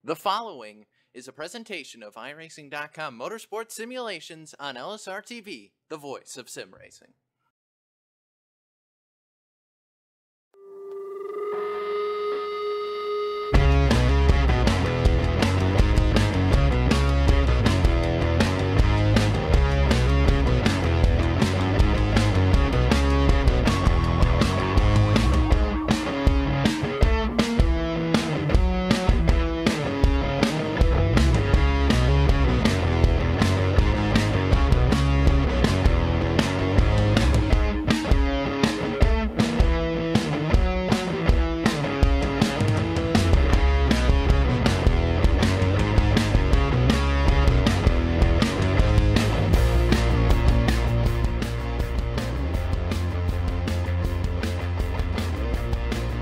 The following is a presentation of iRacing.com Motorsport Simulations on LSRTV, the voice of sim racing.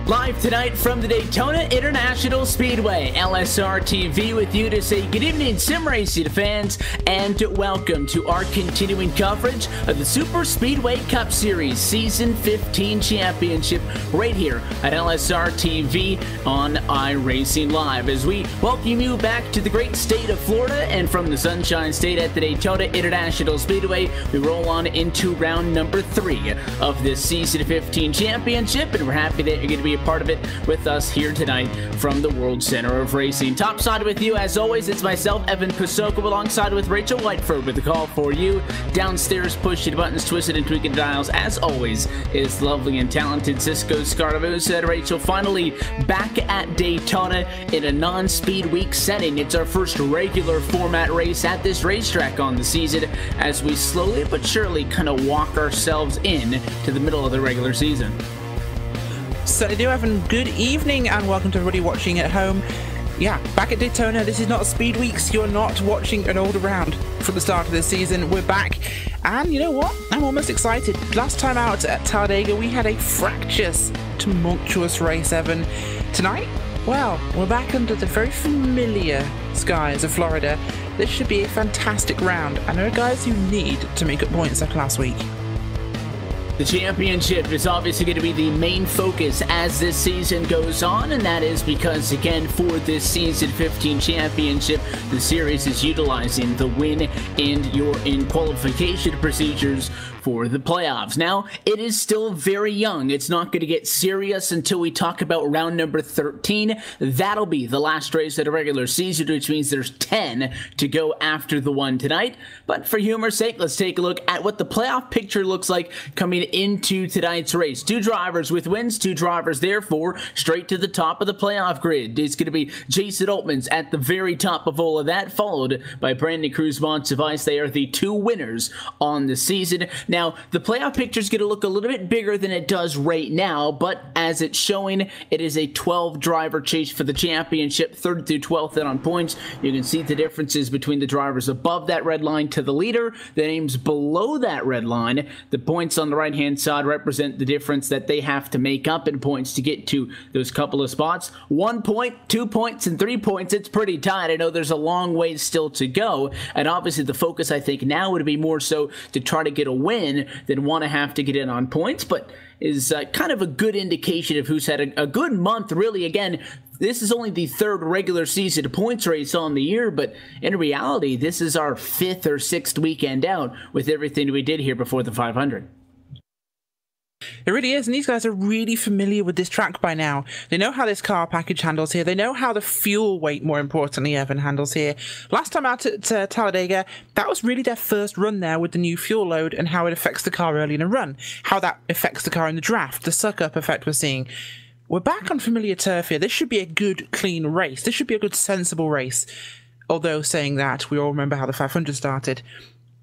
Live tonight from the Daytona International Speedway, LSRTV with you to say good evening, sim racing fans, and welcome to our continuing coverage of the Superspeedway Cup Series Season 15 Championship right here at LSRTV on iRacing Live as we welcome you back to the great state of Florida, and from the Sunshine State at the Daytona International Speedway, we roll on into round number 3 of this Season 15 Championship, and we're happy that you're going to be a part of it with us here tonight from the World Center of Racing. Topside with you, as always, it's myself, Evan Pasoko, alongside with Rachel Whiteford with the call for you. Downstairs, pushing the buttons, twisted and tweaking dials, as always, is lovely and talented Cisco Scardavusa. Rachel, finally back at Daytona in a non-speed week setting. It's our first regular format race at this racetrack on the season as we slowly but surely kind of walk ourselves in to the middle of the regular season. Certainly do, Evan. Good evening and welcome to everybody watching at home. Yeah, back at Daytona. This is not a speed weeks. You're not watching an older round from the start of the season. We're back, and you know what? I'm almost excited. Last time out at Talladega, we had a fractious, tumultuous race, Evan. Tonight, well, we're back under the very familiar skies of Florida. This should be a fantastic round, and there are guys who need to make up points after last week. The championship is obviously going to be the main focus as this season goes on, and that is because, again, for this Season 15 championship, the series is utilizing the win and your in-qualification procedures for the playoffs. Now, it is still very young. It's not going to get serious until we talk about round number 13. That'll be the last race of the regular season, which means there's 10 to go after the one tonight. But for humor's sake, let's take a look at what the playoff picture looks like coming into tonight's race. 2 drivers with wins, 2 drivers therefore straight to the top of the playoff grid. It's going to be Jason Altman's at the very top of all of that, followed by Brandon Cruz-Montevich. They are the 2 winners on the season. Now, the playoff picture is going to look a little bit bigger than it does right now, but as it's showing, it is a 12-driver chase for the championship, 3rd through 12th in on points. You can see the differences between the drivers above that red line to the leader, the names below that red line. The points on the right-hand side represent the difference that they have to make up in points to get to those couple of spots. 1 point, 2 points, and 3 points. It's pretty tight. I know there's a long way still to go, and obviously the focus, I think, now would be more so to try to get a win than want to have to get in on points, but is kind of a good indication of who's had a good month, really. Again, this is only the 3rd regular season points race on the year, but in reality, this is our 5th or 6th weekend out with everything we did here before the 500. It really is, and these guys are really familiar with this track by now. They know how this car package handles here. They know how the fuel weight, more importantly, Evan, handles here. Last time out at Talladega, that was really their first run there with the new fuel load and how it affects the car early in a run, how that affects the car in the draft, the suck-up effect we're seeing. We're back on familiar turf here. This should be a good, clean race. This should be a good, sensible race. Although, saying that, we all remember how the 500 started.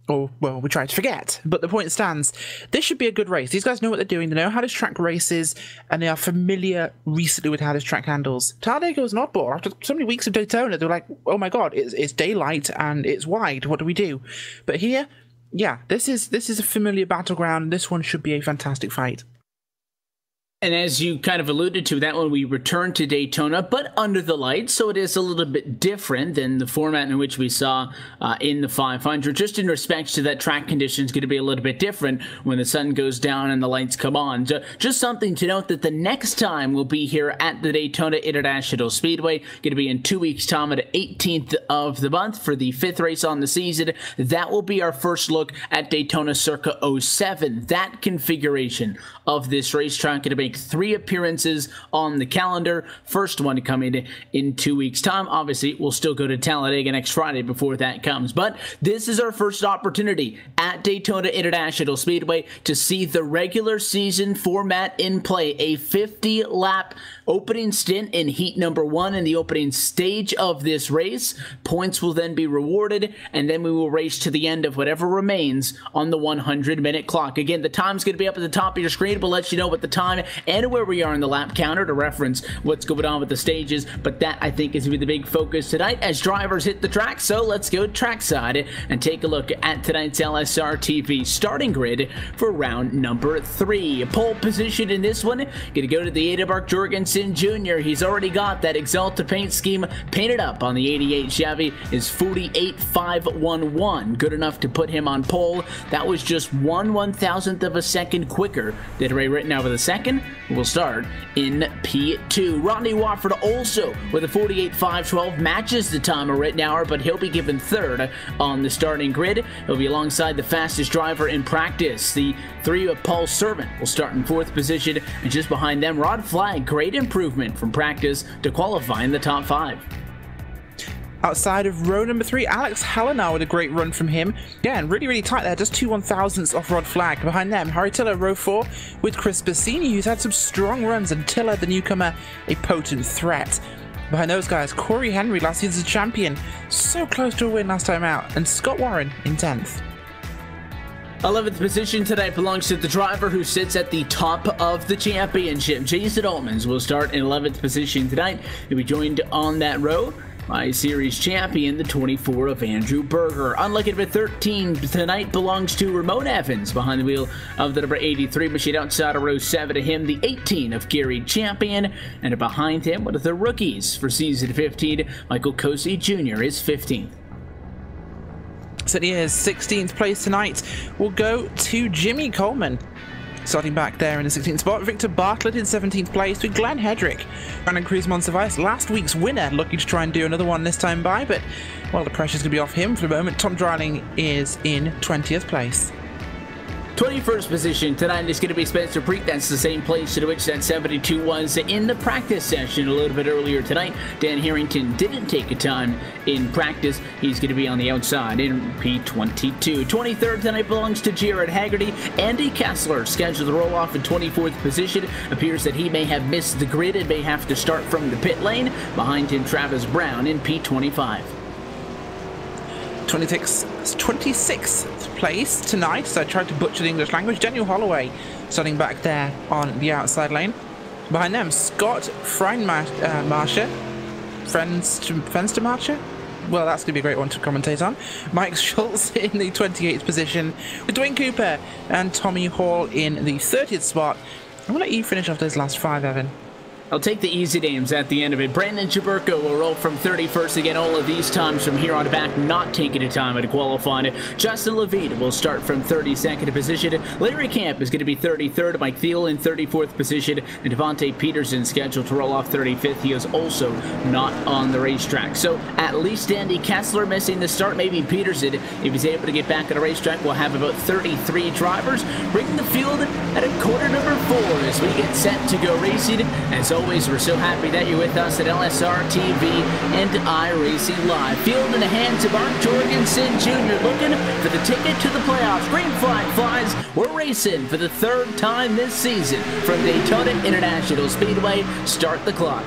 Or, well, we try to forget, but the point stands. This should be a good race. These guys know what they're doing. They know how this track races, and they are familiar recently with how this track handles. Talladega was an oddball. After so many weeks of Daytona, they're like, oh my god, it's daylight and it's wide. What do we do? But here, yeah, this is a familiar battleground. This one should be a fantastic fight. And as you kind of alluded to, that one we returned to Daytona, but under the lights, so it is a little bit different than the format in which we saw in the 500. Just in respect to that track condition is going to be a little bit different when the sun goes down and the lights come on. Just something to note that the next time we'll be here at the Daytona International Speedway, going to be in 2 weeks' time at the 18th of the month for the 5th race on the season. That will be our first look at Daytona Circa 07. That configuration of this racetrack going to make 3 appearances on the calendar. First one to come in 2 weeks' time. Obviously, we'll still go to Talladega next Friday before that comes. But this is our first opportunity at Daytona International Speedway to see the regular season format in play. A 50-lap opening stint in heat number 1 in the opening stage of this race. Points will then be rewarded, and then we will race to the end of whatever remains on the 100-minute clock. Again, the time's going to be up at the top of your screen. We'll let you know what the time and where we are in the lap counter to reference what's going on with the stages, but that I think is going to be the big focus tonight as drivers hit the track. So let's go trackside and take a look at tonight's LSRTV starting grid for round number 3. Pole position in this one, going to go to the Edemark Jorgensen Jr. He's already got that Exalta paint scheme painted up on the 88 Chevy. Is 48.511, good enough to put him on pole. That was just 1/1000th of a second quicker than Ray Rittenhour with a second. We'll start in P2. Rodney Wofford also with a 48.512 matches the time of Rittenhour, but he'll be given 3rd on the starting grid. He'll be alongside the fastest driver in practice. The 3 of Paul Servant will start in 4th position, and just behind them, Rod Flagg. Great improvement from practice to qualify in the top 5. Outside of row number 3, Alex Hallinar with a great run from him. Again, really tight there, just 2/1000ths off Rod Flagg. Behind them, Harry Tiller, row 4, with Chris Bassini, who's had some strong runs, and Tiller, the newcomer, a potent threat. Behind those guys, Corey Henry, last season's champion, so close to a win last time out, and Scott Warren in 10th. 11th position tonight belongs to the driver who sits at the top of the championship. Jason Altmans will start in 11th position tonight. He'll be joined on that row by series champion, the 24 of Andrew Berger. Unlucky number 13 tonight belongs to Ramon Evans behind the wheel of the number 83 machine. Outside of row 7 to him, the 18 of Gary Champion. And behind him, one of the rookies for season 15, Michael Cosi Jr. is 15th. So here's 16th place tonight. We'll go to Jimmy Coleman. Starting back there in the 16th spot, Victor Bartlett in 17th place with Glenn Hedrick. Brandon Cruz Monsivice, last week's winner, looking to try and do another one this time by, but, well, the pressure's going to be off him for the moment. Tom Dreiling is in 20th place. 21st position tonight is going to be Spencer Preet. That's the same place to which that 72 was in the practice session a little bit earlier tonight. Dan Harrington didn't take a time in practice. He's going to be on the outside in P22. 23rd tonight belongs to Jared Haggerty. Andy Kessler scheduled to roll off in 24th position. Appears that he may have missed the grid and may have to start from the pit lane. Behind him, Travis Brown in P25. 26th place tonight, so I tried to butcher the English language. Daniel Holloway starting back there on the outside lane. Behind them, Scott Frenstermacher. Well, that's going to be a great one to commentate on. Mike Schultz in the 28th position, with Dwayne Cooper and Tommy Hall in the 30th spot. I'm going to let you finish off those last 5, Evan. I'll take the easy names at the end of it. Brandon Chaburko will roll from 31st again, all of these times from here on back, not taking a time at qualifying. Justin Levine will start from 32nd position. Larry Camp is going to be 33rd. Mike Thiel in 34th position. And Devontae Peterson scheduled to roll off 35th. He is also not on the racetrack. So at least Andy Kessler missing the start. Maybe Peterson, if he's able to get back on the racetrack, we'll have about 33 drivers. Bringing the field at a quarter number 4 as we get set to go racing. As always, we're so happy that you're with us at LSRTV and iRacing Live. Field in the hands of Mark Jorgensen Jr. looking for the ticket to the playoffs. Green flag flies. We're racing for the 3rd time this season from Daytona International Speedway. Start the clock.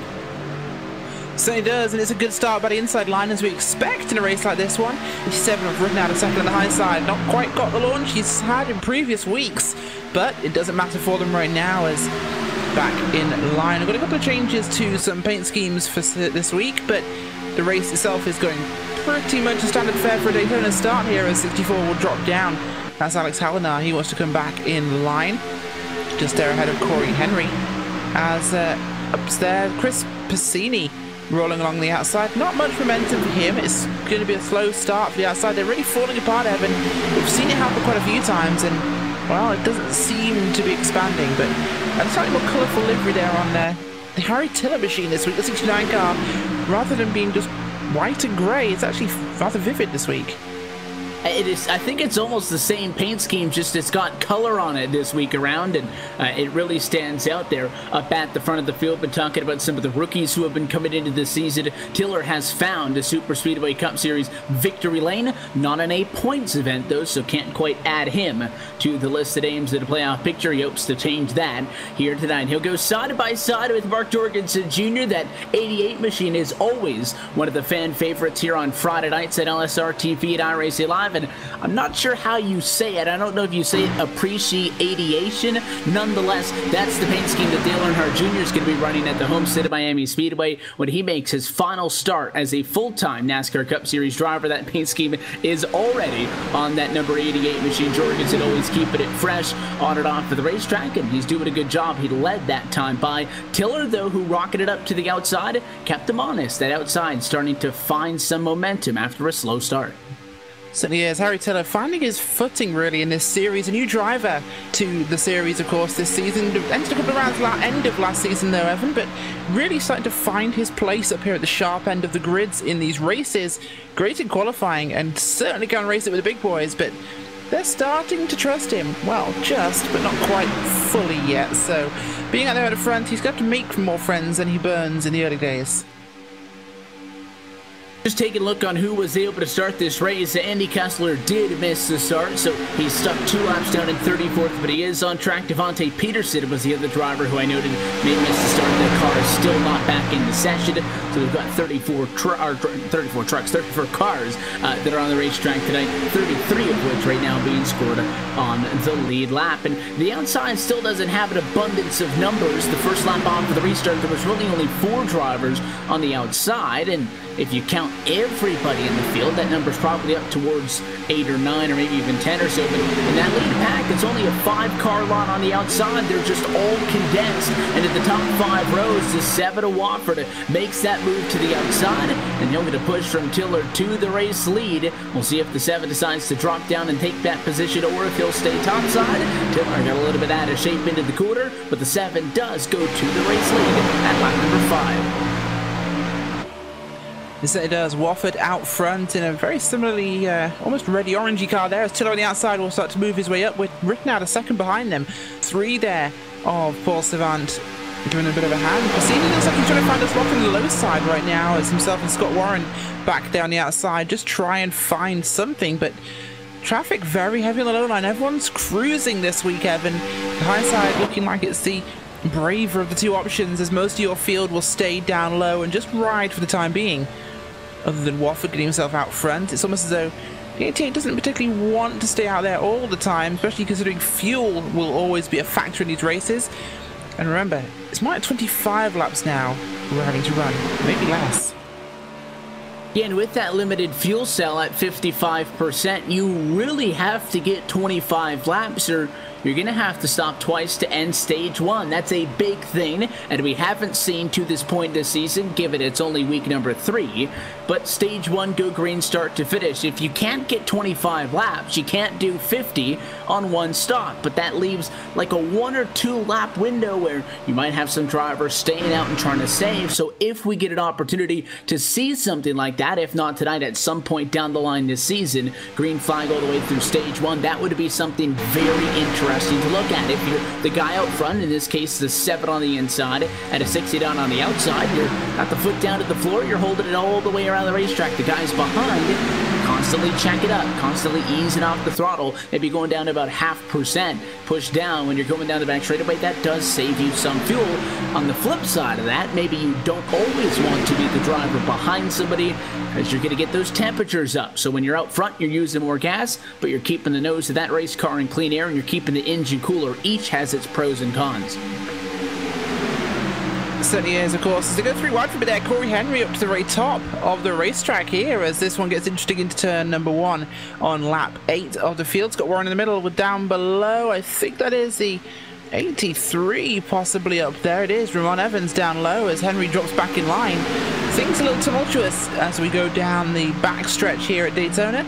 So he does, and it's a good start by the inside line as we expect in a race like this one. 7 have ridden out a second on the high side. Not quite got the launch he's had in previous weeks, but it doesn't matter for them right now as back in line. I've got a couple of changes to some paint schemes for this week, but the race itself is going pretty much a standard fare for a Daytona start here as 64 will drop down. That's Alex Hallinar. He wants to come back in line. Just there ahead of Corey Henry. as upstairs, Chris Passini rolling along the outside. Not much momentum for him. It's going to be a slow start for the outside. They're really falling apart, Evan. We've seen it happen quite a few times, and, well, it doesn't seem to be expanding, but a slightly more colourful livery there on the Harry Tiller machine this week, the 69 car. Rather than being just white and grey, it's actually rather vivid this week. It is. I think it's almost the same paint scheme, just it's got color on it this week around, and it really stands out there up at the front of the field. Been talking about some of the rookies who have been coming into the season. Tiller has found a Superspeedway Cup Series victory lane, not in a points event though, so can't quite add him to the list of names in the playoff picture. He hopes to change that here tonight. He'll go side by side with Mark Jorgensen Jr. That 88 machine is always one of the fan favorites here on Friday nights at LSRTV at iRacing Live. And I'm not sure how you say it. I don't know if you say appreciation. Nonetheless, that's the paint scheme that Dale Earnhardt Jr. is going to be running at the homestead of Miami Speedway when he makes his final start as a full-time NASCAR Cup Series driver. That paint scheme is already on that number 88 machine. Jorgensen always keeping it fresh on and off of the racetrack, and he's doing a good job. He led that time by Tiller, though, who rocketed up to the outside, kept him honest. That outside starting to find some momentum after a slow start. Certainly is. Harry Tiller finding his footing really in this series. A new driver to the series, of course, this season. Entered a couple of rounds at the end of last season though, Evan, but really starting to find his place up here at the sharp end of the grids in these races. Great in qualifying and certainly can race it with the big boys, but they're starting to trust him. Well, just, but not quite fully yet. So being out there at the front, he's got to make more friends than he burns in the early days. Just taking a look on who was able to start this race. Andy Kessler did miss the start, so he's stuck 2 laps down in 34th, but he is on track. Devontae Peterson was the other driver who I noted may miss the start. The car is still not back in the session, so we've got 34 cars that are on the racetrack tonight, 33 of which right now being scored on the lead lap. And the outside still doesn't have an abundance of numbers. The first lap off of the restart, there was really only 4 drivers on the outside, and if you count everybody in the field, that number's probably up towards 8 or 9 or maybe even 10 or so. But in that lead pack, it's only a 5-car lot on the outside. They're just all condensed. And in the top 5 rows, the 7 of Wofford makes that move to the outside. And he'll get a push from Tiller to the race lead. We'll see if the 7 decides to drop down and take that position or if he'll stay topside. Tiller got a little bit out of shape into the quarter, but the 7 does go to the race lead at lap number 5. It does. Wofford out front in a very similarly, almost reddy-orangey car there. As Tiller on the outside will start to move his way up with Rittenhouse a second behind them. 3 there of Paul Savant giving a bit of a hand. Cassini looks like he's trying to find a spot on the low side right now as himself and Scott Warren back there on the outside. Just try and find something, but traffic very heavy on the low line. Everyone's cruising this week, Evan. The high side looking like it's the braver of the 2 options, as most of your field will stay down low and just ride for the time being. Other than Wofford getting himself out front, it's almost as though the 88 doesn't particularly want to stay out there all the time, especially considering fuel will always be a factor in these races. And remember, it's more like 25 laps now we're having to run, maybe less. Yeah, and with that limited fuel cell at 55%, you really have to get 25 laps or you're going to have to stop twice to end stage 1. That's a big thing, and we haven't seen to this point this season, given it's only week number 3, but stage 1 go green start to finish. If you can't get 25 laps, you can't do 50 on 1 stop, but that leaves like a 1 or 2 lap window where you might have some drivers staying out and trying to save. So if we get an opportunity to see something like that, if not tonight, at some point down the line this season, green flag all the way through stage 1, that would be something very interesting to look at. If you're the guy out front, in this case the 7 on the inside and a 60 down on the outside, you're got the foot down to the floor, you're holding it all the way around the racetrack. The guys behind constantly check it up, constantly easing off the throttle, maybe going down to about 0.5% push down when you're going down the back straightaway. That does save you some fuel. On the flip side of that, maybe you don't always want to be the driver behind somebody, as you're going to get those temperatures up. So when you're out front, you're using more gas, but you're keeping the nose of that race car in clean air, and you're keeping the engine cooler. Each has its pros and cons. Certainly is, of course. As they go 3 wide from it there, Corey Henry up to the very top of the racetrack here as this one gets interesting into turn number 1 on lap 8 of the field. Scott Warren in the middle with down below. I think that is the 83 possibly up there. It is Ramon Evans down low as Henry drops back in line. Things a little tumultuous as we go down the back stretch here at Daytona,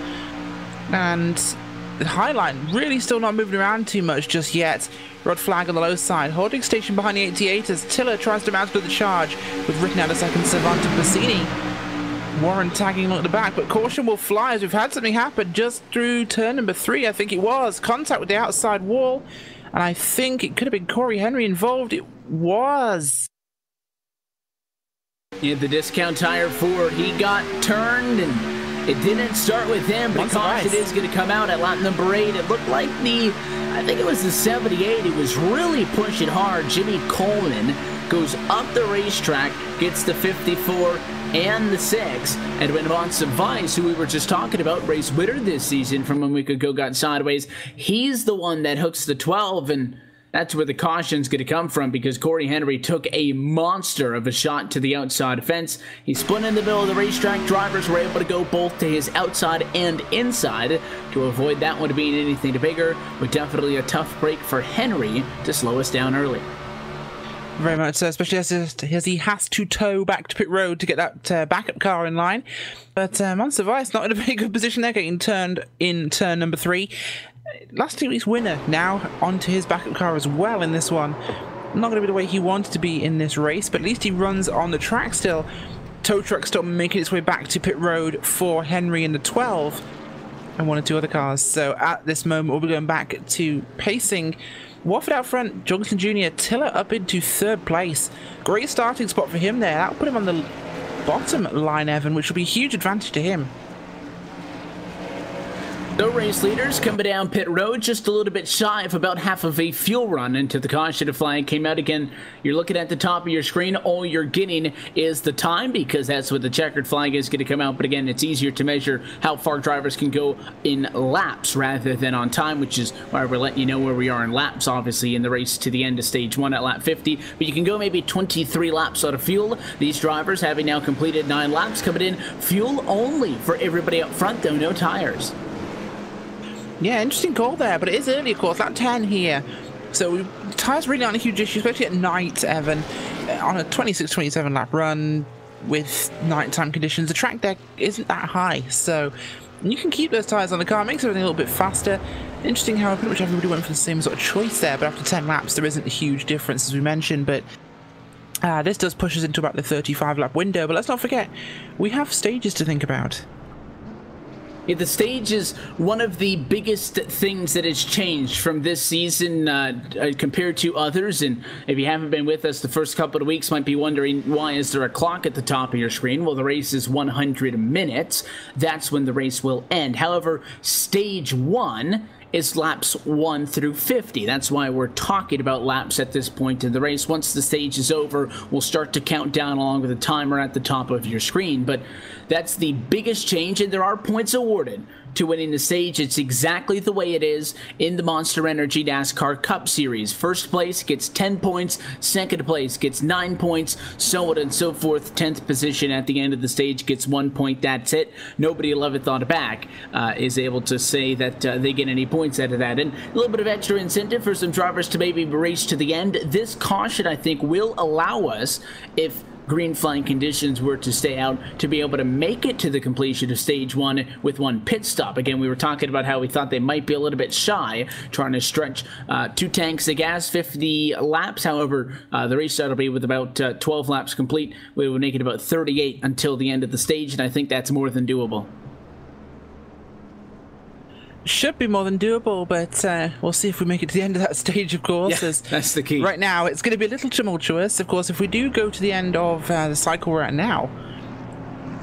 and the high line really still not moving around too much just yet. Red flag on the low side, holding station behind the 88 as Tiller tries to mount to the charge with written out a second Savant and Bassini. Warren tagging along at the back, but caution will fly as we've had something happen just through turn number 3, I think it was. Contact with the outside wall, and I think it could have been Corey Henry involved. It was. Yeah, the discount tire Ford, he got turned, and it didn't start with him, but caution is going to come out at lap number 8. It looked like I think it was the 78, it was really pushing hard. Jimmy Coleman goes up the racetrack, gets the 54 and the 6, and when Monson Vice, who we were just talking about, race winner this season from when we could go got sideways, he's the one that hooks the 12, and that's where the caution's going to come from, because Corey Henry took a monster of a shot to the outside fence. He spun in the middle of the racetrack. Drivers were able to go both to his outside and inside to avoid that one being anything bigger, but definitely a tough break for Henry to slow us down early. Very much so, especially as he has to tow back to pit road to get that backup car in line. But Monster Vice not in a very good position there, getting turned in turn number 3. Last 2 weeks winner now onto his backup car as well in this one. Not going to be the way he wanted to be in this race, but at least he runs on the track still. Tow truck still making its way back to pit road for Henry in the 12 and 1 or 2 other cars. So at this moment we'll be going back to pacing. Wofford out front, Jorgensen Jr., Tiller up into 3rd place. Great starting spot for him there. That'll put him on the bottom line, Evan, which will be a huge advantage to him. The race leaders coming down pit road just a little bit shy of about half of a fuel run into the caution flag came out. Again, you're looking at the top of your screen. All you're getting is the time, because that's what the checkered flag is going to come out. But again, it's easier to measure how far drivers can go in laps rather than on time, which is why we're letting you know where we are in laps, obviously, in the race to the end of stage 1 at lap 50. But you can go maybe 23 laps out of fuel. These drivers, having now completed 9 laps, coming in fuel only for everybody up front, though, no tires. Yeah, interesting call there, but it is early, of course, lap 10 here. So tyres really aren't a huge issue, especially at night, Evan. On a 26-27 lap run with nighttime conditions, the track deck isn't that high, so you can keep those tyres on the car. It makes everything a little bit faster. Interesting how pretty much everybody went for the same sort of choice there, but after 10 laps there isn't a huge difference, as we mentioned, but this does push us into about the 35 lap window. But let's not forget, we have stages to think about. Yeah, the stage is one of the biggest things that has changed from this season compared to others. And if you haven't been with us the first couple of weeks, might be wondering, why is there a clock at the top of your screen? Well, the race is 100 minutes. That's when the race will end. However, stage 1 is laps 1 through 50. That's why we're talking about laps at this point in the race. Once the stage is over, we'll start to count down along with the timer at the top of your screen. But that's the biggest change, and there are points awarded to winning the stage. It's exactly the way it is in the Monster Energy NASCAR Cup Series. First place gets 10 points, second place gets 9 points, so on and so forth. 10th position at the end of the stage gets 1 point. That's it. Nobody 11th on the back is able to say that they get any points out of that. And a little bit of extra incentive for some drivers to maybe race to the end. This caution, I think, will allow us, if green flag conditions were to stay out, to be able to make it to the completion of stage 1 with 1 pit stop. Again, we were talking about how we thought they might be a little bit shy, trying to stretch 2 tanks of gas, 50 laps. However, the race start will be with about 12 laps complete. We will make it about 38 until the end of the stage, and I think that's more than doable. Should be more than doable, but we'll see if we make it to the end of that stage, of course. Yeah, that's the key. Right now, it's going to be a little tumultuous. Of course, if we do go to the end of the cycle we're at now,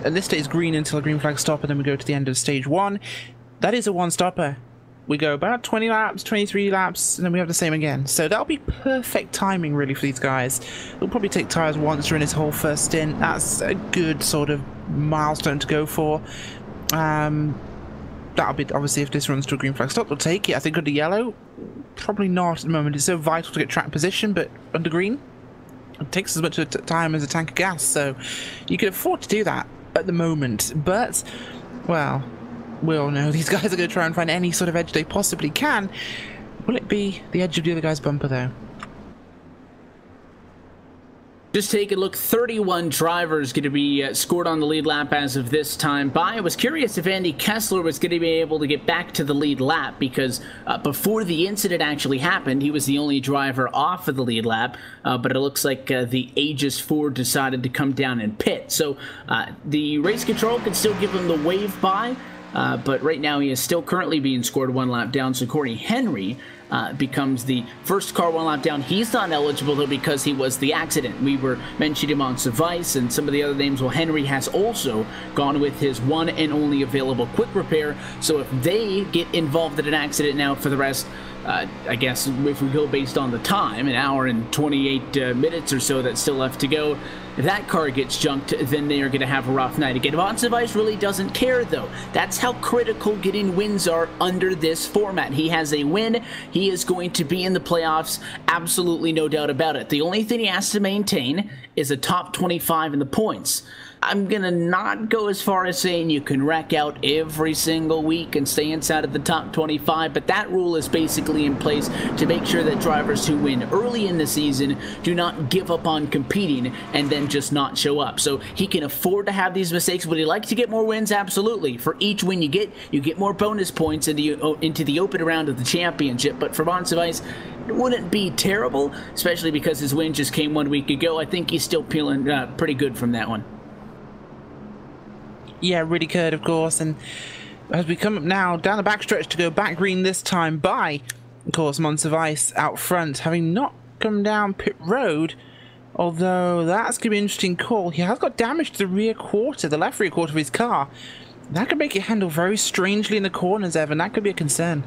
and this stays green until a green flag stop, and then we go to the end of stage 1, that is a 1-stopper. We go about 20 laps, 23 laps, and then we have the same again. So that'll be perfect timing, really, for these guys. They'll probably take tyres once during his whole first stint. That's a good sort of milestone to go for. That'll be, obviously, if this runs to a green flag stop, we'll take it. I think under yellow, probably not at the moment. It's so vital to get track position, but under green, it takes as much time as a tank of gas, so you can afford to do that at the moment. But, well, we all know these guys are going to try and find any sort of edge they possibly can. Will it be the edge of the other guy's bumper, though? Just take a look, 31 drivers going to be scored on the lead lap as of this time by. I was curious if Andy Kessler was going to be able to get back to the lead lap because before the incident actually happened, he was the only driver off of the lead lap, but it looks like the Aegis Ford decided to come down and pit. So the race control can still give him the wave by, but right now he is still currently being scored one lap down, so Corey Henry becomes the first car one lap down. He's not eligible, though, because he was the accident. We were mentioning him on Savice and some of the other names. Well, Henry has also gone with his one and only available quick repair, so if they get involved in an accident now for the rest, I guess if we go based on the time, an hour and 28 minutes or so that's still left to go, if that car gets junked, then they are going to have a rough night again. Von Savice really doesn't care, though. That's how critical getting wins are under this format. He has a win. He is going to be in the playoffs, absolutely no doubt about it. The only thing he has to maintain is a top 25 in the points. I'm going to not go as far as saying you can wreck out every single week and stay inside of the top 25, but that rule is basically in place to make sure that drivers who win early in the season do not give up on competing and then just not show up. So he can afford to have these mistakes. Would he like to get more wins? Absolutely. For each win you get more bonus points into the open round of the championship, but for Von Savice, it wouldn't be terrible, especially because his win just came 1 week ago. I think he's still feeling pretty good from that one. Yeah, really could, of course. And as we come up now down the backstretch to go back green this time by, of course, Von Savice out front, having not come down pit road. Although that's going to be an interesting call. He has got damage to the rear quarter, the left rear quarter of his car. That could make it handle very strangely in the corners, Evan. That could be a concern.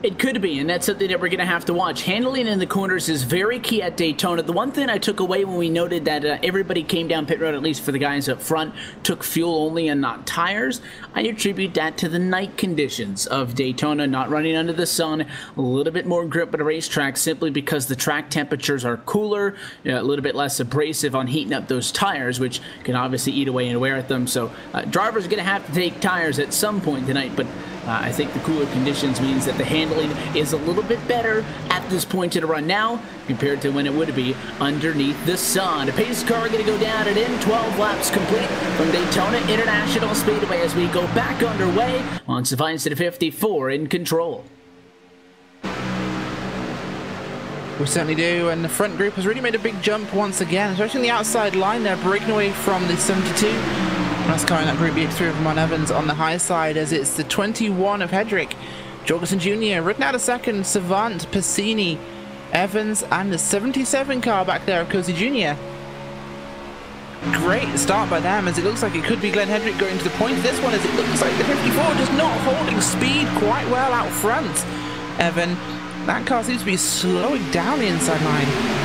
It could be, and that's something that we're going to have to watch. Handling in the corners is very key at Daytona. The one thing I took away when we noted that everybody came down pit road, at least for the guys up front, took fuel only and not tires, I attribute that to the night conditions of Daytona, not running under the sun, a little bit more grip at a racetrack simply because the track temperatures are cooler, a little bit less abrasive on heating up those tires, which can obviously eat away and wear at them. So drivers are going to have to take tires at some point tonight, but I think the cooler conditions means that the handling is a little bit better at this point in the run now compared to when it would be underneath the sun. A pace car going to go down and in, 12 laps complete from Daytona International Speedway as we go back underway on Savice at 54 in control. We certainly do, and the front group has really made a big jump once again, especially on the outside line. They're breaking away from the 72. That's carrying that group, the X3 of Mon Evans on the high side as it's the 21 of Hedrick. Jorgensen Jr. ridden out a second, Savant, Passini, Evans, and the 77 car back there of Cozy Jr. Great start by them as it looks like it could be Glenn Hedrick going to the point. This one as it looks like the 54 just not holding speed quite well out front. Evan, that car seems to be slowing down the inside line.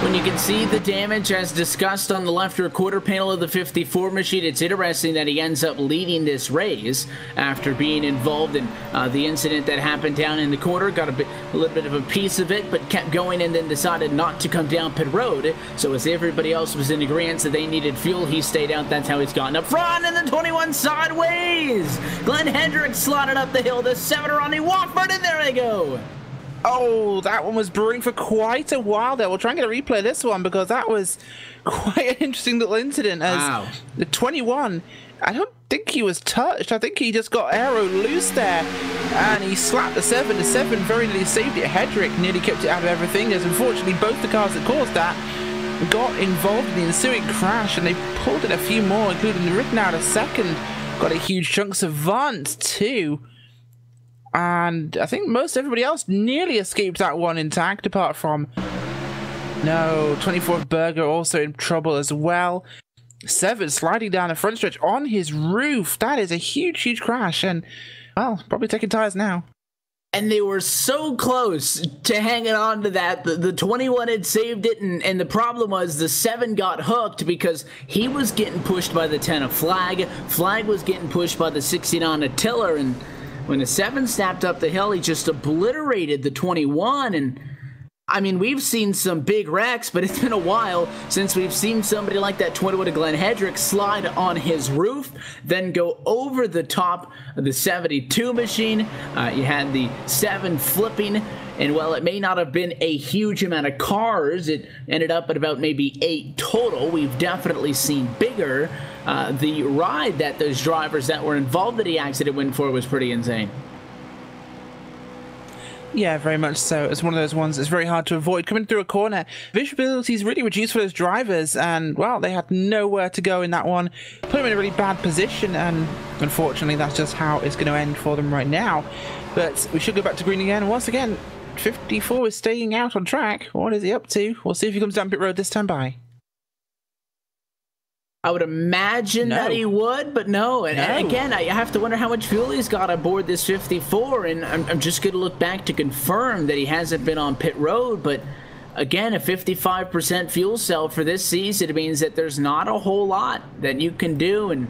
When you can see the damage as discussed on the left rear quarter panel of the 54 machine, it's interesting that he ends up leading this race after being involved in the incident that happened down in the corner. Got a little bit of a piece of it, but kept going and then decided not to come down pit road. So as everybody else was in agreement that they needed fuel, he stayed out. That's how he's gotten up front, and the 21 sideways. Glenn Hendricks slotted up the hill. The 7 Ronnie Wofford, and there they go. Oh, that one was brewing for quite a while there. We'll try and get a replay of this one because that was quite an interesting little incident. As the 21, I don't think he was touched. I think he just got aero loose there and he slapped the 7. The 7 very nearly saved it. Hedrick nearly kept it out of everything as unfortunately both the cars that caused that got involved in the ensuing crash and they pulled in a few more, including the ridden out a second. Got a huge chunk. Savant too. And I think most everybody else nearly escaped that one intact, apart from... No, 24th Berger also in trouble as well. 7 sliding down the front stretch on his roof. That is a huge, huge crash. And, well, probably taking tires now. And they were so close to hanging on to that. The 21 had saved it, and the problem was the 7 got hooked because he was getting pushed by the 10 of Flag. Flag was getting pushed by the 69 of Tiller, and... when the 7 snapped up the hill, he just obliterated the 21, and I mean, we've seen some big wrecks, but it's been a while since we've seen somebody like that 21 Glenn Hedrick slide on his roof, then go over the top of the 72 machine. You had the 7 flipping, and while it may not have been a huge amount of cars, it ended up at about maybe 8 total. We've definitely seen bigger. The ride that those drivers that were involved in the accident went for was pretty insane. Yeah, very much so. It's one of those ones that's very hard to avoid. Coming through a corner, visibility is really reduced for those drivers, and, well, they had nowhere to go in that one. Put them in a really bad position, and unfortunately, that's just how it's going to end for them right now. But we should go back to green again. Once again, 54 is staying out on track. What is he up to? We'll see if he comes down pit road this time by. I would imagine that he would, but no. And again, I have to wonder how much fuel he's got aboard this 54, and I'm just going to look back to confirm that he hasn't been on pit road. But again, a 55% fuel cell for this season, it means that there's not a whole lot that you can do, and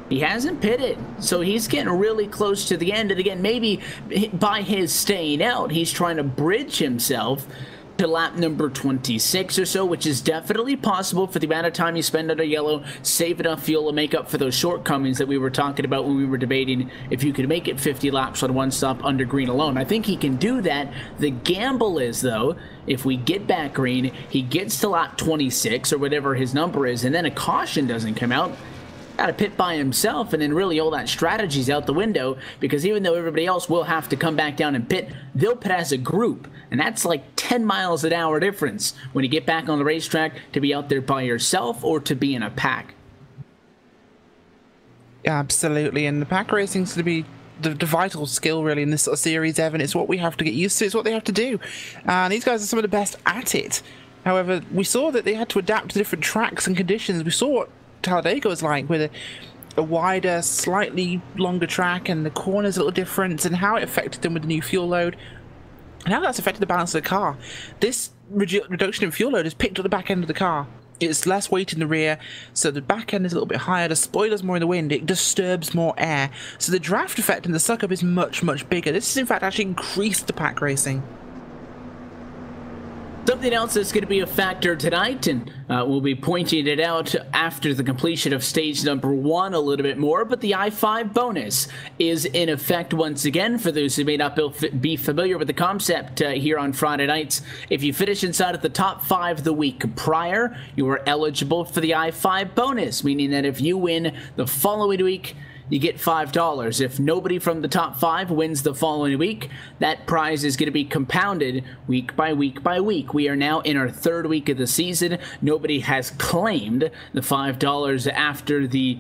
he hasn't pitted. So he's getting really close to the end. And again, maybe by his staying out, he's trying to bridge himself to lap number 26 or so, which is definitely possible for the amount of time you spend under yellow. Save enough fuel to make up for those shortcomings that we were talking about when we were debating if you could make it 50 laps on one stop under green alone. I think he can do that. The gamble is, though, if we get back green, he gets to lap 26 or whatever his number is, and then a caution doesn't come out. Got to pit by himself, and then really all that strategy's out the window, because even though everybody else will have to come back down and pit, they'll pit as a group, and that's like 10 miles an hour difference when you get back on the racetrack to be out there by yourself or to be in a pack. Absolutely, and the pack racing's going to be the vital skill really in this sort of series, Evan. It's what we have to get used to. It's what they have to do, and these guys are some of the best at it. However, we saw that they had to adapt to different tracks and conditions. We saw what Talladega was like, with a wider, slightly longer track, and the corners a little different, and how it affected them with the new fuel load, and how that's affected the balance of the car. This reduction in fuel load has picked up the back end of the car. It's less weight in the rear, so the back end is a little bit higher, the spoiler's more in the wind, it disturbs more air, so the draft effect and the suck-up is much, much bigger. This has in fact actually increased the pack racing. Something else that's going to be a factor tonight, and we'll be pointing it out after the completion of stage number 1 a little bit more, but the I-5 bonus is in effect once again for those who may not be familiar with the concept here on Friday nights. If you finish inside of the top 5 the week prior, you are eligible for the I-5 bonus, meaning that if you win the following week, you get $5. If nobody from the top 5 wins the following week, that prize is going to be compounded week by week by week. We are now in our 3rd week of the season. Nobody has claimed the $5 after the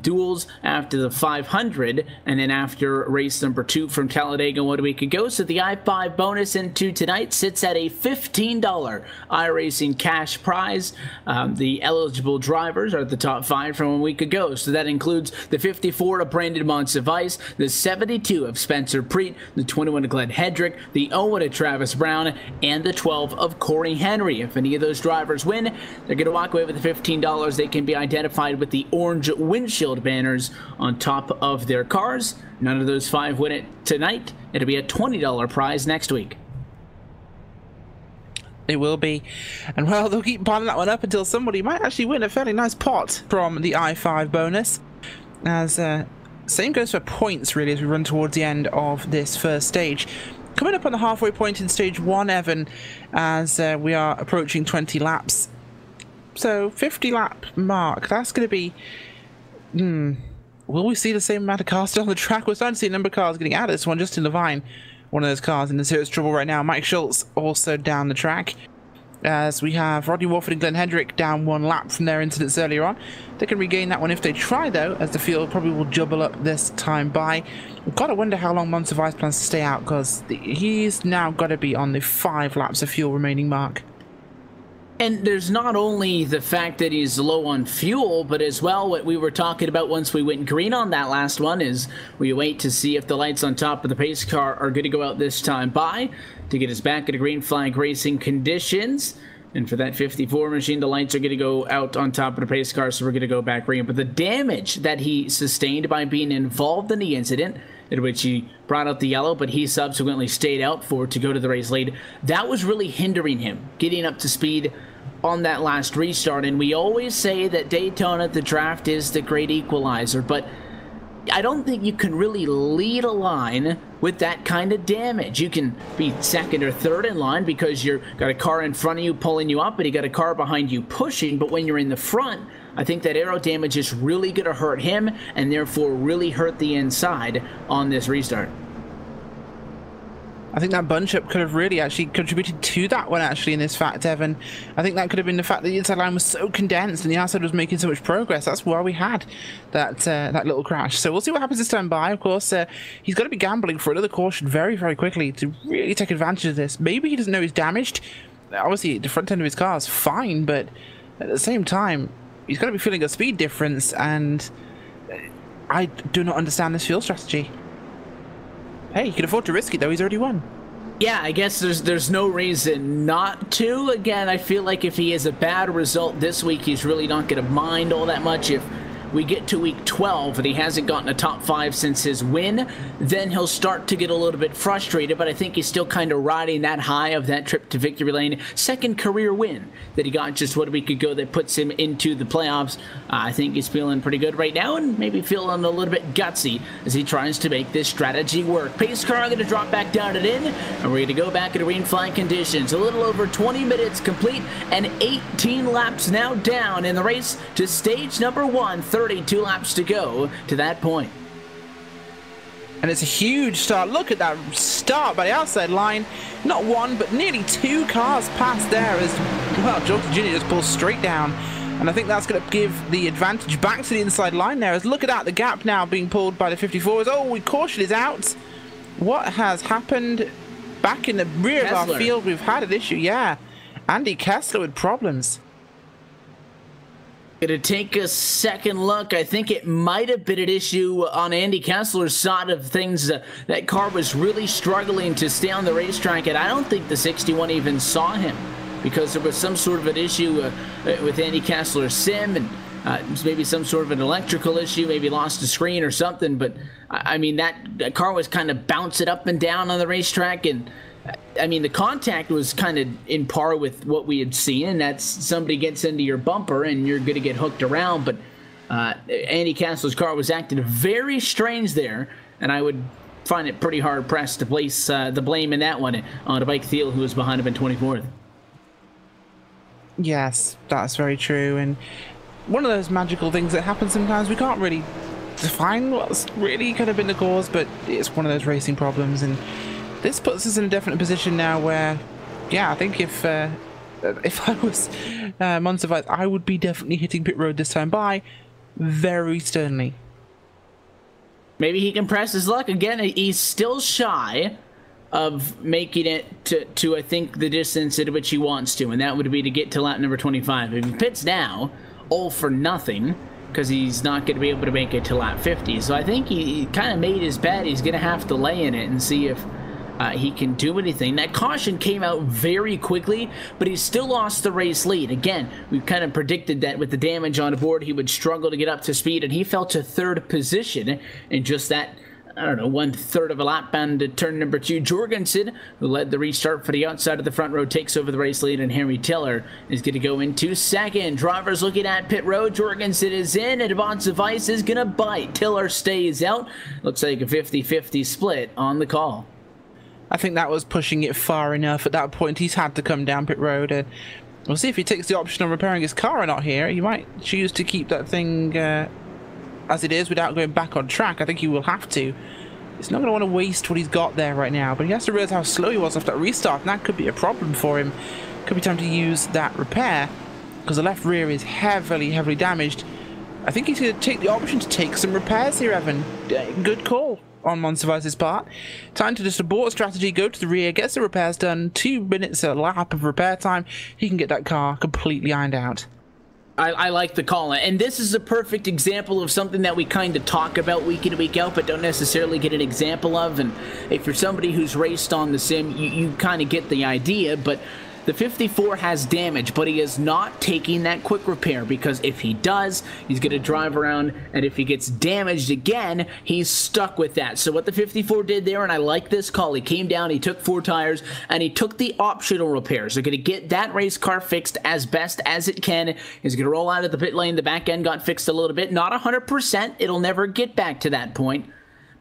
duels, after the 500, and then after race number 2 from Talladega 1 week ago. So the I-5 bonus into tonight sits at a $15 iRacing cash prize. The eligible drivers are the top 5 from 1 week ago. So that includes the 54 of Brandon Monsivice, the 72 of Spencer Preet, the 21 of Glenn Hedrick, the 01 of Travis Brown, and the 12 of Corey Henry. If any of those drivers win, they're going to walk away with the $15. They can be identified with the orange windshield banners on top of their cars. None of those 5 win it tonight. It'll be a $20 prize next week. It will be. And, well, they'll keep piling that one up until somebody might actually win a fairly nice pot from the I-5 bonus. As same goes for points, really, as we run towards the end of this first stage. Coming up on the halfway point in stage 1, Evan, as we are approaching 20 laps. So, 50 lap mark, that's going to be... will we see the same amount of cars still on the track? We're starting to see a number of cars getting out of this one. Justin Levine, one of those cars in serious trouble right now. Mike Schultz also down the track. As we have Rodney Warford and Glenn Hedrick down 1 lap from their incidents earlier on. They can regain that one if they try, though, as the field probably will jubble up this time by. We've got to wonder how long Monsivice plans to stay out, because he's now got to be on the 5 laps of fuel remaining mark. And there's not only the fact that he's low on fuel, but as well what we were talking about once we went green on that last one is we wait to see if the lights on top of the pace car are going to go out this time by to get us back into green flag racing conditions. And for that 54 machine, the lights are going to go out on top of the pace car, so we're going to go back green. But the damage that he sustained by being involved in the incident, in which he brought out the yellow, but he subsequently stayed out for to go to the race lead, that was really hindering him getting up to speed on that last restart. And we always say that Daytona, the draft, is the great equalizer, but I don't think you can really lead a line with that kind of damage. You can be second or third in line because you've got a car in front of you pulling you up and you got a car behind you pushing, but when you're in the front, I think that aero damage is really going to hurt him and therefore really hurt the inside on this restart. I think that bunch up could have really actually contributed to that one, actually, in this fact, Evan. I think that could have been the fact that the inside line was so condensed and the outside was making so much progress. That's why we had that little crash. So we'll see what happens this time by. Of course, he's got to be gambling for another caution very, very quickly to really take advantage of this. Maybe he doesn't know he's damaged. Obviously, the front end of his car is fine, but at the same time, he's got to be feeling a speed difference, and I do not understand this fuel strategy. Hey, he can afford to risk it, though. He's already won. Yeah, I guess there's no reason not to. Again, I feel like if he has a bad result this week, he's really not going to mind all that much. If we get to week 12 and he hasn't gotten a top 5 since his win, then he'll start to get a little bit frustrated, but I think he's still kind of riding that high of that trip to victory lane. Second career win that he got just 1 week ago that puts him into the playoffs. I think he's feeling pretty good right now and maybe feeling a little bit gutsy as he tries to make this strategy work. Pace car going to drop back down and in, and we're going to go back into green flag conditions. A little over 20 minutes complete and 18 laps now down in the race to stage number 1. 32 laps to go to that point. And it's a huge start. Look at that start by the outside line. Not one, but nearly 2 cars past there as, well, Jordan Jr. just pulls straight down. And I think that's going to give the advantage back to the inside line there. As look at that, the gap now being pulled by the 54s. Oh, caution is out. What has happened? Back in the rear of our field, we've had an issue. Yeah, Andy Kessler with problems. Gonna take a second look. I think it might have been an issue on Andy Kessler's side of things. That car was really struggling to stay on the racetrack, and I don't think the 61 even saw him because there was some sort of an issue with Andy Kessler's sim, and maybe some sort of an electrical issue, maybe lost a screen or something. But I mean, that car was kind of bouncing up and down on the racetrack, and I mean, the contact was kind of in par with what we had seen, and that's somebody gets into your bumper and you're going to get hooked around. But Andy Castle's car was acting very strange there, and I would find it pretty hard-pressed to place the blame in that one on Mike Thiel, who was behind him in 24th. Yes, that's very true, and one of those magical things that happens sometimes. We can't really define what's really could have been the cause, but it's one of those racing problems, and this puts us in a definite position now where, yeah, I think if I was Montevideo, I would be definitely hitting pit road this time by very sternly. Maybe he can press his luck again. He's still shy of making it to I think the distance at which he wants to, and that would be to get to lap number 25. If he pits now, all for nothing, because he's not going to be able to make it to lap 50. So I think he kind of made his bet. He's going to have to lay in it and see if he can do anything. That caution came out very quickly, but he still lost the race lead. Again, we've kind of predicted that with the damage on board, he would struggle to get up to speed, and he fell to 3rd position in just that, I don't know, 1/3 of a lap down to turn number 2. Jorgensen, who led the restart for the outside of the front row, takes over the race lead, and Henry Tiller is going to go into 2nd. Drivers looking at pit road. Jorgensen is in, and Advanced Device is going to bite. Tiller stays out. Looks like a 50-50 split on the call. I think that was pushing it far enough. At that point, he's had to come down pit road, and we'll see if he takes the option of repairing his car or not here. He might choose to keep that thing as it is without going back on track. I think he will have to. He's not going to want to waste what he's got there right now, but he has to realize how slow he was after that restart, and that could be a problem for him. Could be time to use that repair, because the left rear is heavily, heavily damaged. I think he's going to take the option to take some repairs here, Evan. Good call on Montevide's part. Time to just abort strategy, go to the rear, gets the repairs done. 2 minutes a lap of repair time. He can get that car completely ironed out. I like the call, and this is a perfect example of something that we kind of talk about week in and week out, but don't necessarily get an example of. And if you're somebody who's raced on the sim, you kind of get the idea. But The 54 has damage, but he is not taking that quick repair, because if he does, he's going to drive around, and if he gets damaged again, he's stuck with that. So what the 54 did there, and I like this call, he came down, he took 4 tires, and he took the optional repairs. They're going to get that race car fixed as best as it can. He's going to roll out of the pit lane. The back end got fixed a little bit. Not 100%. It'll never get back to that point.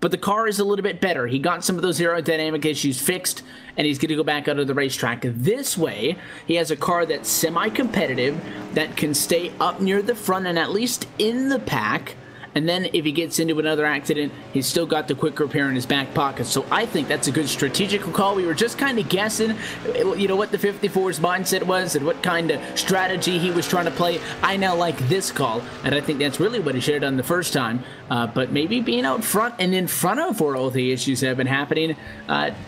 But the car is a little bit better. He got some of those aerodynamic issues fixed, and he's going to go back out of the racetrack. This way, he has a car that's semi-competitive, that can stay up near the front and at least in the pack. And then if he gets into another accident, he's still got the quick repair in his back pocket. So I think that's a good strategical call. We were just kind of guessing, you know, what the 54's mindset was and what kind of strategy he was trying to play. I now like this call, and I think that's really what he should have done the first time. But maybe being out front and in front of where all the issues have been happening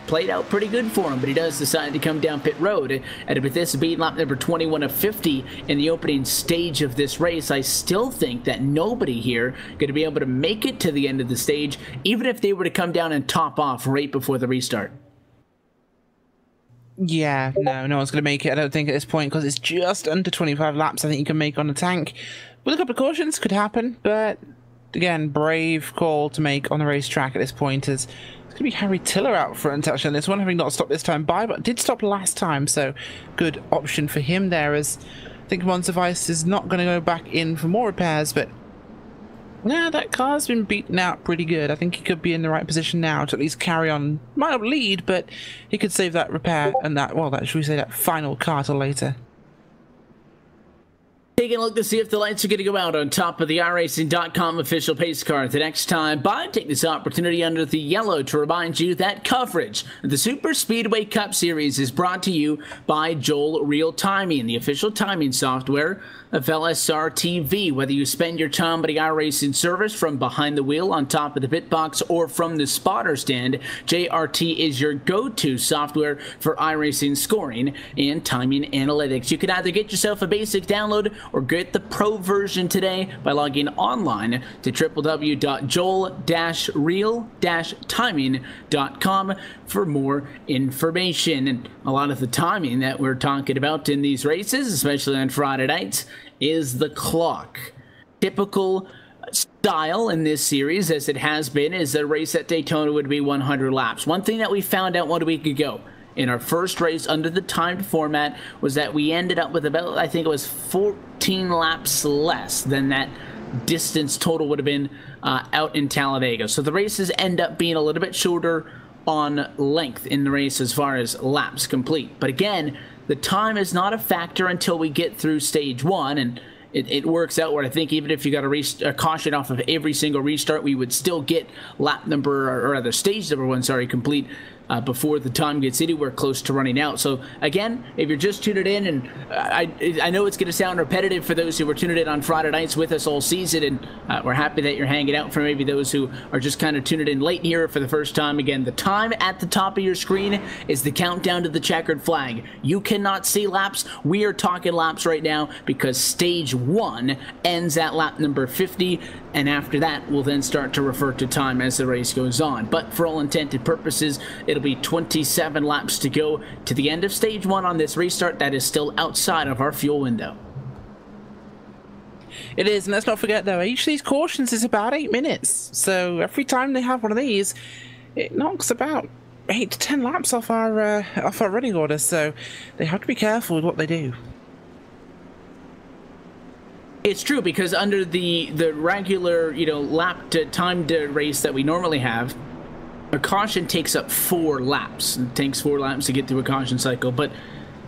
played out pretty good for him. But he does decide to come down pit road. And with this being lap number 21 of 50 in the opening stage of this race, I still think that nobody here going to be able to make it to the end of the stage, even if they were to come down and top off right before the restart. Yeah, no one's going to make it, I don't think, at this point, because it's just under 25 laps I think you can make on the tank. With a couple of cautions, could happen, but again, brave call to make on the racetrack at this point. As it's going to be Harry Tiller out front, actually, on this one, having not stopped this time by, but did stop last time, so good option for him there, as I think Monster Vice is not going to go back in for more repairs, but yeah, that car's been beaten out pretty good. I think he could be in the right position now to at least carry on. Might not lead, but he could save that repair and that, well, that, should we say, that final car till later. Taking a look to see if the lights are going to go out on top of the iRacing.com official pace car the next time. But take this opportunity under the yellow to remind you that coverage of the Superspeedway Cup Series is brought to you by Joel Real Timing, the official timing software of LSRTV. Whether you spend your time at the iRacing service from behind the wheel, on top of the pit box, or from the spotter stand, JRT is your go-to software for iRacing scoring and timing analytics. You can either get yourself a basic download or get the pro version today by logging online to www.joel-real-timing.com for more information. And a lot of the timing that we're talking about in these races, especially on Friday nights, is the clock. Typical style in this series, as it has been, is a race at Daytona would be 100 laps. One thing that we found out 1 week ago in our first race under the timed format was that we ended up with about, I think it was 14 laps less than that distance total would have been out in Talladega. So the races end up being a little bit shorter on length in the race as far as laps complete. But again, the time is not a factor until we get through stage 1, and it works out where I think even if you got a caution off of every single restart, we would still get lap number, or rather stage number 1, sorry, complete before the time gets anywhere close to running out. So again, if you're just tuning in, and I know it's going to sound repetitive for those who were tuning in on Friday nights with us all season, and we're happy that you're hanging out. For maybe those who are just kind of tuning in late here for the first time, again, the time at the top of your screen is the countdown to the checkered flag. You cannot see laps. We are talking laps right now because stage 1 ends at lap number 50, and after that we'll then start to refer to time as the race goes on. But for all intended purposes, it'll be 27 laps to go to the end of stage 1 on this restart. That is still outside of our fuel window. It is, and let's not forget though, each of these cautions is about 8 minutes. So every time they have one of these, it knocks about 8 to 10 laps off our running order. So they have to be careful with what they do. It's true, because under the regular, lap to timed race that we normally have, a caution takes up 4 laps. It takes 4 laps to get through a caution cycle, but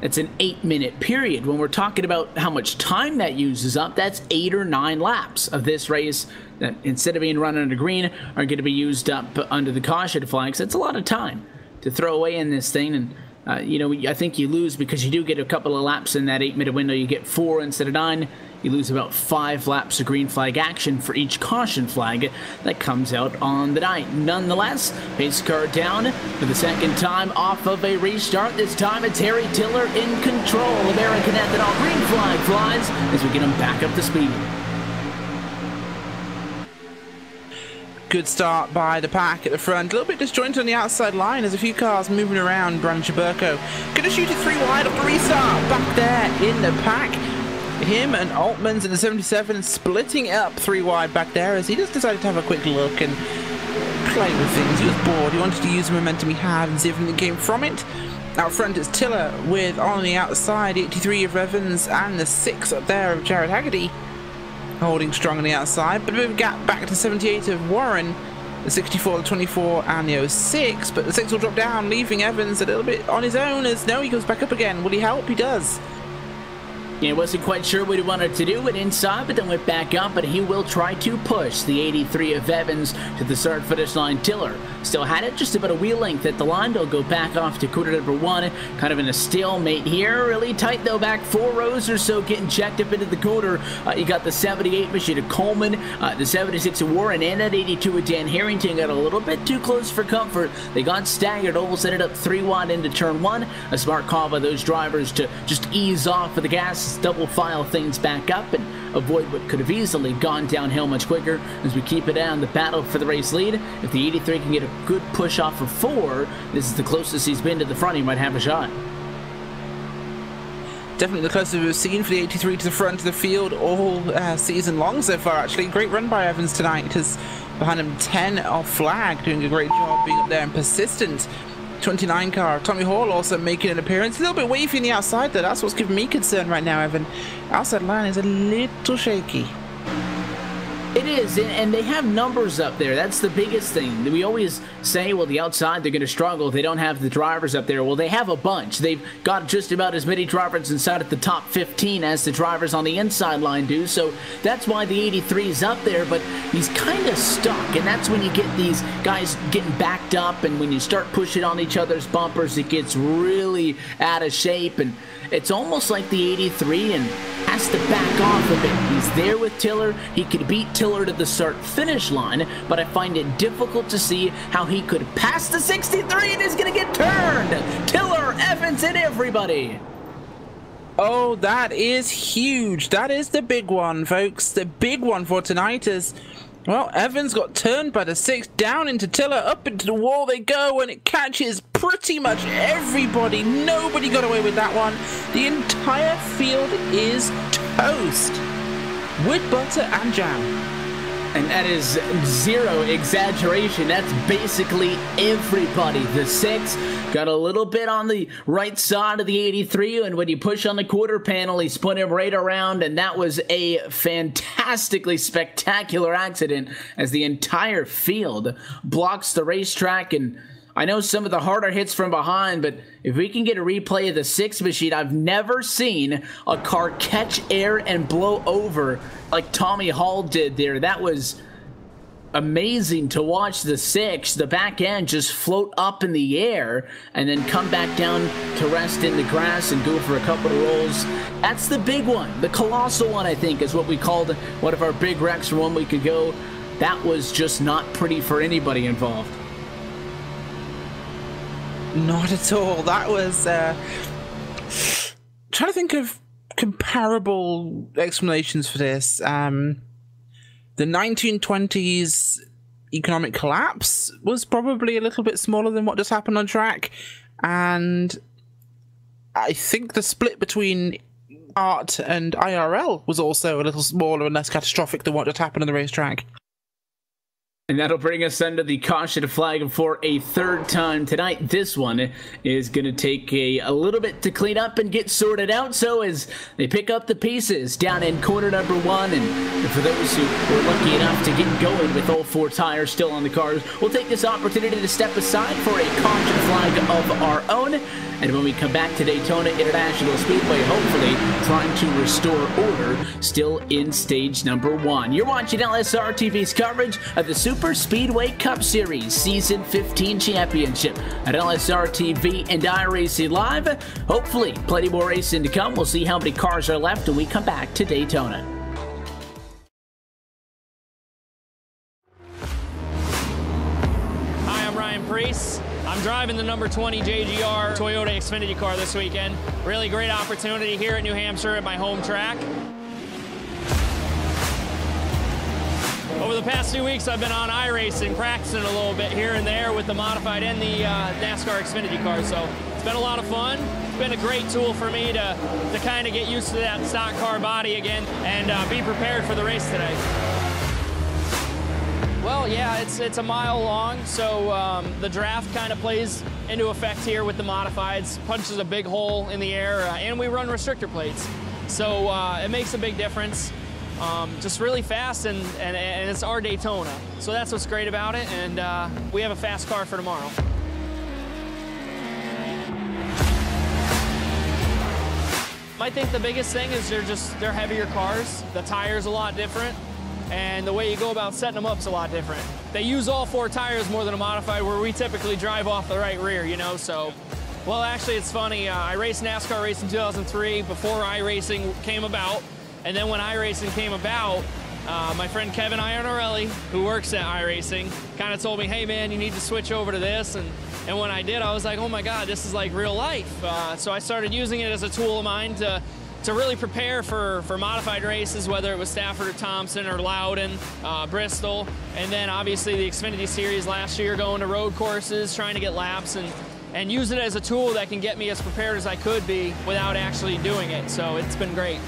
it's an 8-minute period. When we're talking about how much time that uses up, that's 8 or 9 laps of this race that, instead of being run under green, are going to be used up under the caution flags. That's a lot of time to throw away in this thing, and I think you lose because you do get a couple of laps in that 8-minute window. You get 4 instead of 9. You lose about 5 laps of green flag action for each caution flag that comes out on the night. Nonetheless, pace car down for the second time off of a restart. This time it's Harry Tiller in control. American Ethanol green flag flies as we get him back up to speed. Good start by the pack at the front. A little bit disjointed on the outside line. There's a few cars moving around. Brandon Chaburko gonna shoot it 3 wide off the restart. Back there in the pack. Him and Altmans in the 77 splitting up 3 wide back there as he just decided to have a quick look and play with things. He was bored. He wanted to use the momentum he had and see if anything came from it. Out front is Tiller with on the outside 83 of Evans and the 6 up there of Jared Haggerty. Holding strong on the outside, but a bit of a gap back to 78 of Warren, the 64, the 24, and the 06. But the 6 will drop down, leaving Evans a little bit on his own as no, he goes back up again. Will he help? He does. Yeah, wasn't quite sure what he wanted to do. Went inside, but then went back up, but he will try to push the 83 of Evans to the start-finish line. Tiller still had it just about a wheel length at the line. They'll go back off to quarter number 1, kind of in a stalemate here. Really tight, though, back 4 rows or so, getting checked up into the quarter. You got the 78 machine of Coleman, the 76 of Warren, and that 82 of Dan Harrington got a little bit too close for comfort. They got staggered, almost ended up 3 wide into turn 1. A smart call by those drivers to just ease off of the gas, double file things back up and avoid what could have easily gone downhill much quicker as we keep it down the battle for the race lead. If the 83 can get a good push off of 4, this is the closest he's been to the front. He might have a shot. Definitely the closest we've seen for the 83 to the front of the field all season long so far, actually. Great run by Evans tonight. As behind him 10 off flag, doing a great job being up there and persistent. 29 car, Tommy Hall also making an appearance. A little bit wavy in the outside though. That's what's giving me concern right now, Evan. Outside line is a little shaky. It is, and they have numbers up there. That's the biggest thing. We always say, well, the outside, they're going to struggle. They don't have the drivers up there. Well, they have a bunch. They've got just about as many drivers inside at the top 15 as the drivers on the inside line do, so that's why the 83 is up there, but he's kind of stuck, and that's when you get these guys getting backed up, and when you start pushing on each other's bumpers, it gets really out of shape, and it's almost like the 83 and has to back off a bit. He's there with Tiller. He could beat Tiller to the start-finish line, but I find it difficult to see how he could pass the 63 and is going to get turned. Tiller, Evans, and everybody. Oh, that is huge. That is the big one, folks. The big one for tonight is, well, Evans got turned by the 6, down into Tiller, up into the wall they go, and it catches pretty much everybody. Nobody got away with that one. The entire field is toast with butter and jam. And that is zero exaggeration. That's basically everybody. The 6 got a little bit on the right side of the 83, and when you push on the quarter panel, he spun him right around, and that was a fantastically spectacular accident as the entire field blocks the racetrack. And I know some of the harder hits from behind, but if we can get a replay of the 6 machine, I've never seen a car catch air and blow over like Tommy Hall did there. That was amazing to watch the 6, the back end, just float up in the air and then come back down to rest in the grass and go for a couple of rolls. That's the big one. The colossal one, I think, is what we called one of our big wrecks from 1 week ago. That was just not pretty for anybody involved. Not at all. That was trying to think of comparable explanations for this. The 1920s economic collapse was probably a little bit smaller than what just happened on track, and I think the split between art and IRL was also a little smaller and less catastrophic than what just happened on the racetrack. And that'll bring us under the caution flag for a 3rd time tonight. This one is going to take a little bit to clean up and get sorted out. So as they pick up the pieces down in corner number 1, and for those who were lucky enough to get going with all 4 tires still on the cars, we'll take this opportunity to step aside for a caution flag of our own. And when we come back to Daytona International Speedway, hopefully trying to restore order still in stage number 1. You're watching LSRTV's coverage of the Superspeedway Cup Series Season 15 Championship at LSRTV and iRacing Live. Hopefully, plenty more racing to come. We'll see how many cars are left when we come back to Daytona. Hi, I'm Ryan Priest. I'm driving the number 20 JGR Toyota Xfinity car this weekend. Really great opportunity here at New Hampshire at my home track. Over the past 2 weeks, I've been on iRacing, practicing a little bit here and there with the modified and the NASCAR Xfinity cars. So it's been a lot of fun. It's been a great tool for me to kind of get used to that stock car body again and be prepared for the race today. Well, yeah, it's a mile long, so the draft kind of plays into effect here with the modifieds. Punches a big hole in the air, and we run restrictor plates. So it makes a big difference. Just really fast, and it's our Daytona. So that's what's great about it, and we have a fast car for tomorrow. I think the biggest thing is they're heavier cars. The tire's a lot different, and the way you go about setting them up is a lot different. They use all 4 tires more than a modified, where we typically drive off the right rear, you know, so. Well, actually, it's funny. I raced NASCAR race in 2003 before iRacing came about. And then when iRacing came about, my friend Kevin Iannarelli, who works at iRacing, kind of told me, hey man, you need to switch over to this. And when I did, I was like, oh my God, this is like real life. So I started using it as a tool of mine to really prepare for modified races, whether it was Stafford or Thompson or Loudon, Bristol. And then obviously the Xfinity Series last year, going to road courses, trying to get laps, and use it as a tool that can get me as prepared as I could be without actually doing it. So it's been great.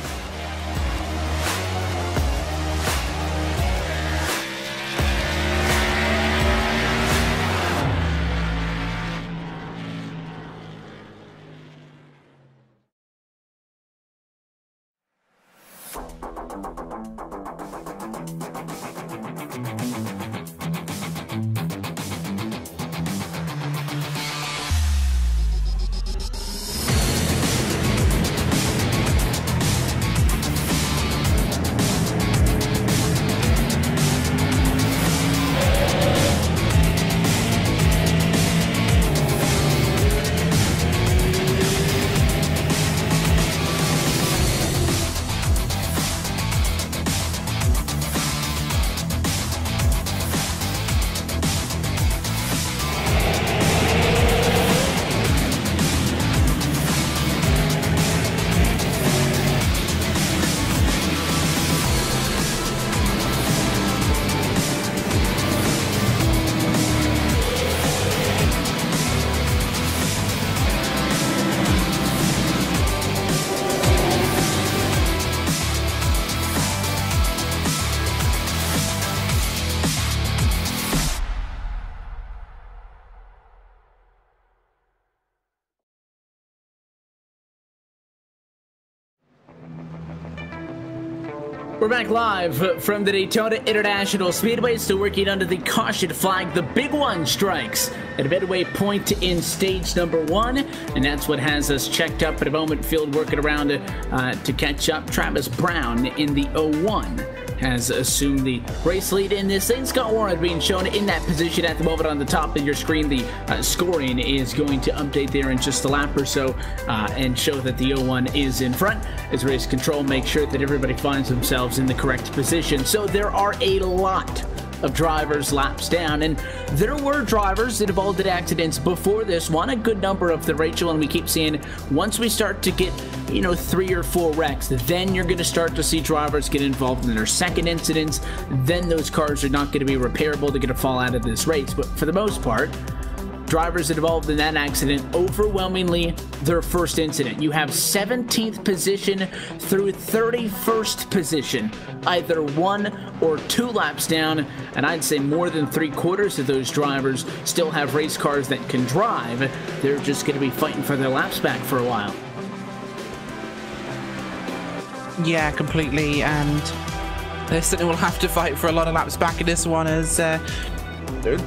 We're back live from the Daytona International Speedway, still working under the caution flag. The big one strikes at a midway point in stage number 1, and that's what has us checked up at a moment. Field working around to catch up. Travis Brown in the 01 has assumed the race lead in this thing. Scott Warren being shown in that position at the moment on the top of your screen. The scoring is going to update there in just a lap or so and show that the 01 is in front as race control makes sure that everybody finds themselves in the correct position. So there are a lot of drivers laps down, and there were drivers that involved in accidents before this one, a good number of the Rachel, and we keep seeing once we start to get 3 or 4 wrecks, then you're going to start to see drivers get involved in their second incidents. Then those cars are not going to be repairable. They're going to fall out of this race. But for the most part, drivers involved in that accident, overwhelmingly their first incident. You have 17th position through 31st position, either 1 or 2 laps down, and I'd say more than 3/4 of those drivers still have race cars that can drive. They're just going to be fighting for their laps back for a while. Yeah, completely, and they certainly will have to fight for a lot of laps back in this one as,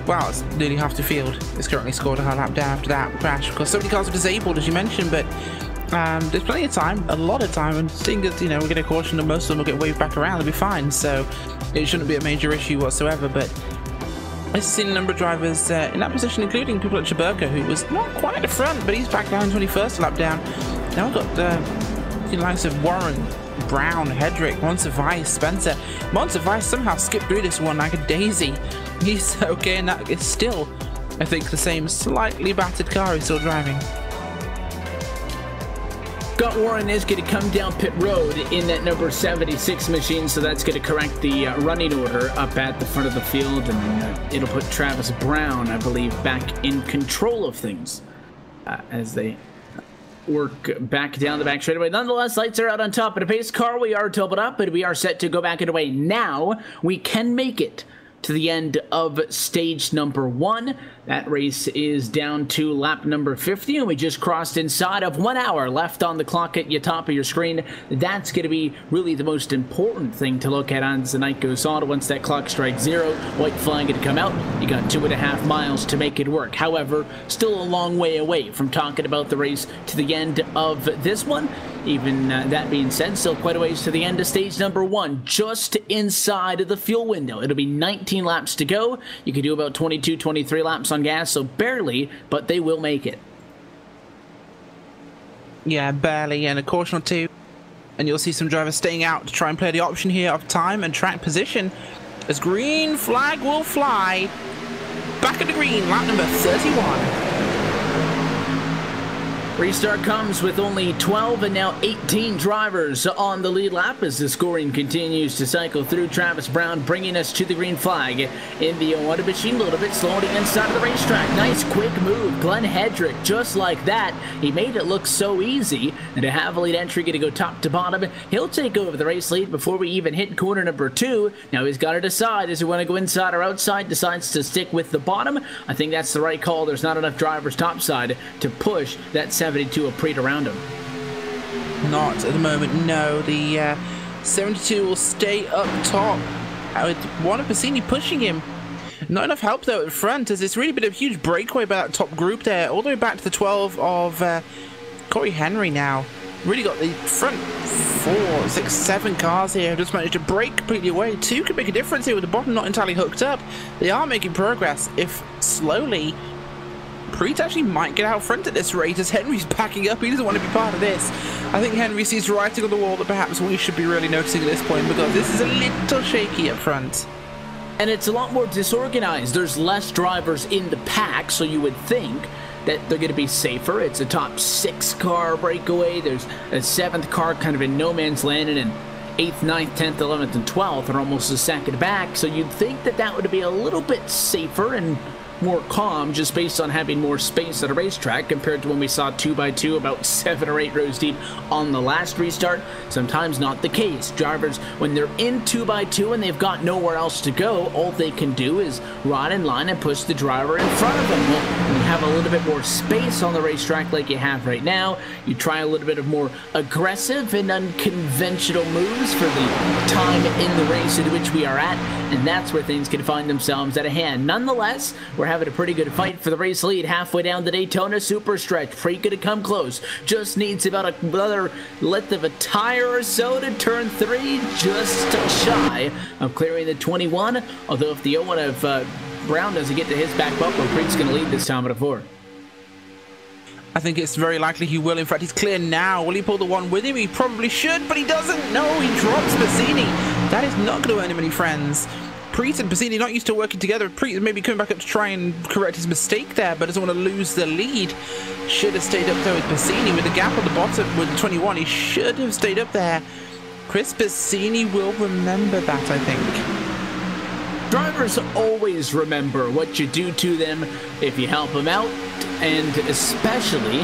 well, it's nearly half the field is currently scored a lap down after that crash, because so many cars are disabled, as you mentioned, but there's plenty of time, a lot of time, and seeing as, we're going to caution that most of them will get waved back around, they'll be fine, so it shouldn't be a major issue whatsoever. But I've seen a number of drivers in that position, including people like Chaburka, who was not quite at the front, but he's back down 21st lap down. Now we've got the likes of Warren, Brown, Hedrick, Monsivice, Spencer. Monsivice somehow skipped through this one like a daisy. He's okay, and that is still, I think, the same slightly battered car he's still driving. Scott Warren is going to come down pit road in that number 76 machine, so that's going to correct the running order up at the front of the field, and it'll put Travis Brown, I believe, back in control of things as they work back down the back straightaway. Nonetheless, lights are out on top of the pace car. We are doubled up, and we are set to go back underway. Now we can make it to the end of stage number 1. That race is down to lap number 50, and we just crossed inside of 1 hour left on the clock at the top of your screen. That's going to be really the most important thing to look at as the night goes on. Once that clock strikes 0, white flag going to come out. You got 2.5 miles to make it work. However, still a long way away from talking about the race to the end of this one. Even that being said, still quite a ways to the end of stage number 1, just inside of the fuel window. It'll be 19 laps to go. You can do about 22, 23 laps on gas, so barely, but they will make it. Yeah, barely, and a caution or two. And you'll see some drivers staying out to try and play the option here of time and track position, as green flag will fly. Back at the green, lap number 31. Restart comes with only 12 and now 18 drivers on the lead lap as the scoring continues to cycle through. Travis Brown bringing us to the green flag in the auto machine, a little bit slow on the inside of the racetrack. Nice quick move, Glenn Hedrick, just like that. He made it look so easy, and to have a lead entry going to go top to bottom. He'll take over the race lead before we even hit corner number 2. Now he's got to decide, does he want to go inside or outside? Decides to stick with the bottom. I think that's the right call. There's not enough drivers topside to push that 72 Aprete around him. Not at the moment, no. The 72 will stay up top with one of Bassini pushing him. Not enough help though at front, as it's really been a huge breakaway by that top group there, all the way back to the 12 of Corey Henry now. Really got the front 4, 6, 7 cars here have just managed to break completely away. 2 could make a difference here with the bottom not entirely hooked up. They are making progress, if slowly. Preet actually might get out front at this rate as Henry's backing up. He doesn't want to be part of this. I think Henry sees writing on the wall that perhaps we should be really noticing at this point, because this is a little shaky up front. And it's a lot more disorganized. There's less drivers in the pack, so you would think that they're going to be safer. It's a top 6 car breakaway. There's a 7th car kind of in no man's land, and 8th, 9th, 10th, 11th, and 12th are almost a second back. So you'd think that that would be a little bit safer and more calm, just based on having more space at a racetrack compared to when we saw 2x2 about 7 or 8 rows deep on the last restart. Sometimes not the case. Drivers, when they're in 2x2 and they've got nowhere else to go, all they can do is run in line and push the driver in front of them. Well, when you have a little bit more space on the racetrack like you have right now, you try a little bit of more aggressive and unconventional moves for the time in the race in which we are at, and that's where things can find themselves at a hand. Nonetheless, we're having a pretty good fight for the race lead halfway down the Daytona super stretch. Free gonna come close. Just needs about another length of a tire or so to turn 3, just shy of clearing the 21. Although if the 0-1 of Brown doesn't get to his back bumper, Preet's gonna lead this time at a 4. I think it's very likely he will. In fact, he's clear now. Will he pull the 1 with him? He probably should, but he doesn't. No, he drops Bassini. That is not going to earn him any friends. Preet and Bassini not used to working together. Preet maybe coming back up to try and correct his mistake there, but doesn't want to lose the lead. Should have stayed up there with Bassini. With the gap on the bottom with the 21, he should have stayed up there. Chris Bassini will remember that, I think. Drivers always remember what you do to them if you help them out, and especially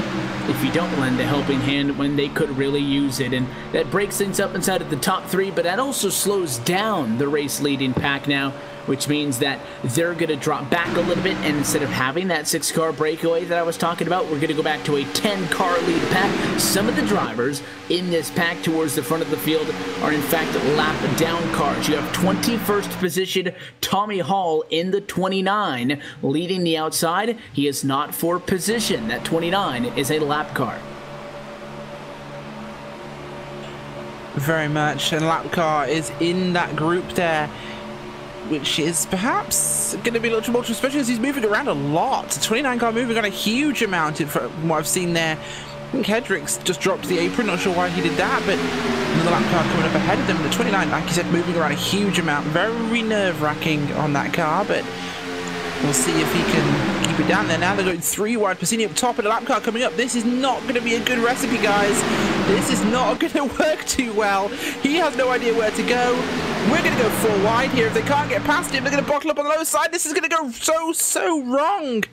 if you don't lend a helping hand when they could really use it. And that breaks things up inside of the top 3, but that also slows down the race leading pack now, which means that they're going to drop back a little bit, and instead of having that 6-car breakaway that I was talking about, we're going to go back to a 10-car lead pack. Some of the drivers in this pack towards the front of the field are in fact lap down cars. You have 21st position Tommy Hall in the 29 leading the outside. He is not for position. That 29 is a lap car. Very much, and lap car is in that group there, which is perhaps going to be a little tumultuous, especially as he's moving around a lot. 29 car moving on a huge amount from what I've seen there. I think Hedrick's just dropped the apron, not sure why he did that, but another lap car coming up ahead of them. The 29, like you said, moving around a huge amount. Very nerve-wracking on that car, but We'll see if he can keep it down there. Now they're going 3 wide. Passini up top, and a lap car coming up. This is not going to be a good recipe, guys. This is not going to work too well. He has no idea where to go. We're going to go 4 wide here. If they can't get past him, they're going to bottle up on the low side. This is going to go so wrong.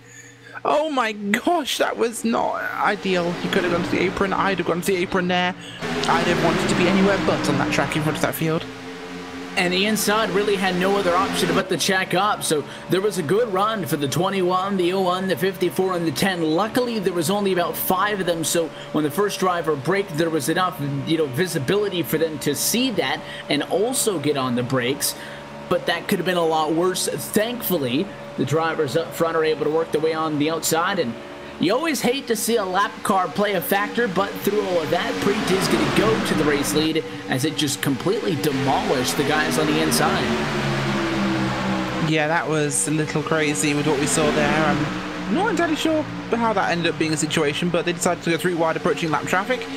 Oh my gosh, that was not ideal. He could have gone to the apron. I'd have gone to the apron there. I'd have wanted to be anywhere but on that track in front of that field. And the inside really had no other option but to check up, so there was a good run for the 21, the 01, the 54, and the 10. Luckily, there was only about 5 of them, so when the first driver braked, there was enough, visibility for them to see that and also get on the brakes. But that could have been a lot worse. Thankfully, the drivers up front are able to work their way on the outside, and you always hate to see a lap car play a factor, but through all of that, Preet is going to go to the race lead as it just completely demolished the guys on the inside. Yeah, that was a little crazy with what we saw there. I'm not entirely sure how that ended up being a situation, but they decided to go 3 wide approaching lap traffic.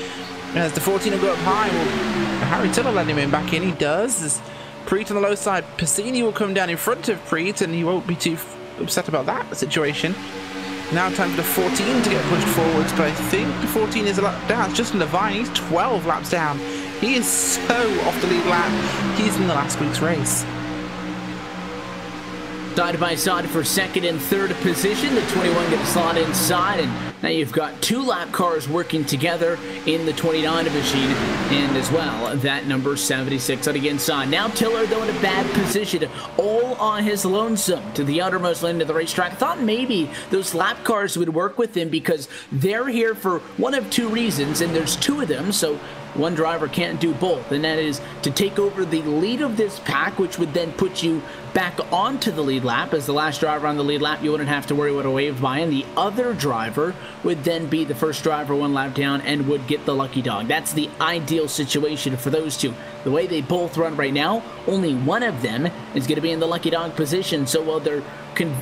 As the 14 will go up high, well, Harry Tiller let him in back in. He does. As Preet on the low side, Passini will come down in front of Preet, and he won't be too upset about that situation. Now time for the 14 to get pushed forwards, but I think the 14 is a lap down. It's Justin Levine. He's 12 laps down. He is so off the lead lap. He's in the last week's race. Side by side for second and third position. The 21 gets slot inside, and now you've got 2 lap cars working together in the 29 machine, and as well that number 76 on the inside. Now Tiller, though, in a bad position, all on his lonesome to the outermost lane of the racetrack. Thought maybe those lap cars would work with him because they're here for one of 2 reasons, and there's 2 of them, so one driver can't do both, and that is to take over the lead of this pack, which would then put you back onto the lead lap. As the last driver on the lead lap, you wouldn't have to worry what a wave by, and the other driver would then be the first driver 1 lap down and would get the lucky dog. That's the ideal situation for those 2. The way they both run right now, only one of them is going to be in the lucky dog position, so while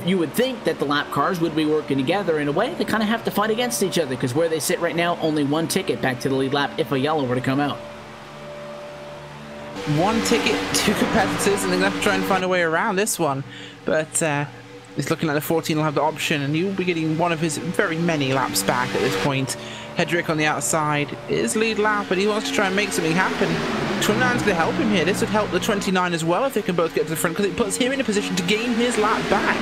you would think that the lap cars would be working together, in a way they kind of have to fight against each other, because where they sit right now, only 1 ticket back to the lead lap if a yellow were to come out. 1 ticket, 2 competitors, and they're going to have to try and find a way around this one. But it's looking like the 14 will have the option, and he'll be getting one of his very many laps back at this point. Hedrick on the outside is lead lap, but he wants to try and make something happen. 29's going to help him here. This would help the 29 as well if they can both get to the front, because it puts him in a position to gain his lap back.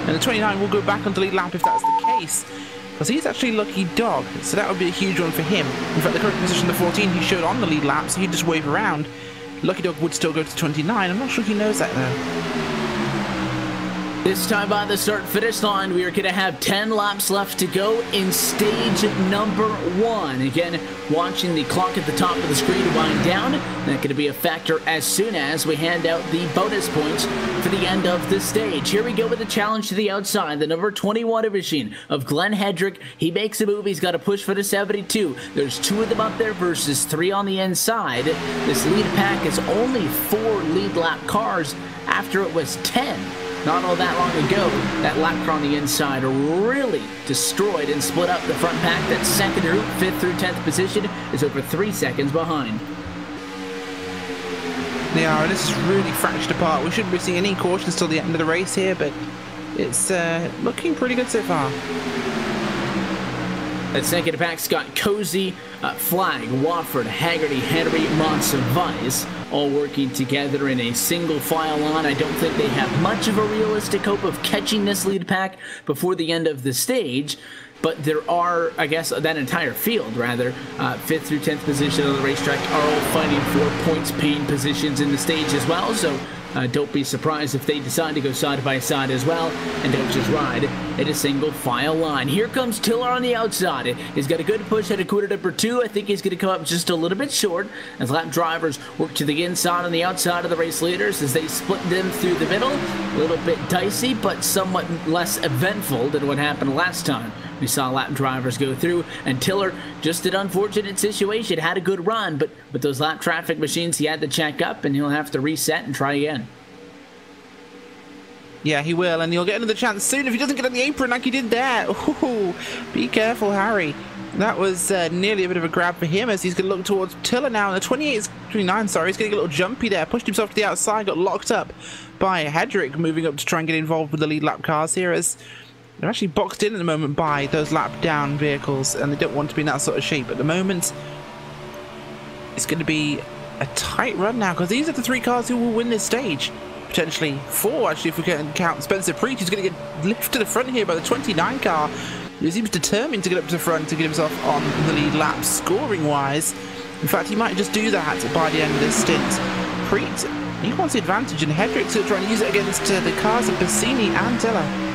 And the 29 will go back onto lead lap if that's the case, because he's actually lucky dog, so that would be a huge one for him. In fact, the current position of the 14 he showed on the lead lap, so he'd just wave around. Lucky dog would still go to 29. I'm not sure he knows that though. This time by the start-finish line, we are going to have 10 laps left to go in stage number 1. Again, watching the clock at the top of the screen wind down. That's going to be a factor as soon as we hand out the bonus points for the end of the stage. Here we go with the challenge to the outside. The number 21 machine of Glenn Hedrick. He makes a move. He's got to push for the 72. There's 2 of them up there versus 3 on the inside. This lead pack is only 4 lead lap cars after it was 10. Not all that long ago, that lap car on the inside really destroyed and split up the front pack. That second through 5th through 10th position is over 3 seconds behind. Yeah, this is really fractured apart. We shouldn't be seeing any cautions till the end of the race here, but it's looking pretty good so far. That second pack's got Cozy, Flag, Wofford, Haggerty, Henry, Monsivais all working together in a single file line. I don't think they have much of a realistic hope of catching this lead pack before the end of the stage, but there are, I guess, that entire field, rather, 5th through 10th position on the racetrack are all fighting for points paying positions in the stage as well, so don't be surprised if they decide to go side by side as well and don't just ride in a single file line. Here comes Tiller on the outside. He's got a good push at a quarter number 2. I think he's going to come up just a little bit short as lap drivers work to the inside and the outside of the race leaders as they split them through the middle. A little bit dicey, but somewhat less eventful than what happened last time. We saw lap drivers go through, and Tiller, just an unfortunate situation, had a good run, but with those lap traffic machines, he had to check up, and he'll have to reset and try again. Yeah, he will, and he'll get another chance soon if he doesn't get on the apron like he did there. Ooh, be careful, Harry. That was nearly a bit of a grab for him as he's going to look towards Tiller now. And the 29, sorry, he's getting a little jumpy there. Pushed himself to the outside, got locked up by Hedrick, moving up to try and get involved with the lead lap cars here as they're actually boxed in at the moment by those lap down vehicles and they don't want to be in that sort of shape at the moment. It's going to be a tight run now because these are the 3 cars who will win this stage. Potentially 4, actually, if we can count Spencer Preach, who's going to get lifted to the front here by the 29 car. He seems determined to get up to the front to get himself on the lead lap scoring-wise. In fact, he might just do that by the end of this stint. Preet, he wants the advantage, and Hedrick's going to try and use it against the cars of Bassini and Tiller.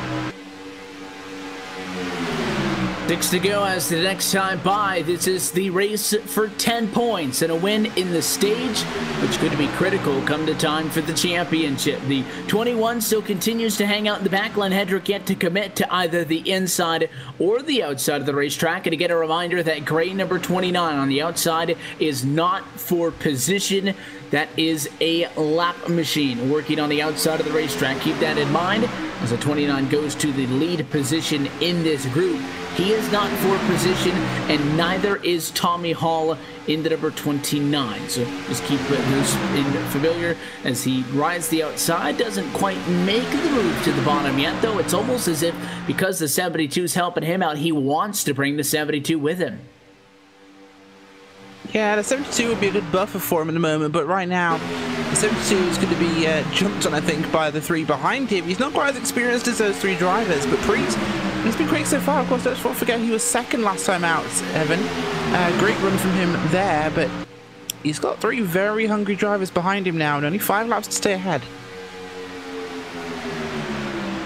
6 to go as the next time by. This is the race for 10 points and a win in the stage, which could be critical come to time for the championship. The 21 still continues to hang out in the back line. Hedrick yet to commit to either the inside or the outside of the racetrack. And again, a reminder that gray number 29 on the outside is not for position. That is a lap machine working on the outside of the racetrack. Keep that in mind as the 29 goes to the lead position in this group. He is not for position, and neither is Tommy Hall in the number 29. So just keep those in familiar as he rides the outside. Doesn't quite make the move to the bottom yet, though. It's almost as if because the 72 is helping him out, he wants to bring the 72 with him. Yeah, the 72 would be a good buffer for him in a moment, but right now, the 72 is going to be jumped on, I think, by the 3 behind him. He's not quite as experienced as those 3 drivers, but Preet, he's been quick so far. Of course, let's not forget he was second last time out, Evan. Great run from him there, but he's got 3 very hungry drivers behind him now, and only 5 laps to stay ahead.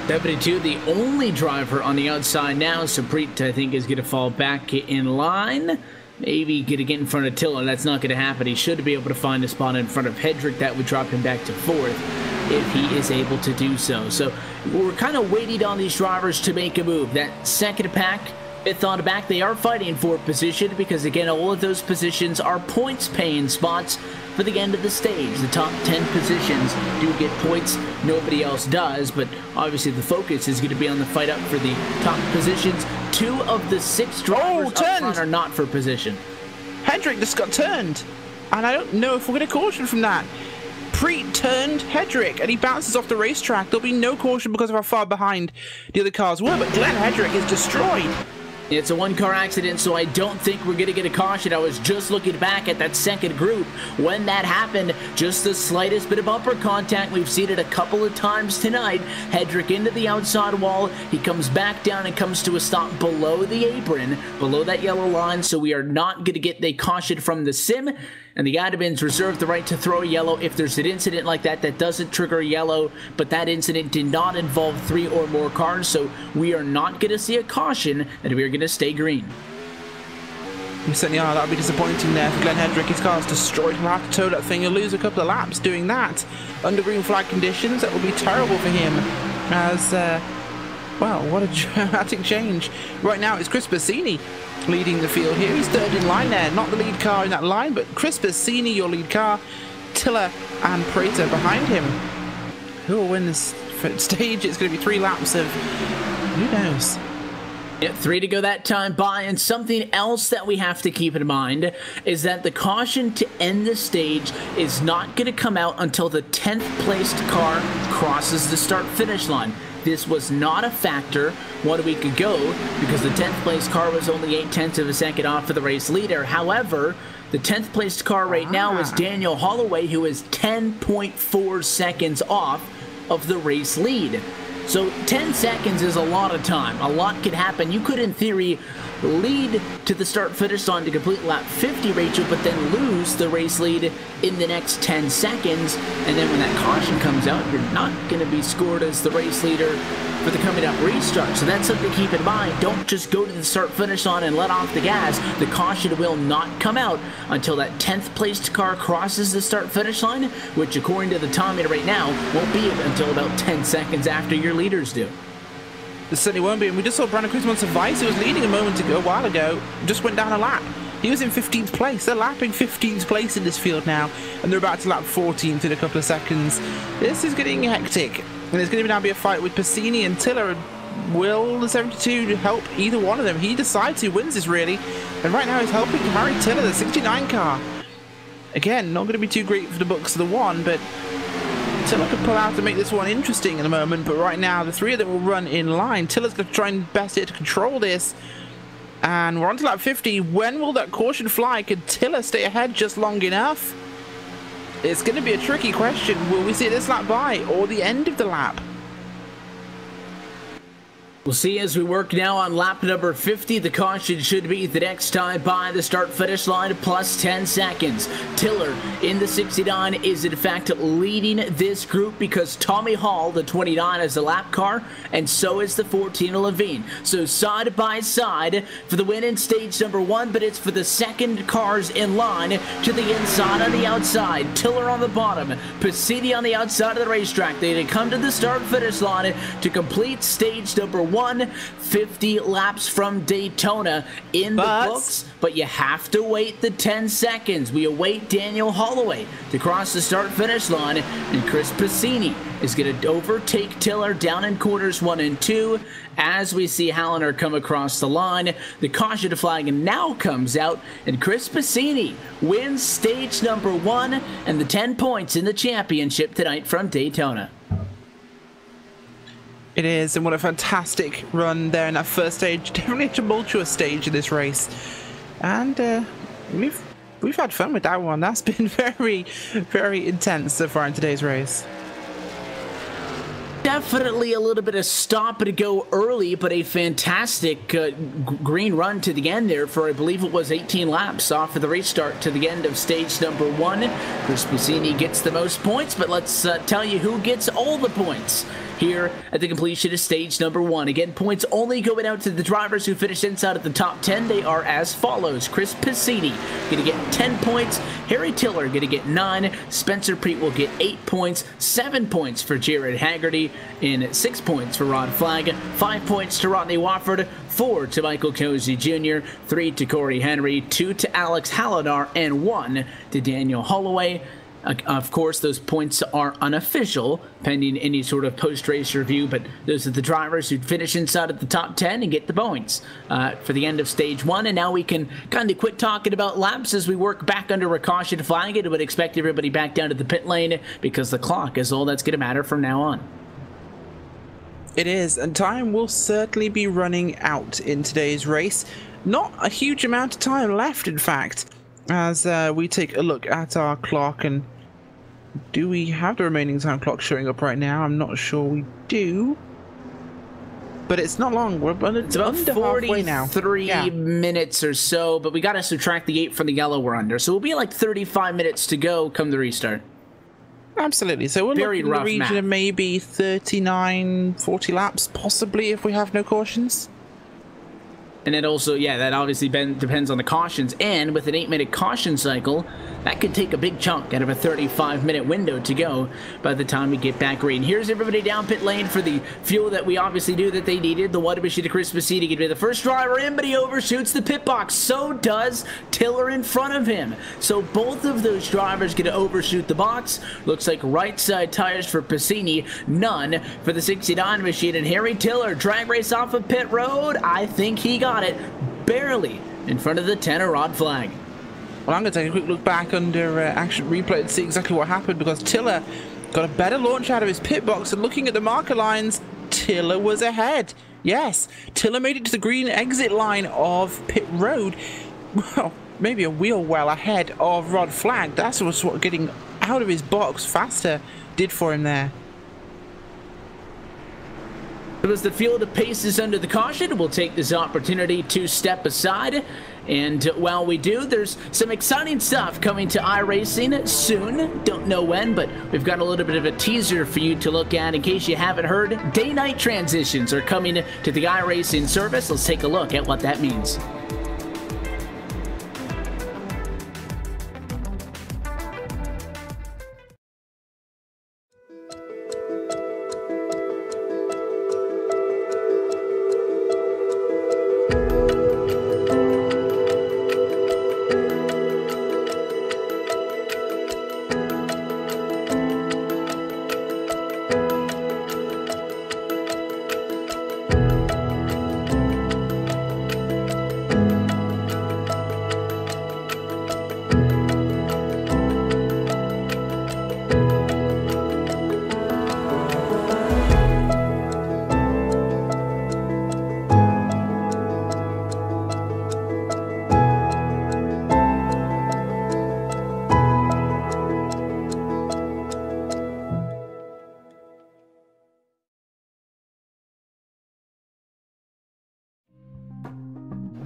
72, the only driver on the outside now, so Preet, I think, is going to fall back in line. Maybe going to get in front of Tiller. That's not going to happen. He should be able to find a spot in front of Hedrick. That would drop him back to 4th if he is able to do so. So we're kind of waiting on these drivers to make a move. That second pack, 5th on the back, they are fighting for position because, again, all of those positions are points-paying spots for the end of the stage. The top 10 positions do get points. Nobody else does, but obviously the focus is going to be on the fight up for the top positions. 2 of the 6 drivers up front are not for position. Hedrick just got turned, and I don't know if we're going to caution from that. Preet turned Hedrick, and he bounces off the racetrack. There'll be no caution because of how far behind the other cars were, but Glenn Hedrick is destroyed. It's a 1-car accident, so I don't think we're going to get a caution. I was just looking back at that second group when that happened. Just the slightest bit of bumper contact. We've seen it a couple of times tonight. Hedrick into the outside wall. He comes back down and comes to a stop below the apron, below that yellow line, so we are not going to get the caution from the sim. And the admins reserve the right to throw a yellow if there's an incident like that that doesn't trigger a yellow, but that incident did not involve 3 or more cars, so we are not going to see a caution, and we are going to stay green. We certainly are. That would be disappointing there for Glenn Hedrick. His car's destroyed. He'll have to tow that thing. He'll lose a couple of laps doing that. Under green flag conditions, that will be terrible for him as, well, what a dramatic change. Right now, it's Chris Bassini leading the field here. He's 3rd in line there. Not the lead car in that line, but Chris Bassini, your lead car. Tiller and Prater behind him. Who will win this stage? It's going to be 3 laps of who knows. Yeah, 3 to go that time by, and something else that we have to keep in mind is that the caution to end the stage is not going to come out until the 10th placed car crosses the start-finish line. This was not a factor 1 week ago because the 10th place car was only 0.8 of a second off of the race leader. However, the 10th placed car right now is Daniel Holloway, who is 10.4 seconds off of the race lead. So 10 seconds is a lot of time. A lot could happen. You could, in theory, lead to the start-finish line to complete lap 50, Rachel, but then lose the race lead in the next 10 seconds. And then when that caution comes out, you're not going to be scored as the race leader for the coming up restart. So that's something to keep in mind. Don't just go to the start-finish line and let off the gas. The caution will not come out until that 10th placed car crosses the start-finish line, which according to the timer right now won't be until about 10 seconds after your leaders do. It certainly won't be, and we just saw Brandon Cruz Montevice, who was leading a while ago, just went down a lap. He was in 15th place. They're lapping 15th place in this field now, and they're about to lap 14th in a couple of seconds. This is getting hectic. And it's going to now be a fight with Passini and Tiller. Will the 72 help either one of them? He decides who wins this, really. And right now he's helping Harry Tiller, the 69 car. Again, not going to be too great for the books of the one, but Tiller could pull out to make this one interesting in a moment. But right now, the three of them will run in line. Tiller's going to try and best it to control this. And we're on to lap 50. When will that caution fly? Could Tiller stay ahead just long enough? It's going to be a tricky question. Will we see this lap by or the end of the lap? We'll see as we work now on lap number 50. The caution should be the next time by the start-finish line plus 10 seconds. Tiller in the 69 is in fact leading this group because Tommy Hall, the 29, is the lap car, and so is the 14 Levine. So side by side for the win in stage number 1, but it's for the second cars in line to the inside on the outside. Tiller on the bottom, Passini on the outside of the racetrack. They come to the start-finish line to complete stage number 1. 50 laps from Daytona in the books, but you have to wait the 10 seconds. We await Daniel Holloway to cross the start-finish line, and Chris Passini is going to overtake Tiller down in quarters 1 and 2 as we see Halliner come across the line. The caution flag now comes out, and Chris Passini wins stage number 1 and the 10 points in the championship tonight from Daytona. It is, and what a fantastic run there in that first stage. Definitely a tumultuous stage in this race. And we've had fun with that one. That's been very, very intense so far in today's race. Definitely a little bit of stop and go early, but a fantastic green run to the end there for, I believe it was 18 laps off of the restart to the end of stage number 1. Chris Passini gets the most points, but let's tell you who gets all the points here at the completion of stage number 1. Again, points only going out to the drivers who finished inside of the top 10. They are as follows. Chris Passini going to get 10 points. Harry Tiller going to get 9. Spencer Preet will get 8 points. 7 points for Jared Haggerty. And 6 points for Rod Flagg. 5 points to Rodney Wofford. 4 to Michael Cozy Jr. 3 to Corey Henry. 2 to Alex Hallinar. And 1 to Daniel Holloway. Of course, those points are unofficial, pending any sort of post-race review, but those are the drivers who finish inside of the top 10 and get the points for the end of stage 1. And now we can kind of quit talking about laps as we work back under a caution flag. It would expect everybody back down to the pit lane because the clock is all that's going to matter from now on. It is, and time will certainly be running out in today's race. Not a huge amount of time left, in fact, as we take a look at our clock. And do we have the remaining time clock showing up right now? I'm not sure we do, but it's not long. It's about 43 minutes or so, but we got to subtract the 8 from the yellow we're under, so we'll be like 35 minutes to go come the restart. Absolutely. So we're looking in the region of maybe 39, 40 laps, possibly, if we have no cautions. And it also, yeah, that obviously depends on the cautions. And with an 8-minute caution cycle, that could take a big chunk out of a 35-minute window to go by the time we get back green. Here's everybody down pit lane for the fuel that we obviously knew that they needed. The one machine to Chris Passini going to be the first driver in, but he overshoots the pit box. So does Tiller in front of him. So both of those drivers going to overshoot the box. Looks like right side tires for Passini, none for the 69 machine. And Harry Tiller, drag race off of pit road. I think he got it barely in front of the 10 Rod Flag. Well, I'm going to take a quick look back under action replay and see exactly what happened, because Tiller got a better launch out of his pit box, and looking at the marker lines, Tiller was ahead. Yes, Tiller made it to the green exit line of pit road. Well, maybe a wheel well ahead of Rod Flag. That's what getting out of his box faster did for him there. As the field of paces under the caution, we'll take this opportunity to step aside. And while we do, there's some exciting stuff coming to iRacing soon. Don't know when, but we've got a little bit of a teaser for you to look at in case you haven't heard. Day-night transitions are coming to the iRacing service. Let's take a look at what that means.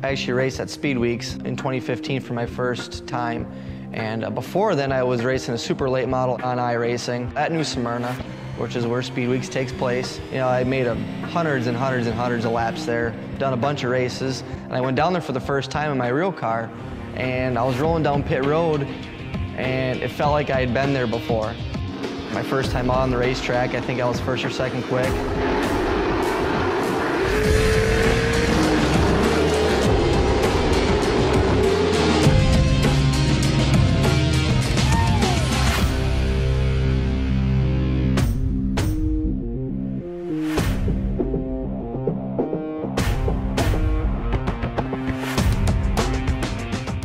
I actually raced at Speed Weeks in 2015 for my first time. And before then, I was racing a super late model on iRacing at New Smyrna, which is where Speed Weeks takes place. You know, I made hundreds and hundreds and hundreds of laps there, done a bunch of races, and I went down there for the first time in my real car, and I was rolling down pit road, and it felt like I had been there before. My first time on the racetrack, I think I was first or second quick.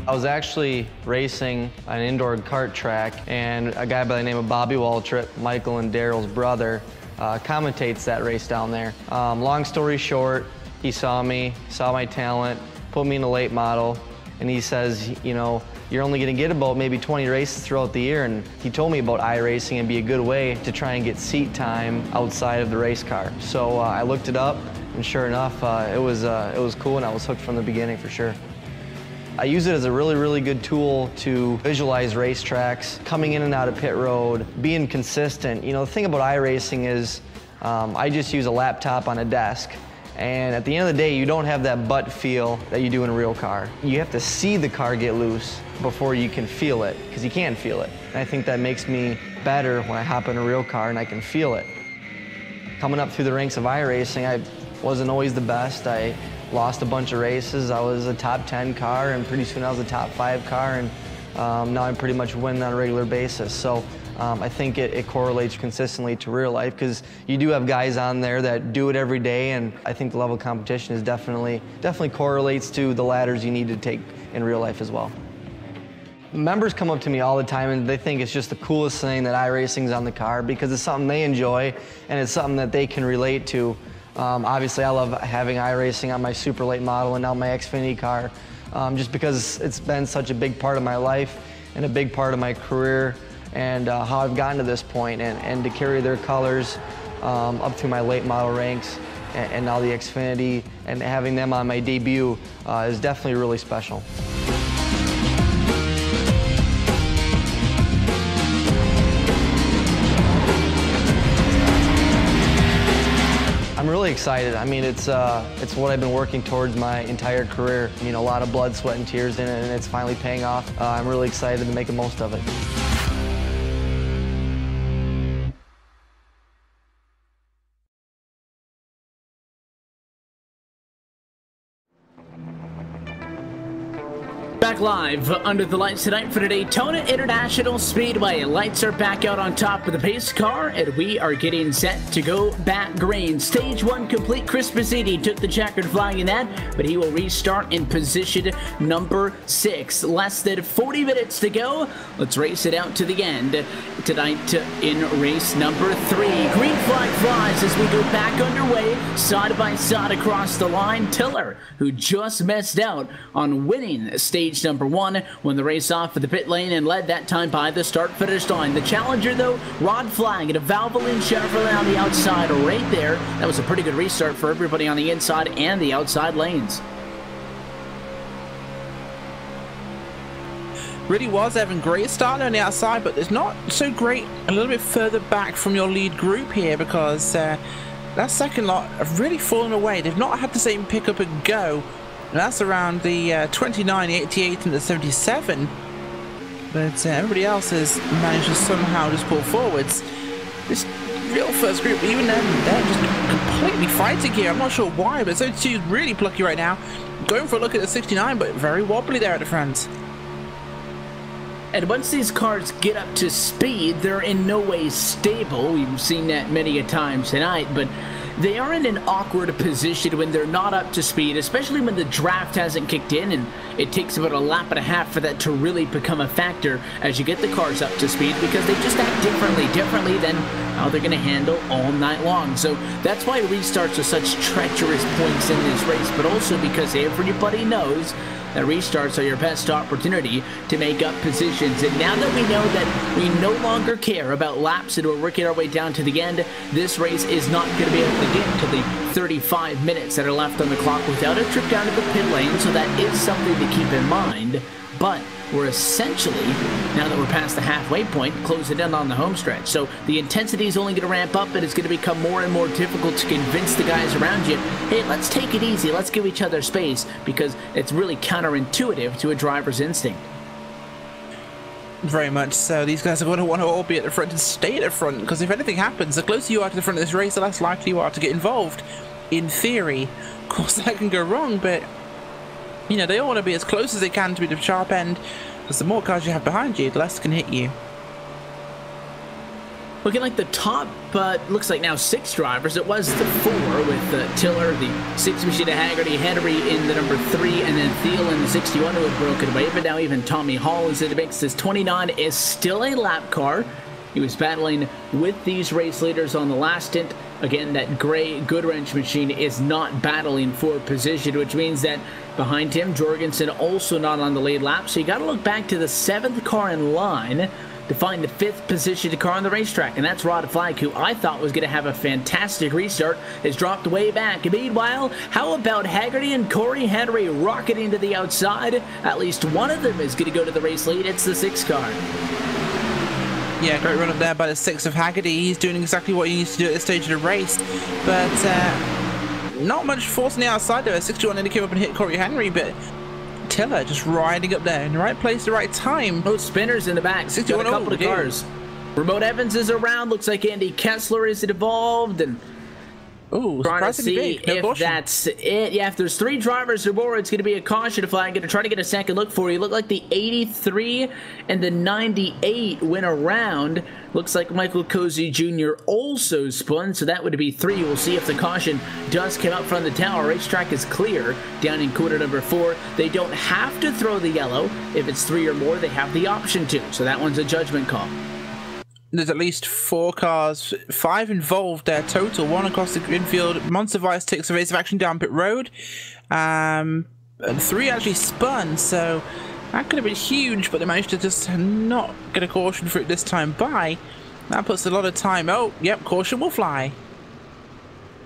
I was actually racing an indoor kart track, and a guy by the name of Bobby Waltrip, Michael and Daryl's brother, commentates that race down there. Long story short, he saw me, saw my talent, put me in a late model, and he says, you know, you're only gonna get about maybe 20 races throughout the year, and he told me about iRacing and be a good way to try and get seat time outside of the race car. So I looked it up, and sure enough, it was cool, and I was hooked from the beginning for sure. I use it as a really, really good tool to visualize racetracks, coming in and out of pit road, being consistent. You know, the thing about iRacing is I just use a laptop on a desk. And at the end of the day, you don't have that butt feel that you do in a real car. You have to see the car get loose before you can feel it, because you can feel it. And I think that makes me better when I hop in a real car and I can feel it. Coming up through the ranks of iRacing, I wasn't always the best. I lost a bunch of races. I was a top 10 car, and pretty soon I was a top 5 car, and now I'm pretty much winning on a regular basis. So I think it correlates consistently to real life, because you do have guys on there that do it every day, and I think the level of competition is definitely correlates to the ladders you need to take in real life as well. Members come up to me all the time and they think it's just the coolest thing that iRacing's on the car, because it's something they enjoy and it's something that they can relate to. Obviously, I love having iRacing on my super late model and now my Xfinity car, just because it's been such a big part of my life and a big part of my career, and how I've gotten to this point, and to carry their colors up through my late model ranks and now the Xfinity, and having them on my debut is definitely really special. I'm really excited. I mean, it's what I've been working towards my entire career. You know, a lot of blood, sweat, and tears in it, and it's finally paying off. I'm really excited to make the most of it. Back live under the lights tonight for the Daytona International Speedway. Lights are back out on top of the pace car, and we are getting set to go back green. Stage 1 complete. Chris Mazzini took the checkered flag in that, but he will restart in position number 6. Less than 40 minutes to go. Let's race it out to the end. Tonight in race number 3. Green flag flies as we go back underway, side by side across the line. Tiller, who just missed out on winning stage number 1, won the race off of the pit lane and led that time by the start-finish line. The challenger, though, Rod Flag and a Valvoline Chevrolet on the outside right there. That was a pretty good restart for everybody on the inside and the outside lanes. Really was, Evan. Great start on the outside, but it's not so great a little bit further back from your lead group here, because that second lot have really fallen away. They've not had the same pickup and go. And that's around the 29, the 88, and the 77. But everybody else has managed to somehow just pull forwards. This real first group, even then, they're just completely fighting here. I'm not sure why, but those two is really plucky right now. Going for a look at the 69, but very wobbly there at the front. And once these cars get up to speed, they're in no way stable. We've seen that many a time tonight, but they are in an awkward position when they're not up to speed, especially when the draft hasn't kicked in, and it takes about a lap and a half for that to really become a factor as you get the cars up to speed, because they just act differently than how they're going to handle all night long. So that's why restarts are such treacherous points in this race, but also because everybody knows that restarts are your best opportunity to make up positions. And now that we know that we no longer care about laps and we're working our way down to the end, this race is not going to be able to get to the 35 minutes that are left on the clock without a trip down to the pit lane, so that is something to keep in mind. But we're essentially, now that we're past the halfway point, closing in on the home stretch. So the intensity is only going to ramp up, and it's going to become more and more difficult to convince the guys around you, hey, let's take it easy, let's give each other space, because it's really counterintuitive to a driver's instinct. Very much so. These guys are going to want to all be at the front and stay at the front, because if anything happens, the closer you are to the front of this race, the less likely you are to get involved. In theory, of course, that can go wrong, but you know, they all want to be as close as they can to be the sharp end, because the more cars you have behind you, the less can hit you. Looking like the top, but looks like now 6 drivers. It was the 4 with Tiller, the 6 machine of Haggerty, Henry in the number 3, and then Thiel in the 61 who had broken away. But now even Tommy Hall is in the mix. This 29 is still a lap car. He was battling with these race leaders on the last stint. Again, that gray Goodwrench machine is not battling for position, which means that behind him, Jorgensen also not on the lead lap. So you got to look back to the 7th car in line to find the 5th positioned car on the racetrack, and that's Rod Flag, who I thought was going to have a fantastic restart, has dropped way back. Meanwhile, how about Haggerty and Corey Henry rocketing to the outside? At least one of them is going to go to the race lead. It's the 6th car. Yeah, great run up there by the 6 of Haggerty. He's doing exactly what he needs to do at this stage of the race, but not much force on the outside there. 61 in to come up and hit Corey Henry, but Tiller just riding up there in the right place, the right time. Both spinners in the back. 61, got a couple of cars. Remote Evans is around. Looks like Andy Kessler is involved, and trying to see if that's it. Yeah, if there's 3 drivers or more, it's going to be a caution flag. I'm going to try to get a second look for you. Look like the 83 and the 98 went around. Looks like Michael Cozy Jr. also spun, so that would be 3. We'll see if the caution does come up from the tower. Racetrack is clear down in quarter number 4. They don't have to throw the yellow. If it's 3 or more, they have the option to. So that one's a judgment call. There's at least 4 cars, 5 involved there total, 1 across the infield. Monster Vice takes evasive action down pit road, and 3 actually spun, so that could have been huge, but they managed to just not get a caution for it this time by. That puts a lot of time. Oh, yep, caution will fly.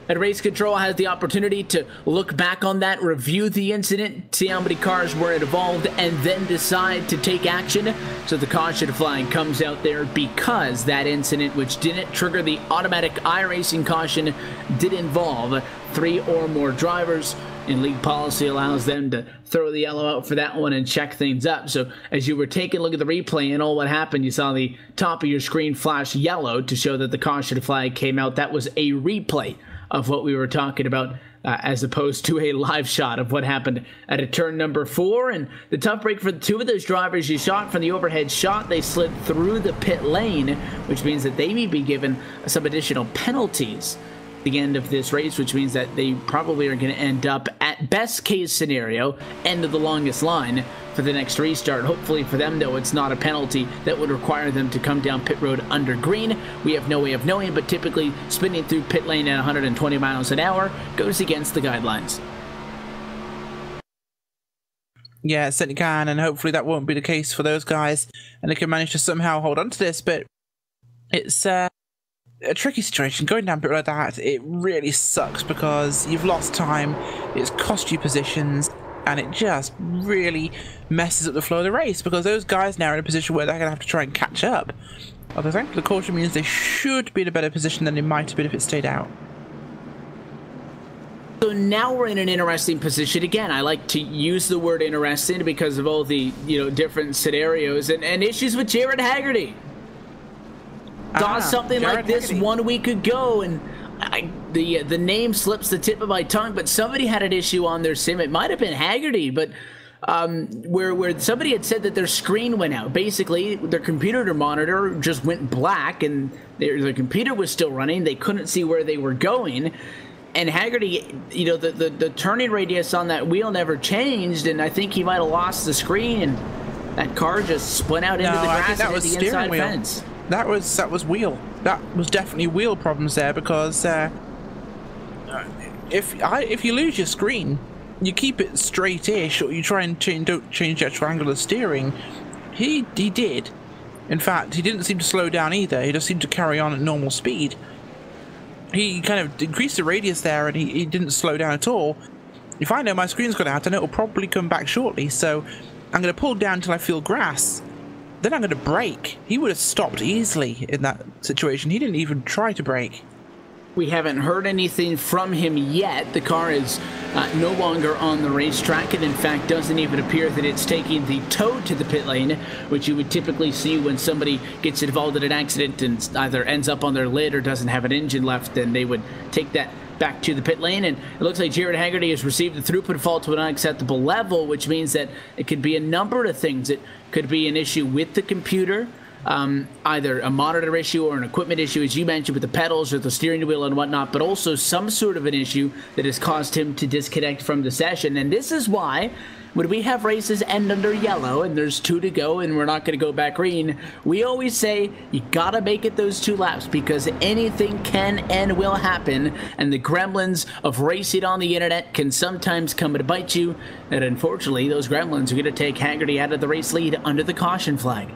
And race control has the opportunity to look back on that, review the incident, see how many cars were involved, and then decide to take action. So the caution flag comes out there because that incident, which didn't trigger the automatic iRacing caution, did involve 3 or more drivers. And league policy allows them to throw the yellow out for that one and check things up. So as you were taking a look at the replay and all what happened, you saw the top of your screen flash yellow to show that the caution flag came out. That was a replay of what we were talking about, as opposed to a live shot of what happened at a turn number 4. And the tough break for 2 of those drivers you shot from the overhead shot, they slid through the pit lane, which means that they may be given some additional penalties at the end of this race, which means that they probably are going to end up, at best case scenario, end of the longest line for the next restart. Hopefully for them, though, it's not a penalty that would require them to come down pit road under green. We have no way of knowing, but typically spinning through pit lane at 120 miles an hour goes against the guidelines. Yeah, it certainly can, and hopefully that won't be the case for those guys, and they can manage to somehow hold on to this, but it's a tricky situation. Going down pit road like that, it really sucks because you've lost time, it's cost you positions, and it just really messes up the flow of the race because those guys now are in a position where they're going to have to try and catch up. Although thankfully the caution means they should be in a better position than they might have been if it stayed out. So now we're in an interesting position again. I like to use the word interesting because of all the different scenarios and issues with Jared Haggerty. Saw something Jared like this Haggerty 1 week ago, and the name slips the tip of my tongue, but somebody had an issue on their sim. It might have been Haggerty, but where somebody had said that their screen went out. Basically, their computer monitor just went black, and their computer was still running. They couldn't see where they were going. And Haggerty, the turning radius on that wheel never changed, and I think he might have lost the screen, and that car just spun out into the grass and hit the inside fence. That was wheel. That was definitely wheel problems there because if you lose your screen, you keep it straight-ish, or you try and don't change the actual angle of steering. He did. In fact, he didn't seem to slow down either. He just seemed to carry on at normal speed. He kind of increased the radius there, and he didn't slow down at all. If I know my screen's gone out, I know it'll probably come back shortly, so I'm going to pull down until I feel grass. Then I'm going to brake. He would have stopped easily in that situation. He didn't even try to brake. We haven't heard anything from him yet. The car is no longer on the racetrack, and in fact doesn't even appear that it's taking the tow to the pit lane, which you would typically see when somebody gets involved in an accident and either ends up on their lid or doesn't have an engine left. Then they would take that back to the pit lane, and it looks like Jared Haggerty has received a throughput fault to an unacceptable level, which means that it could be a number of things. It could be an issue with the computer, either a monitor issue or an equipment issue, as you mentioned, with the pedals or the steering wheel and whatnot, but also some sort of an issue that has caused him to disconnect from the session. And this is why when we have races end under yellow and there's 2 to go and we're not going to go back green, we always say you gotta make it those 2 laps, because anything can and will happen, and the gremlins of racing on the internet can sometimes come to bite you, and unfortunately those gremlins are going to take Haggerty out of the race lead under the caution flag.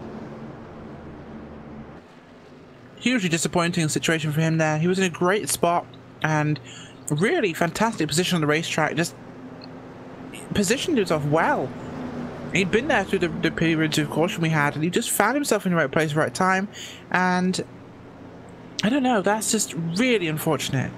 Hugely disappointing situation for him there. He was in a great spot and really fantastic position on the racetrack. Just positioned himself well. He'd been there through the periods of caution we had, and he just found himself in the right place, right time. And I don't know, that's just really unfortunate.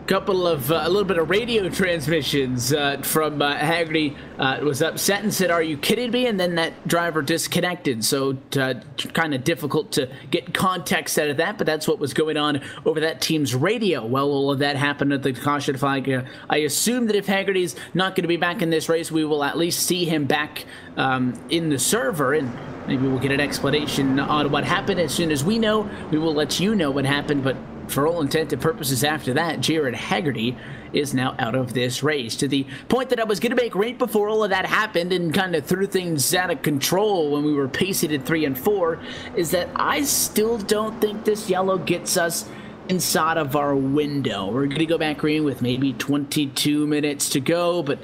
Couple of a little bit of radio transmissions from Haggerty. Was upset and said, "Are you kidding me?" And then that driver disconnected. So kind of difficult to get context out of that, but that's what was going on over that team's radio. Well, all of that happened at the caution flag. I assume that if Haggerty's not going to be back in this race, we will at least see him back in the server, and maybe we'll get an explanation on what happened. As soon as we know, we will let you know what happened. But for all intent and purposes after that, Jared Haggerty is now out of this race. To the point that I was going to make right before all of that happened and kind of threw things out of control when we were pacing at 3 and 4, is that I still don't think this yellow gets us inside of our window. We're going to go back green with maybe 22 minutes to go, but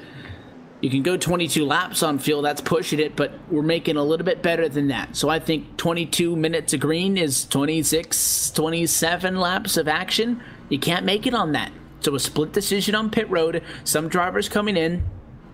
you can go 22 laps on fuel, that's pushing it, but we're making a little bit better than that. So I think 22 minutes of green is 26, 27 laps of action. You can't make it on that. So a split decision on pit road, some drivers coming in,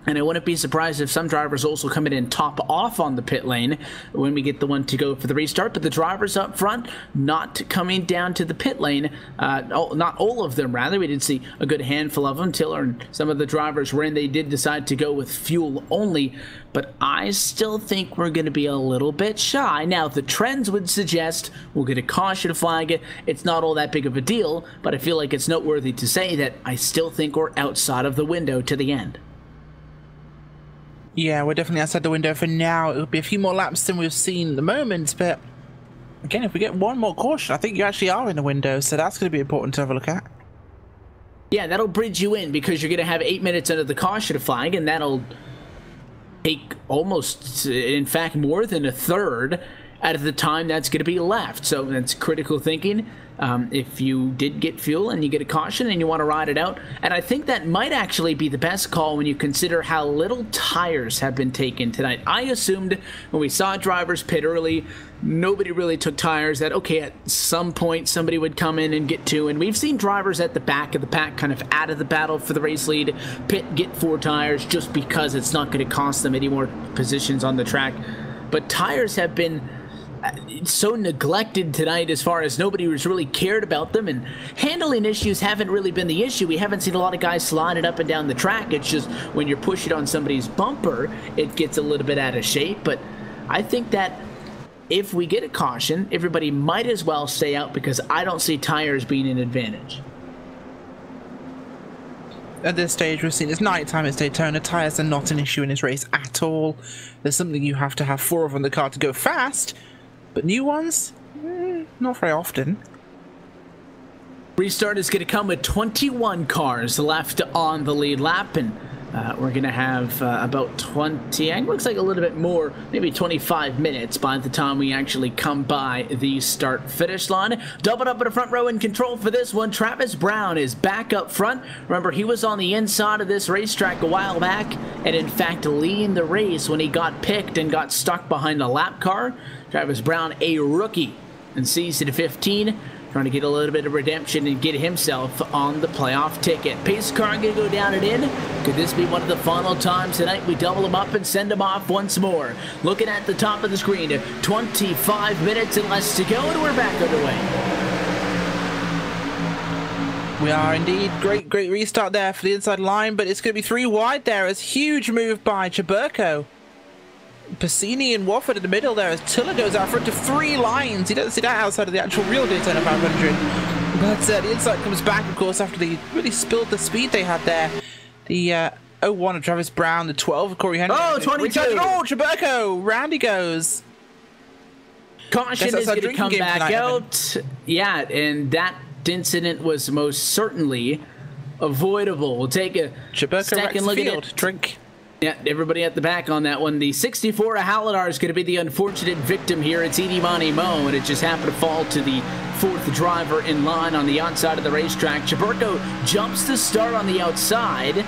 and I wouldn't be surprised if some drivers also coming in top off on the pit lane when we get the one to go for the restart. But the drivers up front not coming down to the pit lane, not all of them rather. We did see a good handful of them. Tiller and some of the drivers were in. They did decide to go with fuel only, but I still think we're going to be a little bit shy. Now, the trends would suggest we'll get a caution flag. It's not all that big of a deal, but I feel like it's noteworthy to say that I still think we're outside of the window to the end. Yeah, we're definitely outside the window for now. It'll be a few more laps than we've seen at the moment, but again, if we get one more caution, I think you actually are in the window, so that's going to be important to have a look at. Yeah, that'll bridge you in, because you're going to have 8 minutes under the caution flag, and that'll take almost, in fact, more than a third out of the time that's going to be left. So that's critical thinking. If you did get fuel and you get a caution and you want to ride it out, and I think that might actually be the best call when you consider how little tires have been taken tonight. I assumed when we saw drivers pit early, nobody really took tires, that okay, at some point somebody would come in and get 2, and we've seen drivers at the back of the pack kind of out of the battle for the race lead pit, get 4 tires just because it's not going to cost them any more positions on the track. But tires have been so neglected tonight, as far as nobody was really cared about them, and handling issues haven't really been the issue. We haven't seen a lot of guys sliding up and down the track. It's just when you're pushing on somebody's bumper, it gets a little bit out of shape. But I think that if we get a caution, everybody might as well stay out, because I don't see tires being an advantage. At this stage, we've seen it's nighttime, it's Daytona. Tires are not an issue in this race at all. There's something you have to have 4 of on the car to go fast, but new ones, not very often. Restart is going to come with 21 cars left on the lead lap, and We're going to have about 20, it looks like a little bit more, maybe 25 minutes by the time we actually come by the start-finish line. Doubled up in the front row in control for this one. Travis Brown is back up front. Remember, he was on the inside of this racetrack a while back, and in fact leading the race when he got picked and got stuck behind a lap car. Travis Brown, a rookie in season 15. Trying to get a little bit of redemption and get himself on the playoff ticket. Pace car going to go down and in. Could this be one of the final times tonight we double him up and send him off once more? Looking at the top of the screen, 25 minutes and less to go, and we're back underway. We are indeed. Great restart there for the inside line, but it's going to be 3 wide there. It's a huge move by Chaburko. Passini and Wofford in the middle there as Tiller goes out front to 3 lines. You don't see that outside of the actual real Daytona 500. But the inside comes back, of course, after they really spilled the speed they had there. The 01 of Travis Brown, the 12 of Corey Henry. Oh, 22! Oh, Chaburko! Round he goes. Caution is going to come back out. Yeah, and that incident was most certainly avoidable. We'll take a second look at it. Drink. Yeah, everybody at the back on that one. The 64 of Halidar is going to be the unfortunate victim here. It's Edimani Mo, and it just happened to fall to the 4th driver in line on the outside of the racetrack. Chaburko jumps to start on the outside.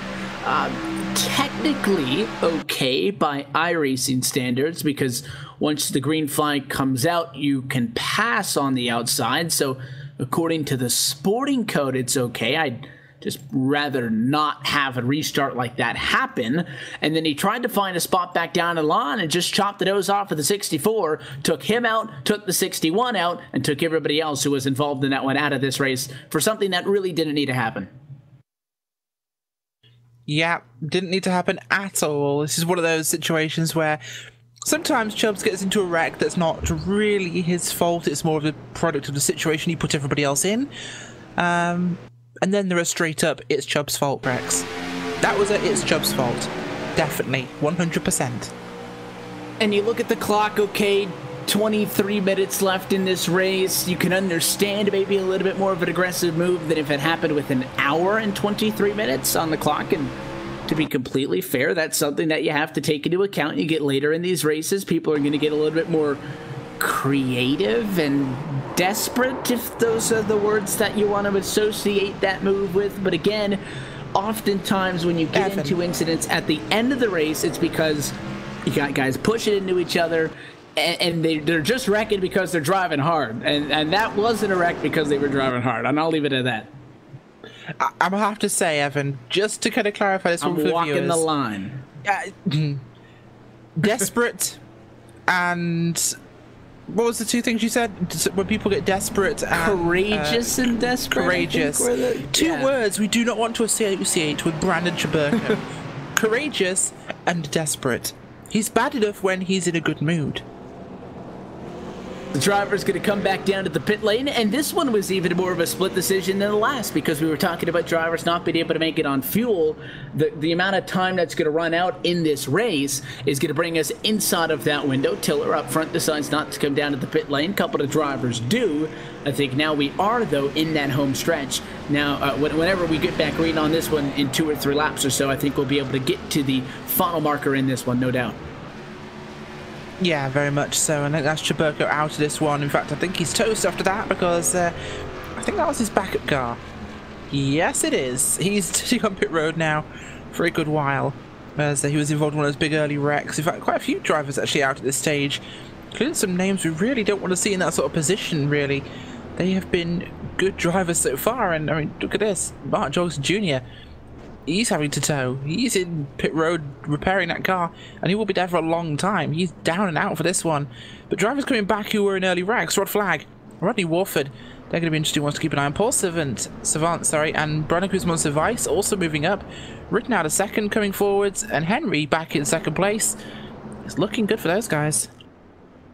Technically okay by iRacing standards, because once the green flag comes out, you can pass on the outside. So according to the sporting code, it's okay. I'd just rather not have a restart like that happen. And then he tried to find a spot back down the line and just chopped the nose off of the 64, took him out, took the 61 out, and took everybody else who was involved in that one out of this race for something that really didn't need to happen. Yeah, didn't need to happen at all. This is one of those situations where sometimes Chubbs gets into a wreck that's not really his fault. It's more of the product of the situation he put everybody else in. And then there are straight up, it's Chubb's fault wrecks. That was it's Chubb's fault. Definitely. 100%. And you look at the clock, okay, 23 minutes left in this race. You can understand maybe a little bit more of an aggressive move than if it happened with an hour and 23 minutes on the clock. And to be completely fair, that's something that you have to take into account. You get later in these races, people are going to get a little bit more creative and desperate, if those are the words that you want to associate that move with. But again, oftentimes when you get into incidents at the end of the race, it's because you got guys pushing into each other, and they're just wrecking because they're driving hard. And that wasn't a wreck because they were driving hard. And I'll leave it at that. I'm going to have to say, Evan, just to kind of clarify this one for the viewers. I'm walking the line. Desperate and... What was the 2 things you said? When people get desperate and... Courageous and desperate. Courageous. 2 words we do not want to associate with Brandon Chaburko. Courageous and desperate. He's bad enough when he's in a good mood. The driver's going to come back down to the pit lane, and this one was even more of a split decision than the last, because we were talking about drivers not being able to make it on fuel. The amount of time that's going to run out in this race is going to bring us inside of that window. Tiller up front decides not to come down to the pit lane. A couple of drivers do. I think now we are, though, in that home stretch. Now, whenever we get back green on this one in 2 or 3 laps or so, I think we'll be able to get to the final marker in this one, no doubt. Yeah, very much so, and that's Chaburko out of this one. In fact, I think he's toast after that, because I think that was his backup car. Yes, it is. He's sitting on pit road now for a good while, as he was involved in one of those big early wrecks. In fact, quite a few drivers actually out at this stage, including some names we really don't want to see in that sort of position, really. They have been good drivers so far, and I mean, look at this. Mark Johnson Jr., he's having to tow. He's in pit road repairing that car, and he will be there for a long time. He's down and out for this one. But drivers coming back who were in early wrecks, Rod Flagg, Rodney Warford, they're going to be interesting ones to keep an eye on. Paul Savant, and Brandon Kuzma Vice also moving up. Rittenhouse second coming forwards, and Henry back in second place. It's looking good for those guys.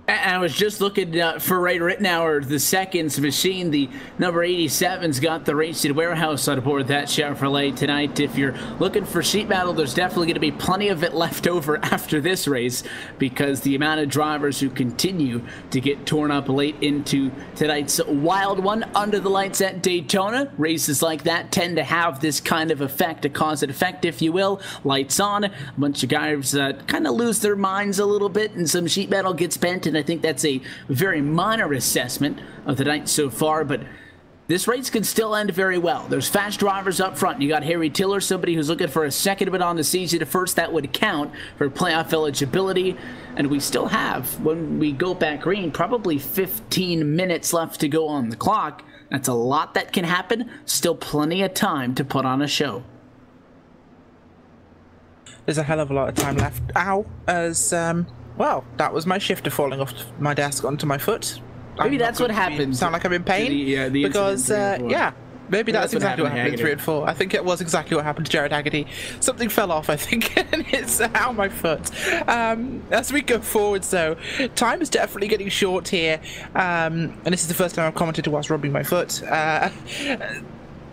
I was just looking for right now, or the seconds machine. The number 87's got the Racing Warehouse on board that Chevrolet tonight. If you're looking for sheet metal, there's definitely going to be plenty of it left over after this race, because the amount of drivers who continue to get torn up late into tonight's wild one under the lights at Daytona. Races like that tend to have this kind of effect, a cause and effect, if you will. Lights on, a bunch of guys kind of lose their minds a little bit, and some sheet metal gets bent, and I think that's a very minor assessment of the night so far, but this race can still end very well. There's fast drivers up front. You got Harry Tiller, somebody who's looking for a second win on the season. At first, that would count for playoff eligibility, and we still have, when we go back green, probably 15 minutes left to go on the clock. That's a lot that can happen. Still plenty of time to put on a show. There's a hell of a lot of time left. Ow. Well, that was my shifter falling off my desk onto my foot. Maybe that's what happened. Sound like I'm in pain? Because, yeah, maybe that's exactly what happened in 3 and 4. I think it was exactly what happened to Jared Haggerty. Something fell off, I think, and it's on my foot. As we go forward, though, time is definitely getting short here. And this is the first time I've commented whilst rubbing my foot.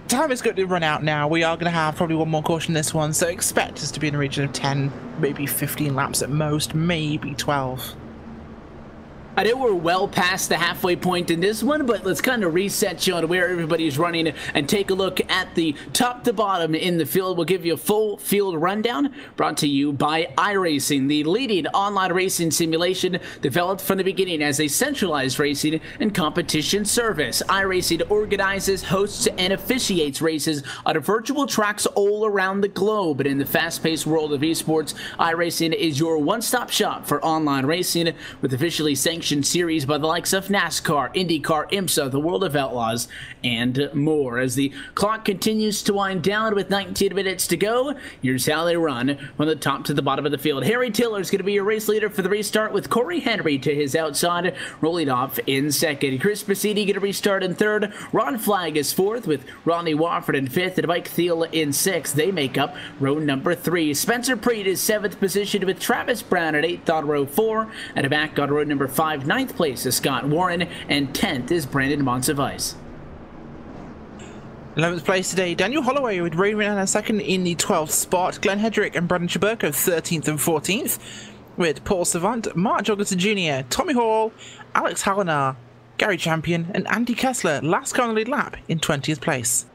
Time is going to run out now. We are going to have probably one more caution in this one, so expect us to be in the region of 10, maybe 15 laps at most, maybe 12. I know we're well past the halfway point in this one, but let's kind of reset you on where everybody's running and take a look at the top to bottom in the field. We'll give you a full field rundown brought to you by iRacing, the leading online racing simulation developed from the beginning as a centralized racing and competition service. iRacing organizes, hosts, and officiates races on virtual tracks all around the globe. And in the fast-paced world of esports, iRacing is your one-stop shop for online racing with officially sanctioned series by the likes of NASCAR, IndyCar, IMSA, the World of Outlaws, and more. As the clock continues to wind down with 19 minutes to go, here's how they run from the top to the bottom of the field. Harry Tiller is going to be your race leader for the restart, with Corey Henry to his outside, rolling off in second. Chris Bassini going to restart in third. Ron Flagg is fourth, with Ronnie Wofford in fifth, and Mike Thiel in sixth. They make up row number 3. Spencer Preet is seventh position, with Travis Brown at 8th on row 4, and back on row number 5. 9th place is Scott Warren, and 10th is Brandon Monsivice. 11th place today, Daniel Holloway with Ray Renana second in the 12th spot. Glenn Hedrick and Brandon Chaburko 13th and 14th, with Paul Savant, Mark Jorgensen Jr., Tommy Hall, Alex Hallinar, Gary Champion, and Andy Kessler last car on the lead lap in 20th place.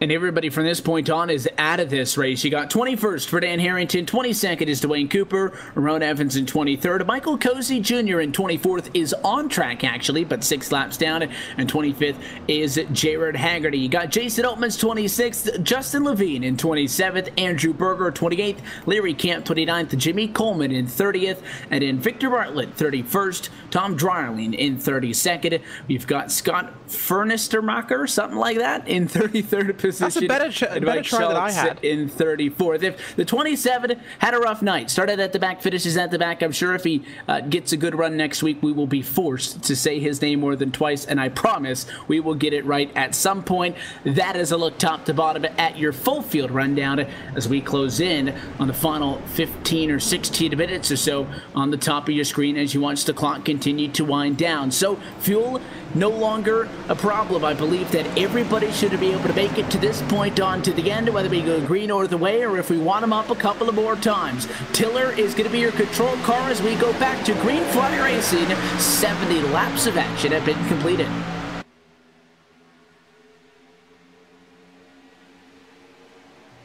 And everybody from this point on is out of this race. You got 21st for Dan Harrington, 22nd is Dwayne Cooper, Ron Evans in 23rd. Michael Cozy Jr. in 24th is on track, actually, but 6 laps down. And 25th is Jared Haggerty. You got Jason Oatman's 26th, Justin Levine in 27th, Andrew Berger 28th, Larry Camp 29th, Jimmy Coleman in 30th, and in Victor Bartlett 31st, Tom Dryerling in 32nd. We've got Scott Furnistermacher, something like that, in 33rd position. That's a better try than I had. In 34th. If the 27 had a rough night, started at the back, finishes at the back, I'm sure if he gets a good run next week, we will be forced to say his name more than twice, and I promise we will get it right at some point. That is a look top to bottom at your full field rundown as we close in on the final 15 or 16 minutes or so on the top of your screen as you watch the clock continue to wind down. So fuel no longer a problem. I believe that everybody should be able to make it to this point on to the end, whether we go green or the way, or if we want them up a couple of more times. Tiller is going to be your control car as we go back to green flag racing. 70 laps of action have been completed.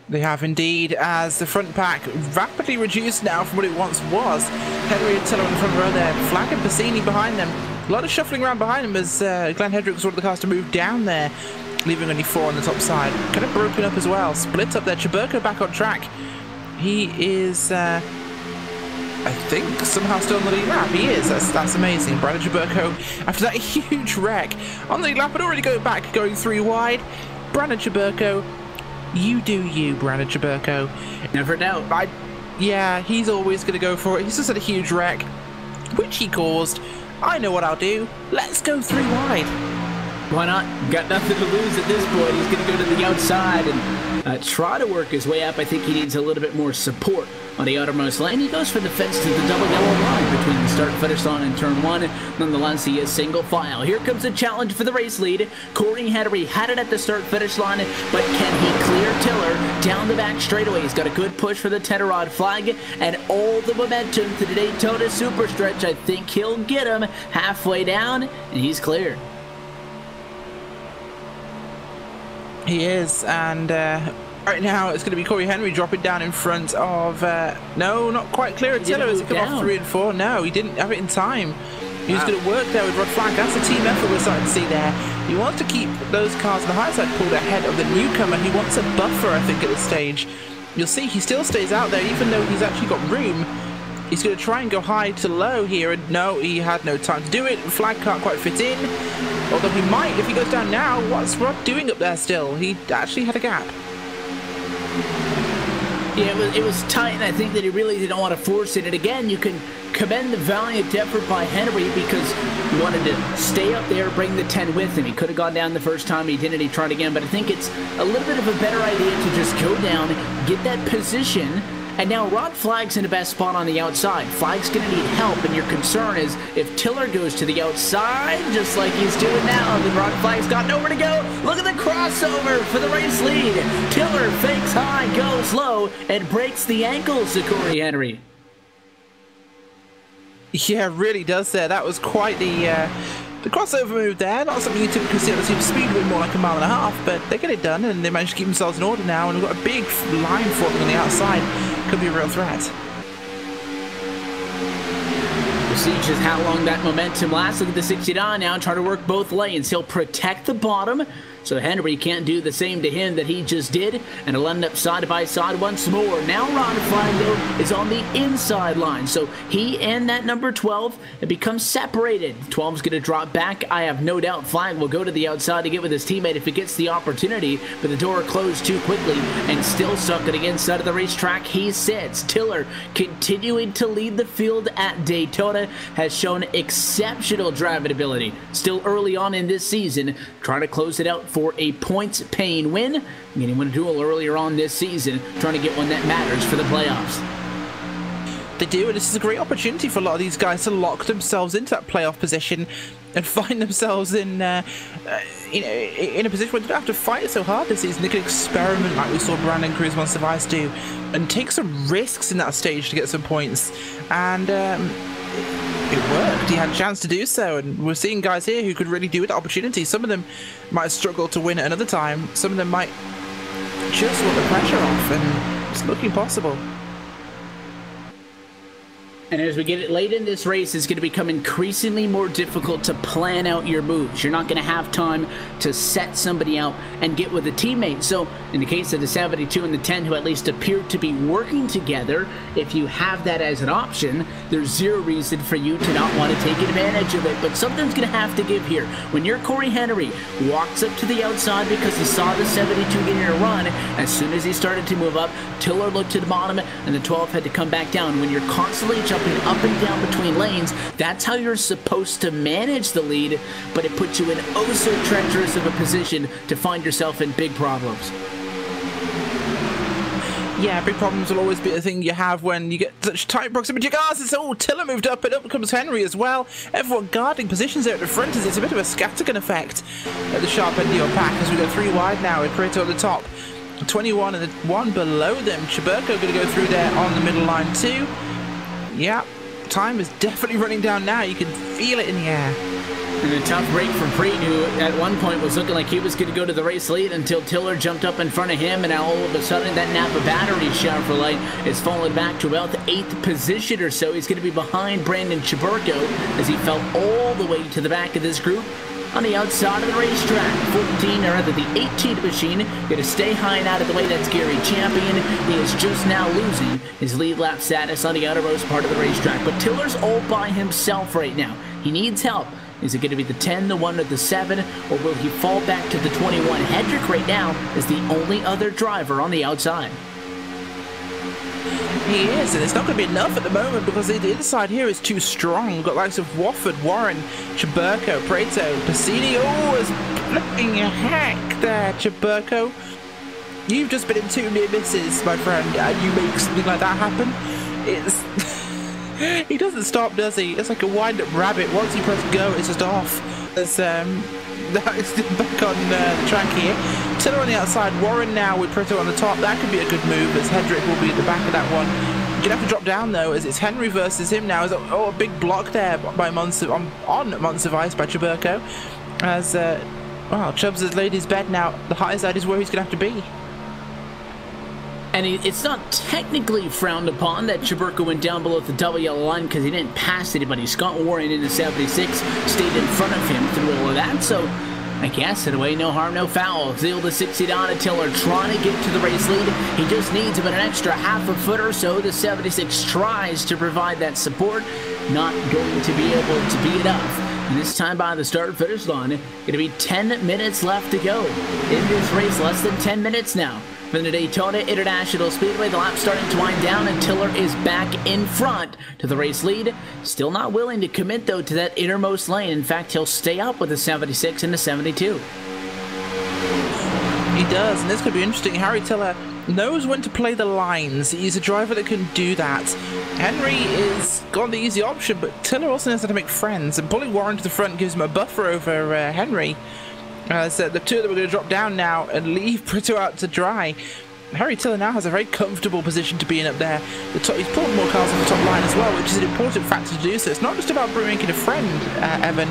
They have indeed, as the front pack rapidly reduced now from what it once was. Henry and Tiller in the front row there, Flagg and Bassini behind them. A lot of shuffling around behind him as Glenn Hedrick was one of the cars to move down there, leaving only 4 on the top side. Kind of broken up as well. Split up there. Chaburko back on track. He is, I think, somehow still on the lead lap. He is. That's amazing. Brandon Chaburko, after that huge wreck on the lead lap, but already going back, going 3 wide. Brandon Chaburko, you do you, Brandon Chaburko. Never doubt. Yeah, he's always going to go for it. He's just had a huge wreck, which he caused. I know what I'll do. Let's go 3 wide. Why not? Got nothing to lose at this point. He's going to go to the outside and try to work his way up. I think he needs a little bit more support on the outermost lane. He goes for the fence to the double yellow line between the start-finish line and turn one. Nonetheless, he is single file. Here comes a challenge for the race lead. Corey Henry had it at the start-finish line, but can he clear Tiller down the back straightaway? He's got a good push for the Tenorod flag and all the momentum to the Daytona super stretch. I think he'll get him halfway down, and he's clear. He is, and right now it's going to be Corey Henry dropping down in front of, no, not quite clear. Tiller as he come off 3 and 4. No, he didn't have it in time. He was going to work there with Rod Flag. That's a team effort we're starting to see there. He wants to keep those cars on the high side pulled ahead of the newcomer. He wants a buffer, I think, at this stage. You'll see he still stays out there, even though he's actually got room. He's going to try and go high to low here, and no, he had no time to do it. Flag can't quite fit in. Although he might, if he goes down now. What's Rod doing up there still? He actually had a gap. Yeah, it was tight, and I think that he really didn't want to force it. And again, you can commend the valiant effort by Henry because he wanted to stay up there, bring the 10 with him. He could have gone down the first time. He didn't. He tried again. But I think it's a little bit of a better idea to just go down, get that position. And now Rod Flag's in the best spot on the outside. Flag's going to need help, and your concern is if Tiller goes to the outside, just like he's doing now, then Rod Flag's got nowhere to go. Look at the crossover for the race lead. Tiller fakes high, goes low, and breaks the ankles to Corey Henry. Yeah, really does there. That was quite the crossover move there. Not something you typically see on the Superspeedway, more like a mile and a half, but they get it done, and they manage to keep themselves in order now, and we've got a big line forming on the outside. Could be a real threat. We'll see just how long that momentum lasts. Look at the 69 now, trying to work both lanes. He'll protect the bottom, so Henry can't do the same to him that he just did, and he'll end up side by side once more. Now Rod Flag, though, is on the inside line, so he and that number 12 have become separated. 12's going to drop back. I have no doubt Flag will go to the outside to get with his teammate if he gets the opportunity, but the door closed too quickly, and still stuck at the inside of the racetrack. He sits. Tiller, continuing to lead the field at Daytona, has shown exceptional driving ability. Still early on in this season, trying to close it out for a points-paying win. Getting one duel earlier on this season, trying to get one that matters for the playoffs. They do, and this is a great opportunity for a lot of these guys to lock themselves into that playoff position and find themselves in, in a position where they don't have to fight so hard this season. They can experiment like we saw Brandon Cruz on Device do, and take some risks in that stage to get some points. And it worked. He had a chance to do so, and we're seeing guys here who could really do with the opportunity. Some of them might struggle to win at another time. Some of them might just want the pressure off, and it's looking possible. And as we get late in this race, it's going to become increasingly more difficult to plan out your moves. You're not going to have time to set somebody out and get with a teammate. So in the case of the 72 and the 10, who at least appeared to be working together, if you have that as an option, there's zero reason for you to not want to take advantage of it. But something's going to have to give here. When your Corey Henry walks up to the outside because he saw the 72 getting a run, as soon as he started to move up, Tiller looked to the bottom, and the 12 had to come back down. When you're constantly jumping up and down between lanes, that's how you're supposed to manage the lead, but it puts you in oh so treacherous of a position to find yourself in big problems. Yeah, big problems will always be a thing you have when you get such tight proximity cars. It's Tiller moved up, and up comes Henry as well. Everyone guarding positions there at the front as it's a bit of a scattergun effect at the sharp end of your pack as we go 3 wide now with Pareto at the top. 21 and the one below them. Chiburko going to go through there on the middle line too. Yeah, time is definitely running down now. You can feel it in the air. And a tough break from Preet, who at one point was looking like he was going to go to the race lead until Tiller jumped up in front of him, and now all of a sudden that Napa battery Chevrolet is falling back to about the 8th position or so. He's going to be behind Brandon Chiburko as he fell all the way to the back of this group on the outside of the racetrack. 14, or rather the 18th machine, going to stay high and out of the way. That's Gary Champion. He is just now losing his lead lap status on the outermost part of the racetrack. But Tiller's all by himself right now. He needs help. Is it going to be the 10, the 1, or the 7, or will he fall back to the 21? Hedrick right now is the only other driver on the outside. He is, and it's not going to be enough at the moment because the inside here is too strong. We've got likes of Wofford, Warren, Chaburko, Prato, Passini. Oh, it's flipping a hack there, Chaburko. You've just been in 2 near misses, my friend, and you make something like that happen. It's he doesn't stop, does he? It's like a wind-up rabbit. Once he presses go, it's just off. There's That's back on the track here. Tiller on the outside, Warren now with Prato on the top. That could be a good move as Hendrick will be at the back of that one. You're gonna have to drop down though, as it's Henry versus him now. Oh, a big block there by Monster on Monsivice by Chaburko. As well, Chubbs has laid his bed now. The high side is where he's gonna have to be. And it's not technically frowned upon that Chaburko went down below the double yellow line because he didn't pass anybody. Scott Warren in the 76 stayed in front of him through all of that, so I guess in a way, no harm, no foul. Zeal to 60 down to Tiller, trying to get to the race lead. He just needs about an extra half a foot or so. The 76 tries to provide that support, not going to be able to be enough. And this time by the start-finish line, going to be 10 minutes left to go in this race. Less than 10 minutes now. From the Daytona International Speedway, the lap starting to wind down, and Tiller is back in front to the race lead. Still not willing to commit, though, to that innermost lane. In fact, he'll stay up with the 76 and the 72. He does, and this could be interesting. Harry Tiller knows when to play the lines. He's a driver that can do that. Henry is got the easy option, but Tiller also knows how to make friends, and pulling Warren to the front gives him a buffer over Henry. So the two of them are going to drop down now and leave Prato out to dry. Harry Tiller now has a very comfortable position to be in up there. He's pulled more cars on the top line as well, which is an important factor to do so. It's not just about making a friend, Evan.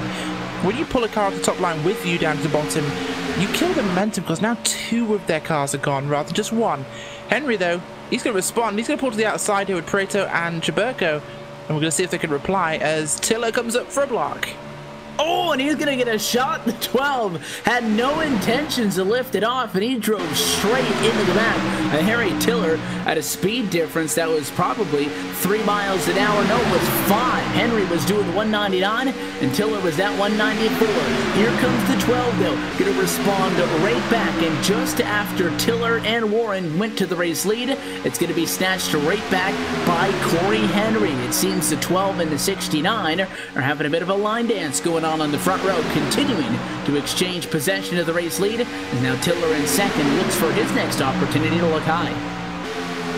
When you pull a car off the top line with you down to the bottom, you kill the momentum because now 2 of their cars are gone rather than just 1. Henry, though, he's going to respond. He's going to pull to the outside here with Prato and Chaburko. And we're going to see if they can reply as Tiller comes up for a block. Oh, and he's going to get a shot. The 12 had no intentions to lift it off, and he drove straight into the back. And Harry Tiller at a speed difference that was probably 3 miles an hour. No, it was 5. Henry was doing 199, and Tiller was at 194. Here comes the 12, though. Going to respond right back, and just after Tiller and Warren went to the race lead, it's going to be snatched right back by Corey Henry. It seems the 12 and the 69 are having a bit of a line dance going on the front row, continuing to exchange possession of the race lead. And now Tiller in second looks for his next opportunity to look high.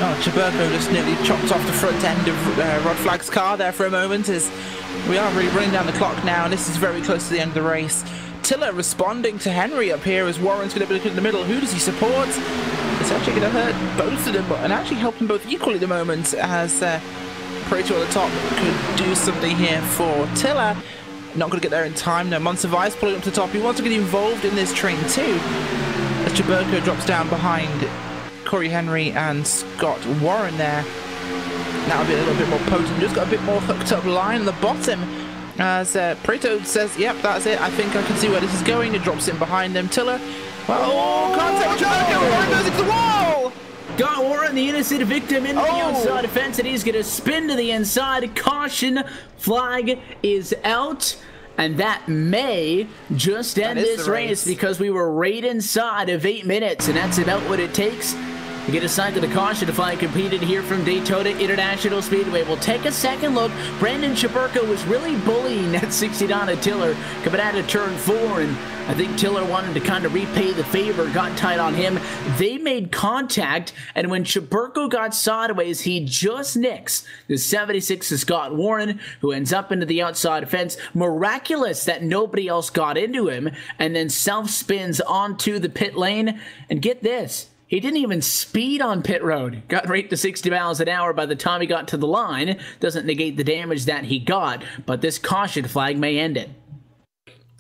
Oh, Chaburko just nearly chopped off the front end of Rod Flagg's car there for a moment, as we are really running down the clock now, and this is very close to the end of the race. Tiller responding to Henry up here as Warren's going to be looking in the middle. Who does he support? It's actually going to hurt both of them, and actually help them both equally at the moment, as Prato at the top could do something here for Tiller. Not going to get there in time. No, Monsivice pulling up to the top. He wants to get involved in this train too, as Chaburko drops down behind Corey Henry and Scott Warren there. That'll be a little bit more potent. Just got a bit more hooked up line on the bottom, as Prato says, yep, that's it. I think I can see where this is going. It drops in behind them. Tiller, well, can't take Chaburko. Warren goes into the wall. Got Warren, the innocent victim, into the outside fence, and he's going to spin to the inside. Caution flag is out, and that may just end this race because we were right inside of 8 minutes, and that's about what it takes to get a cycle to caution flag completed here from Daytona International Speedway. We'll take a second look. Brandon Chaburko was really bullying that 60 down at Tiller coming out of turn 4, and I think Tiller wanted to kind of repay the favor, got tight on him. They made contact, and when Chaburko got sideways, he just nicks the 76 of Scott Warren, who ends up into the outside fence. Miraculous that nobody else got into him, and then self-spins onto the pit lane. And get this, he didn't even speed on pit road. Got right to 60 miles an hour by the time he got to the line. Doesn't negate the damage that he got, but this caution flag may end it.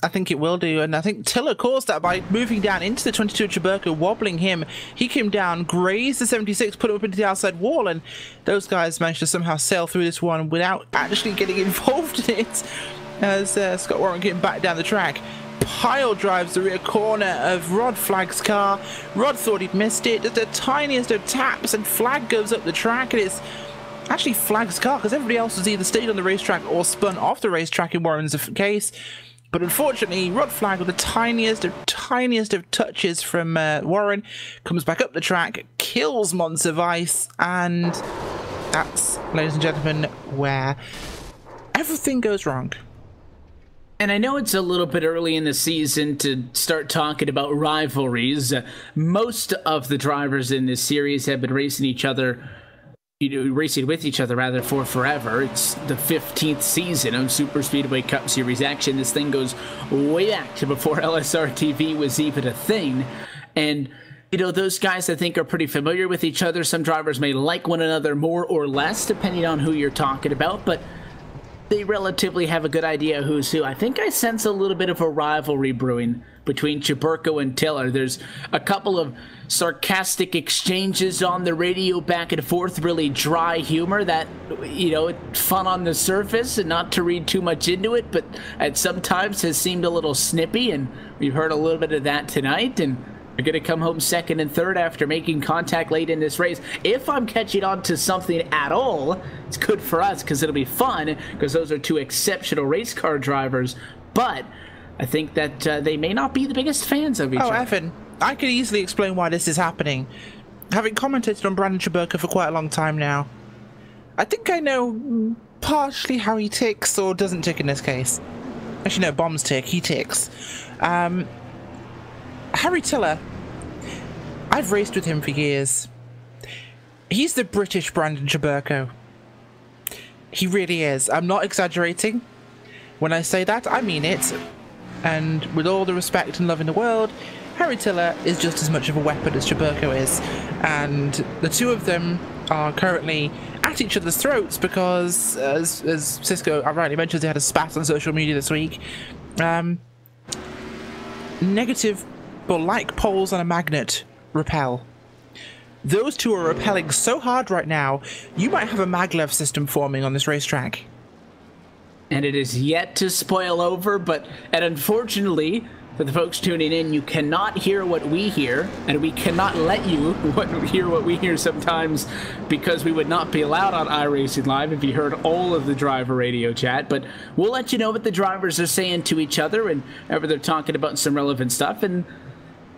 I think it will do, and I think Tiller caused that by moving down into the 22 Chaburko, wobbling him. He came down, grazed the 76, put him up into the outside wall, and those guys managed to somehow sail through this one without actually getting involved in it, as Scott Warren came back down the track. Pile drives the rear corner of Rod Flagg's car. Rod thought he'd missed it. Just the tiniest of taps, and Flagg goes up the track, and it's actually Flagg's car, because everybody else was either stayed on the racetrack or spun off the racetrack in Warren's case. But unfortunately, Rod Flaggg, with the tiniest of touches from Warren, comes back up the track, kills Monsivice, and That's, ladies and gentlemen, where everything goes wrong. And I know it's a little bit early in the season to start talking about rivalries. Most of the drivers in this series have been racing with each other rather for forever. It's the 15th season of Superspeedway Cup Series action. This thing goes way back to before LSRTV was even a thing. And those guys I think are pretty familiar with each other. Some drivers may like one another more or less depending on who you're talking about, but they relatively have a good idea who's who. I think I sense a little bit of a rivalry brewing between Cheburko and Tiller. There's a couple of sarcastic exchanges on the radio back and forth, really dry humor that, fun on the surface and not to read too much into it, but at sometimes has seemed a little snippy, and we've heard a little bit of that tonight, and they're going to come home second and third after making contact late in this race. If I'm catching on to something at all, it's good for us because it'll be fun because those are two exceptional race car drivers. But I think that they may not be the biggest fans of each other. Oh, Evan, I could easily explain why this is happening. Having commentated on Brandon Cheburko for quite a long time now, I think I know partially how he ticks or doesn't tick in this case. Actually, no, bombs tick. He ticks. Harry Tiller, I've raced with him for years. He's the British Brandon Cheburko. He really is. I'm not exaggerating. When I say that, I mean it. And with all the respect and love in the world, Harry Tiller is just as much of a weapon as Cheburko is. And the two of them are currently at each other's throats because, as Cisco rightly mentioned, they had a spat on social media this week. Negative, but like poles on a magnet, repel. Those two are repelling so hard right now, you might have a maglev system forming on this racetrack. And it is yet to spoil over, and unfortunately, for the folks tuning in, you cannot hear what we hear, and we cannot let you hear what we hear sometimes because we would not be allowed on iRacing Live if you heard all of the driver radio chat. But we'll let you know what the drivers are saying to each other and whenever they're talking about some relevant stuff. And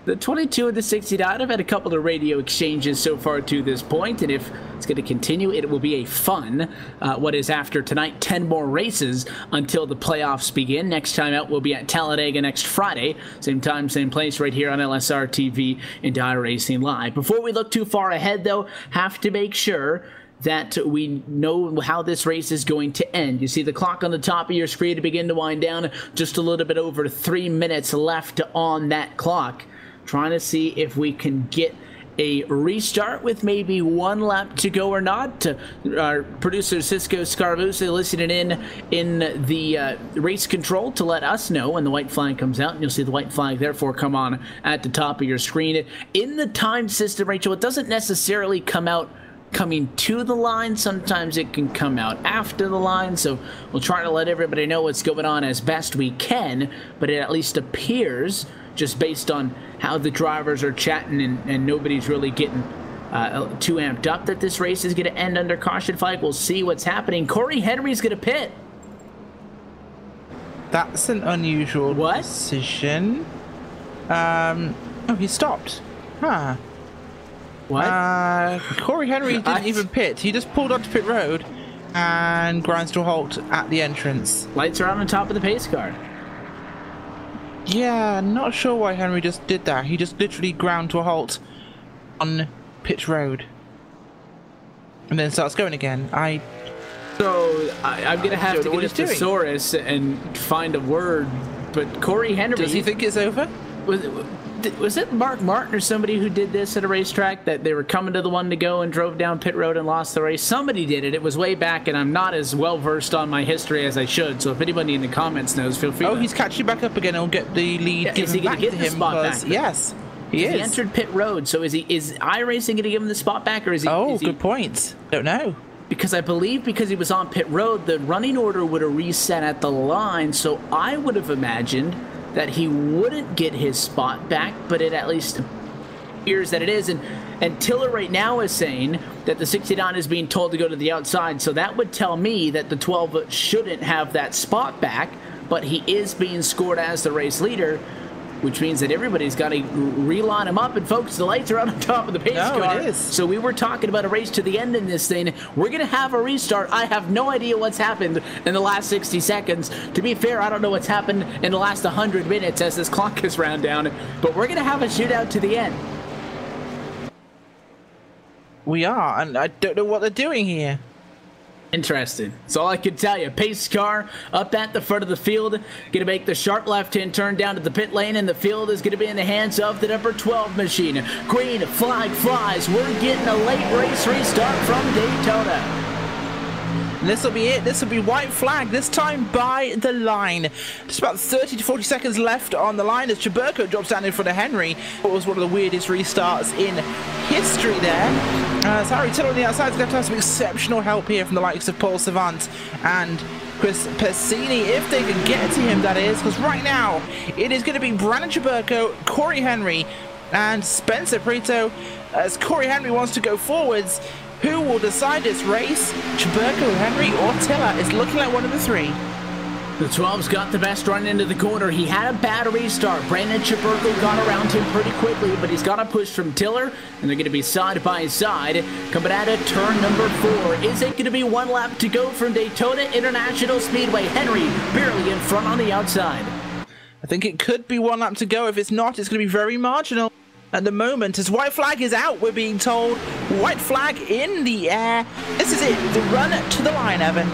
the 22 and the 69 have had a couple of radio exchanges so far to this point, and if it's going to continue, it will be a fun, what is after tonight, 10 more races until the playoffs begin. Next time out, we'll be at Talladega next Friday. Same time, same place, right here on LSRTV and iRacing Live. Before we look too far ahead, though, have to make sure that we know how this race is going to end. You see the clock on the top of your screen to begin to wind down. Just a little bit over 3 minutes left on that clock. Trying to see if we can get a restart with maybe one lap to go or not. Our producer Cisco Scarvusa listening in the race control to let us know when the white flag comes out, and you'll see the white flag therefore come on at the top of your screen. In the time system, Rachel, it doesn't necessarily come out coming to the line. Sometimes it can come out after the line, so we'll try to let everybody know what's going on as best we can, but it at least appears, just based on how the drivers are chatting and nobody's really getting too amped up, that this race is going to end under caution flag. We'll see what's happening. Corey Henry's going to pit. That's an unusual decision. Oh, he stopped. Huh. What? Corey Henry didn't even pit. He just pulled onto pit road and grinds to a halt at the entrance. Lights are on top of the pace car. Yeah, not sure why Henry just did that. He just literally ground to a halt on pit road. And then starts going again. I'm going to have to get a thesaurus and find a word, but Corey Henry... Does he think it's over? Was it Mark Martin or somebody who did this at a racetrack, that they were coming to the one to go and drove down pit road and lost the race? Somebody did it. It was way back, and I'm not as well versed on my history as I should. So if anybody in the comments knows, feel free. Oh, he's catching back up again. He'll get the lead given back to him. Yes, he is. He entered pit road. So is iRacing going to give him the spot back, or is he? Oh, good point. Don't know. Because I believe because he was on pit road, the running order would have reset at the line. So I would have imagined that he wouldn't get his spot back, but it at least appears that it is. And Tiller right now is saying that the 69 is being told to go to the outside, so that would tell me that the 12 shouldn't have that spot back, but he is being scored as the race leader. which means that everybody's got to reline them up. And folks, the lights are on the top of the pace car. It is. So we were talking about a race to the end in this thing. We're going to have a restart. I have no idea what's happened in the last 60 seconds. To be fair, I don't know what's happened in the last 100 minutes as this clock is round down. But we're going to have a shootout to the end. We are, and I don't know what they're doing here. Interesting. That's all I can tell you. Pace car up at the front of the field. Going to make the sharp left-hand turn down to the pit lane, and the field is going to be in the hands of the number 12 machine. Green flag flies. We're getting a late race restart from Daytona. And this will be it. This will be white flag, this time by the line. Just about 30 to 40 seconds left on the line as Cheburko drops down in front of Henry. It was one of the weirdest restarts in history there. As Harry Tiller on the outside is going to have some exceptional help here from the likes of Paul Savant and Chris Pesini, if they can get to him, that is. Because right now, it is going to be Brandon Cheburko, Corey Henry, and Spencer Prieto. As Corey Henry wants to go forwards, who will decide this race? Cheburko, Henry, or Tiller? It's looking like one of the three. The 12's got the best run into the corner. He had a bad restart. Brandon Cheburko got around him pretty quickly, but he's got a push from Tiller, and they're going to be side by side. Coming at it, turn number 4. Is it going to be one lap to go from Daytona International Speedway? Henry barely in front on the outside. I think it could be one lap to go. If it's not, it's going to be very marginal at the moment. As white flag is out, we're being told. White flag in the air. This is it, the run to the line, Evan.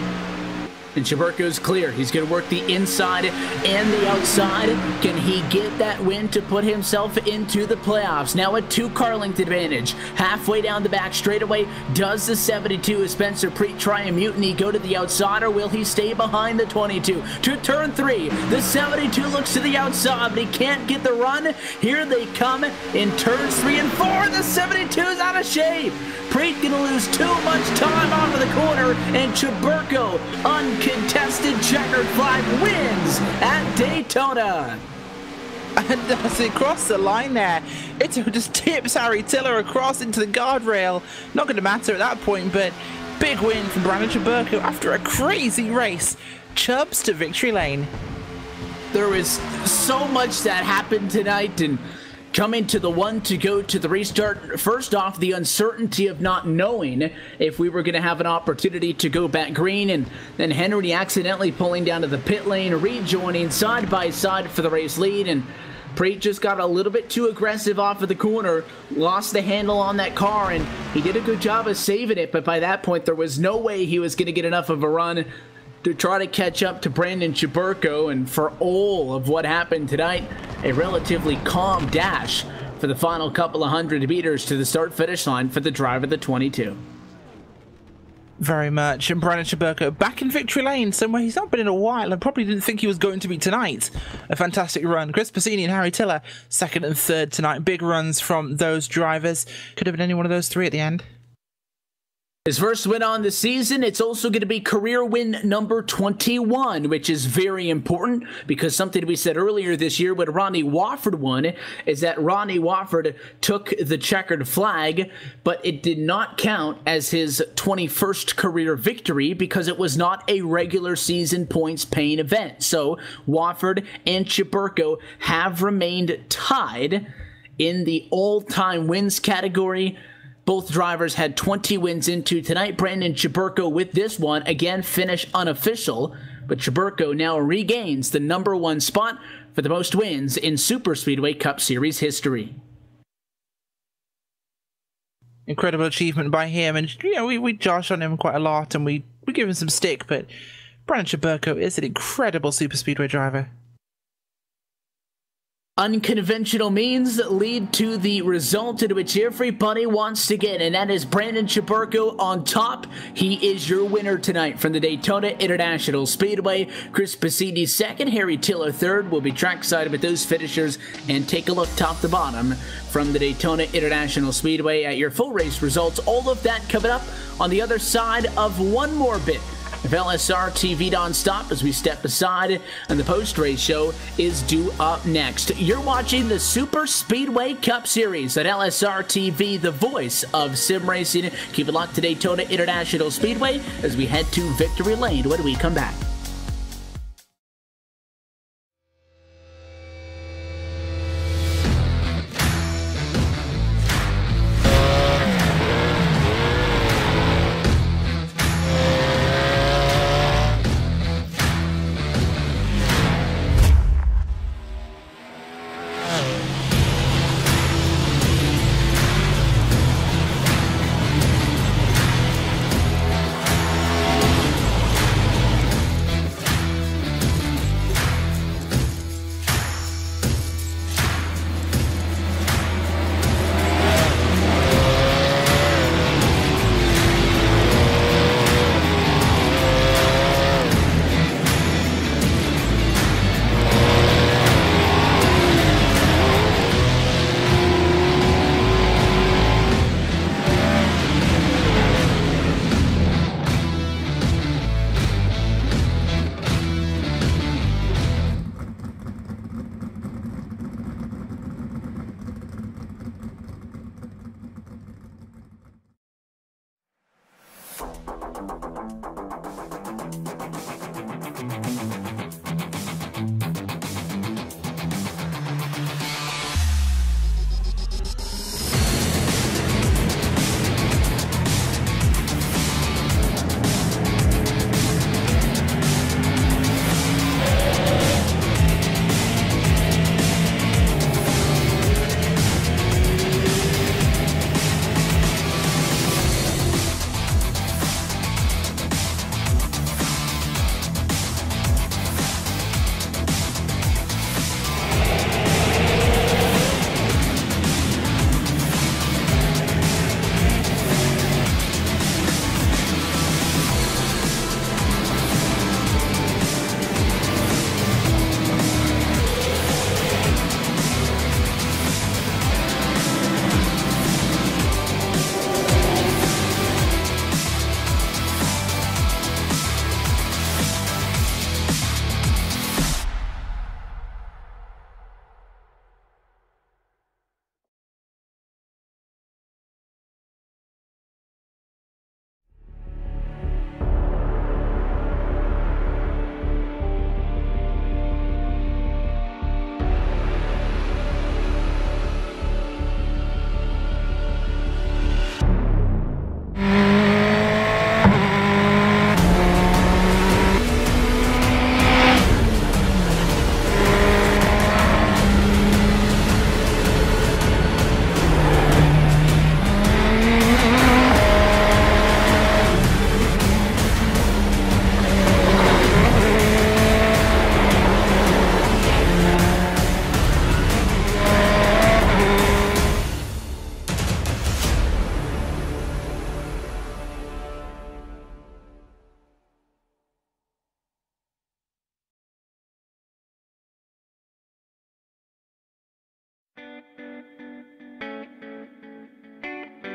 And Cheburko's clear. He's going to work the inside and the outside. Can he get that win to put himself into the playoffs? Now a 2-car length advantage. Halfway down the back straightaway, does the 72 as Spencer Preet try a mutiny go to the outside, or will he stay behind the 22? To turn 3, the 72 looks to the outside, but he can't get the run. Here they come in turns 3 and 4. The 72 is out of shape. Preet going to lose too much time off of the corner, and Cheburko, uncontested checkered flag, wins at Daytona. And as he crossed the line there, it just tips Harry Tiller across into the guardrail. Not going to matter at that point, but big win from Brandon Cheburko after a crazy race. Chubbs to victory lane. There was so much that happened tonight, and coming to the one to go to the restart, first off, the uncertainty of not knowing if we were going to have an opportunity to go back green, and then Henry accidentally pulling down to the pit lane, rejoining side by side for the race lead, and Preet just got a little bit too aggressive off of the corner, lost the handle on that car, and he did a good job of saving it, but by that point, there was no way he was going to get enough of a run to try to catch up to Brandon Cheburko, and for all of what happened tonight, a relatively calm dash for the final couple of 100 meters to the start-finish line for the driver of the 22. Very much. And Brandon Cheburko back in victory lane, somewhere he's not been in a while and probably didn't think he was going to be tonight. A fantastic run. Chris Pesini and Harry Tiller, 2nd and 3rd tonight. Big runs from those drivers. Could have been any one of those 3 at the end. His first win on the season. It's also going to be career win number 21, which is very important because something we said earlier this year when Ronnie Wofford won is that Ronnie Wofford took the checkered flag, but it did not count as his 21st career victory because it was not a regular season points paying event. So Wofford and Cheburko have remained tied in the all-time wins category. Both drivers had 20 wins into tonight. Brandon Cheburko with this one, again, finish unofficial, but Cheburko now regains the #1 spot for the most wins in Superspeedway Cup Series history. Incredible achievement by him, and you know, we josh on him quite a lot, and we give him some stick, but Brandon Cheburko is an incredible Superspeedway driver. Unconventional means lead to the result in which everybody wants to get, and that is Brandon Cheburko on top. He is your winner tonight from the Daytona International Speedway. Chris Pesini second, Harry Tiller third. We'll be trackside with those finishers and take a look top to bottom from the Daytona International Speedway at your full race results. All of that coming up on the other side of one more bit of LSRTV Nonstop as we step aside, and the post-race show is due up next. You're watching the Super Speedway Cup Series at LSRTV, the voice of sim racing. Keep it locked to Daytona International Speedway as we head to Victory Lane when we come back.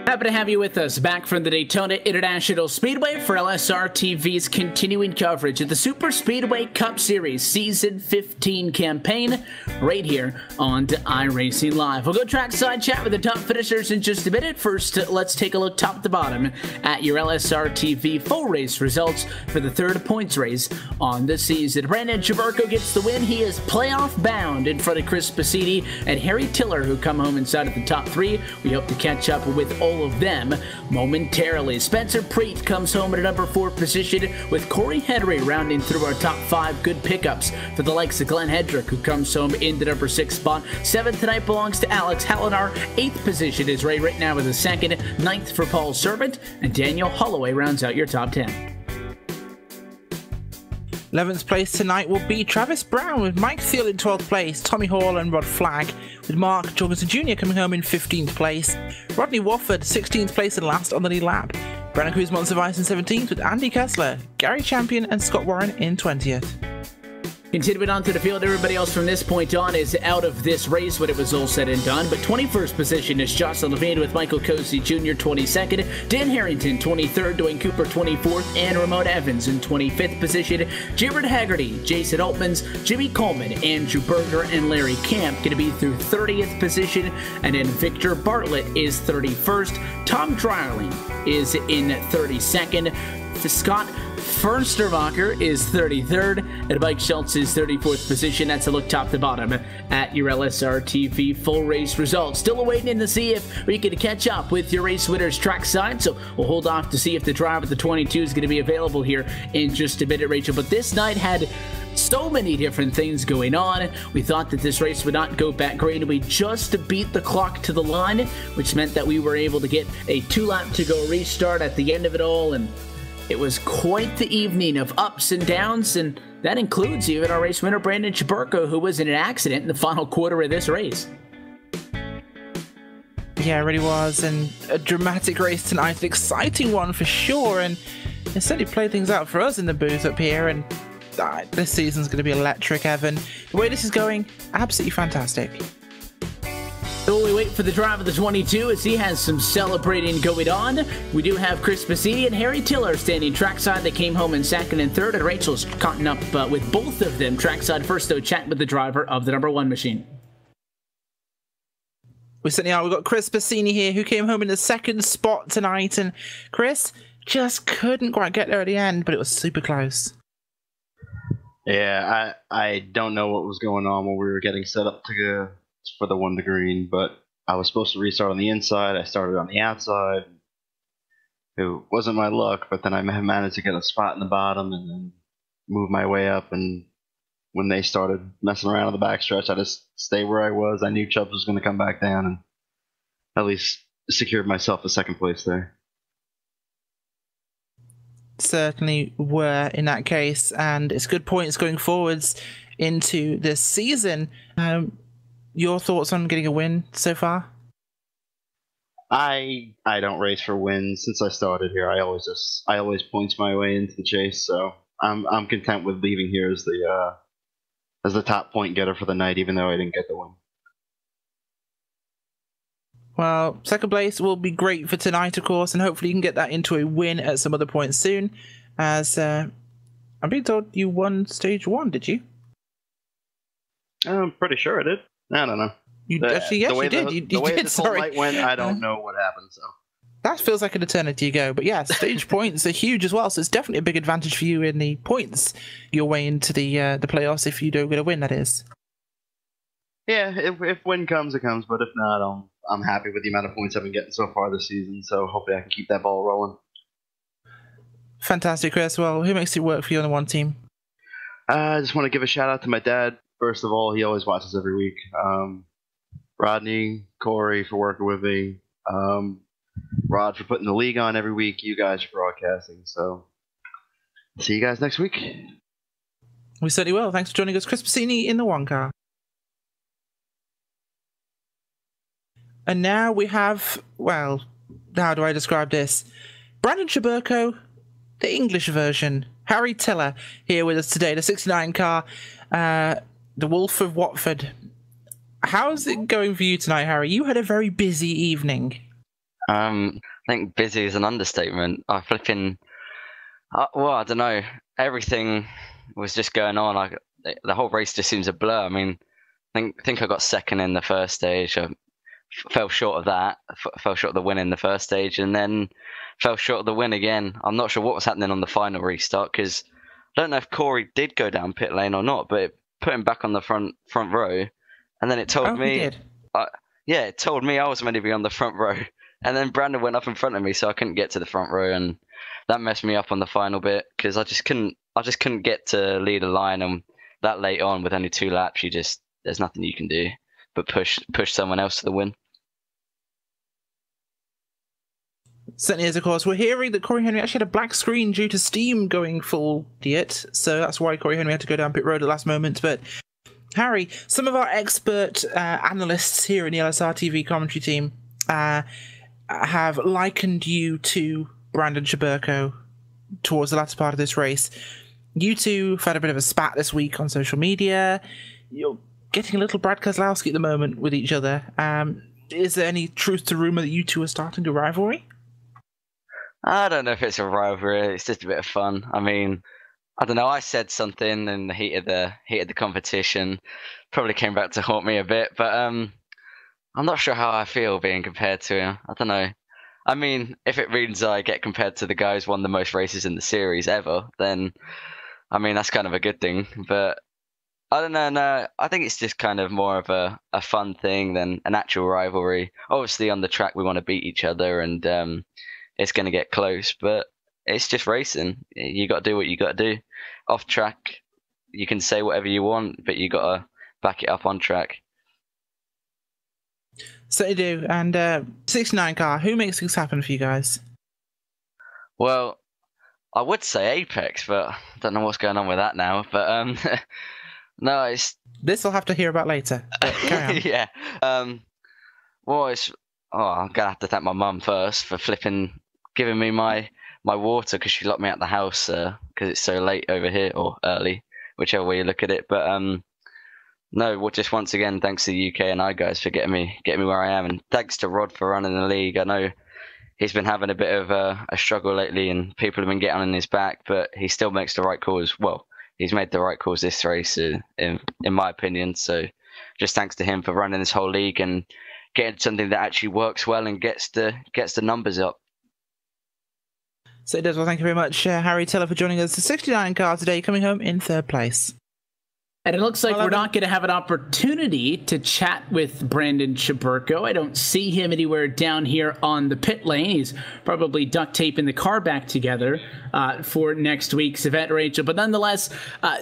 Happy to have you with us back from the Daytona International Speedway for LSRTV's continuing coverage of the Superspeedway Cup Series Season 15 campaign right here on iRacing Live. We'll go trackside chat with the top finishers in just a minute. First, let's take a look top to bottom at your LSRTV full race results for the third points race on the season. Brandon Chaburko gets the win. He is playoff bound in front of Chris Passini and Harry Tiller, who come home inside of the top three. We hope to catch up with all of them momentarily. Spencer Preet comes home at a number 4 position, with Corey Henry rounding through our top 5. Good pickups for the likes of Glenn Hedrick, who comes home in the number 6 spot. 7th tonight belongs to Alex Hallinar. 8th position is right now with a 2nd. 9th for Paul Servant, and Daniel Holloway rounds out your top 10. 11th place tonight will be Travis Brown, with Mike Thiel in 12th place, Tommy Hall and Rod Flagg, with Mark Jorgensen Jr. coming home in 15th place, Rodney Wofford 16th place and last on the lead lap, Brandon Cruz Monsivice in 17th, with Andy Kessler, Gary Champion and Scott Warren in 20th. Continuing on to the field, everybody else from this point on is out of this race when it was all said and done. But 21st position is Jocelyn Levine, with Michael Cosi Jr. 22nd, Dan Harrington 23rd, Dwayne Cooper 24th, and Ramon Evans in 25th position. Jared Haggerty, Jason Altmans, Jimmy Coleman, Andrew Berger, and Larry Camp going to be through 30th position. And then Victor Bartlett is 31st. Tom Dryerling is in 32nd. Scott Fernstermacher is 33rd, and Mike Schultz is 34th position. That's a look top to bottom at your LSRTV full race results. Still waiting to see if we can catch up with your race winners trackside, so we'll hold off to see if the drive at the 22 is going to be available here in just a minute, Rachel. But this night had so many different things going on. We thought that this race would not go back great, and we just beat the clock to the line, which meant that we were able to get a 2-lap to go restart at the end of it all, and it was quite the evening of ups and downs, and that includes even our race winner, Brandon Chaburko, who was in an accident in the final quarter of this race. Yeah, it really was, and a dramatic race tonight, an exciting one for sure, and it certainly played things out for us in the booth up here, and this season's going to be electric, Evan. The way this is going, absolutely fantastic. So while we wait for the drive of the 22, as he has some celebrating going on, we do have Chris Passini and Harry Tiller standing trackside. They came home in 2nd and 3rd, and Rachel's caught up with both of them trackside first, though, chatting with the driver of the number 1 machine. We certainly are. We've got Chris Passini here, who came home in the 2nd spot tonight, and Chris just couldn't quite get there at the end, but it was super close. Yeah, I don't know what was going on when we were getting set up to go for the one to green, but I was supposed to restart on the inside. I started on the outside. It wasn't my luck, but then I managed to get a spot in the bottom and then move my way up. And when they started messing around on the backstretch, I just stayed where I was. I knew Chubbs was going to come back down, and at least secured myself a second place there. Certainly were in that case, and it's good points going forwards into this season. Your thoughts on getting a win so far? I don't race for wins. Since I started here, I always points my way into the chase, so I'm content with leaving here as the top point getter for the night, even though I didn't get the win. Well, second place will be great for tonight, of course, and hopefully you can get that into a win at some other point soon. As I'm being told you won stage 1, did you? I'm pretty sure I did. I don't know. Actually, yes, you did. You the way did. this whole night went, I don't know what happened. So that feels like an eternity ago. But yeah, stage points are huge as well, so it's definitely a big advantage for you in the points your way into the playoffs if you don't get a win. That is. Yeah, if win comes, it comes. But if not, I'm happy with the amount of points I've been getting so far this season. So hopefully I can keep that ball rolling. Fantastic, Chris. Well, who makes it work for you on the one team? I just want to give a shout out to my dad. First of all, he always watches every week. Rodney, Corey for working with me. Rod for putting the league on every week. You guys for broadcasting. So see you guys next week. We certainly will. Thanks for joining us, Chris Bassini in the one car. And now we have, well, how do I describe this? Brandon Chaburko, the English version. Harry Tiller here with us today, the 69 car, the Wolf of Watford. How's it going for you tonight, Harry? You had a very busy evening. I think busy is an understatement. I don't know. Everything was just going on. The whole race just seems a blur. I mean, I think I got second in the first stage. I fell short of that. Fell short of the win in the first stage, and then fell short of the win again. I'm not sure what was happening on the final restart because I don't know if Corey did go down pit lane or not, but it put him back on the front row, and then it told me. He did. It told me I was meant to be on the front row, and then Brandon went up in front of me, so I couldn't get to the front row, and that messed me up on the final bit because I just couldn't get to lead a line, and that late on with only 2 laps, there's nothing you can do but push someone else to the win. Certainly is, of course. We're hearing that Corey Henry actually had a black screen due to Steam going full idiot, so that's why Corey Henry had to go down pit road at the last moment. But Harry, some of our expert analysts here in the LSRTV commentary team have likened you to Brandon Chaburko towards the latter part of this race. You two have had a bit of a spat this week on social media. You're getting a little Brad Keselowski at the moment with each other. Is there any truth to rumour that you two are starting a rivalry? I don't know if it's a rivalry. It's just a bit of fun. I mean, I don't know. I said something in the heat of the competition. Probably came back to haunt me a bit, but I'm not sure how I feel being compared to him. I don't know. I mean, if it means I get compared to the guy who's won the most races in the series ever, then I mean that's kind of a good thing. But I don't know. No, I think it's just kind of more of a fun thing than an actual rivalry. Obviously, on the track we want to beat each other, and it's going to get close, but it's just racing. You got to do what you got to do. Off track, you can say whatever you want, but you got to back it up on track. So you do. And 69 car, who makes things happen for you guys? Well, I would say Apex, but I don't know what's going on with that now. But no, it's this I'll have to hear about later. Carry on. yeah. Well, I'm gonna have to thank my mum first for giving me my water because she locked me out the house because it's so late over here, or early, whichever way you look at it. But no, well, just once again, thanks to the UK and I guys for getting me where I am, and thanks to Rod for running the league. I know he's been having a bit of a struggle lately, and people have been getting on his back, but he still makes the right calls. Well, he's made the right calls this race, in my opinion. So just thanks to him for running this whole league and getting something that actually works well and gets the numbers up. So it does. Well, thank you very much, Harry Teller, for joining us. The 69 car today, coming home in 3rd place. And it looks like we're not going to have an opportunity to chat with Brandon Chaburko. I don't see him anywhere down here on the pit lane. He's probably duct taping the car back together for next week's event, Rachel. But nonetheless,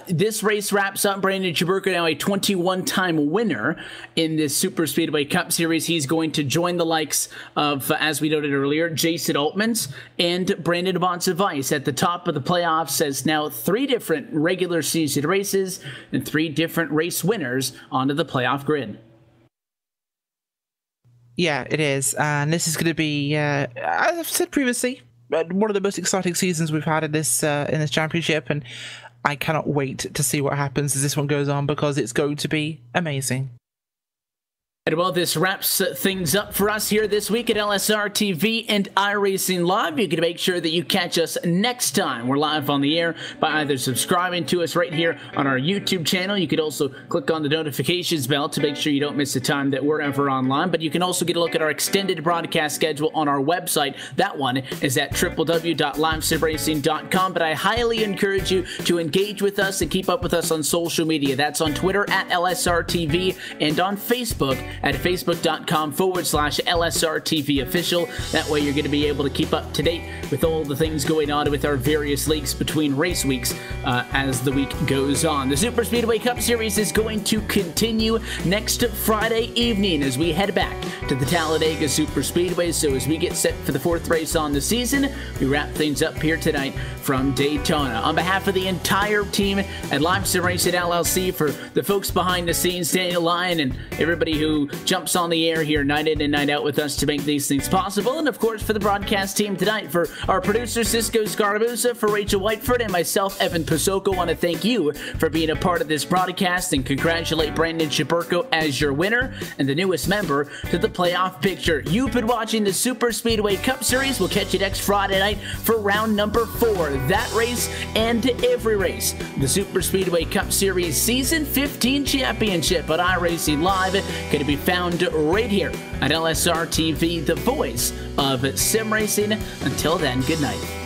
this race wraps up. Brandon Chaburko, now a 21-time winner in this Superspeedway Cup Series. He's going to join the likes of, as we noted earlier, Jason Altmans and Brandon Bonsavice at the top of the playoffs, as now 3 different regular season races and 3 different race winners onto the playoff grid. Yeah, it is. And this is going to be, as I've said previously, one of the most exciting seasons we've had in this championship. And I cannot wait to see what happens as this one goes on, because it's going to be amazing. And well, this wraps things up for us here this week at LSRTV and iRacing Live. You can make sure that you catch us next time we're live on the air by either subscribing to us right here on our YouTube channel. You could also click on the notifications bell to make sure you don't miss the time that we're ever online. But you can also get a look at our extended broadcast schedule on our website. That one is at www.livesimracing.com. But I highly encourage you to engage with us and keep up with us on social media. That's on Twitter at LSRTV and on Facebook at facebook.com/LSRTV official. That way you're going to be able to keep up to date with all the things going on with our various leagues between race weeks as the week goes on. The Superspeedway Cup Series is going to continue next Friday evening as we head back to the Talladega Superspeedway. So as we get set for the 4th race on the season, we wrap things up here tonight from Daytona. On behalf of the entire team at Live Sim Racing LLC, for the folks behind the scenes, Daniel Lyon, and everybody who jumps on the air here night in and night out with us to make these things possible, and of course for the broadcast team tonight, for our producer Cisco Scaramuza, for Rachel Whiteford, and myself, Evan Pasoko, want to thank you for being a part of this broadcast and congratulate Brandon Chaburko as your winner and the newest member to the playoff picture. You've been watching the Superspeedway Cup Series. We'll catch you next Friday night for round number 4. That race and every race, the Superspeedway Cup Series Season 15 Championship on iRacing Live, going to be found right here at LSRTV, the voice of sim racing. Until then, good night.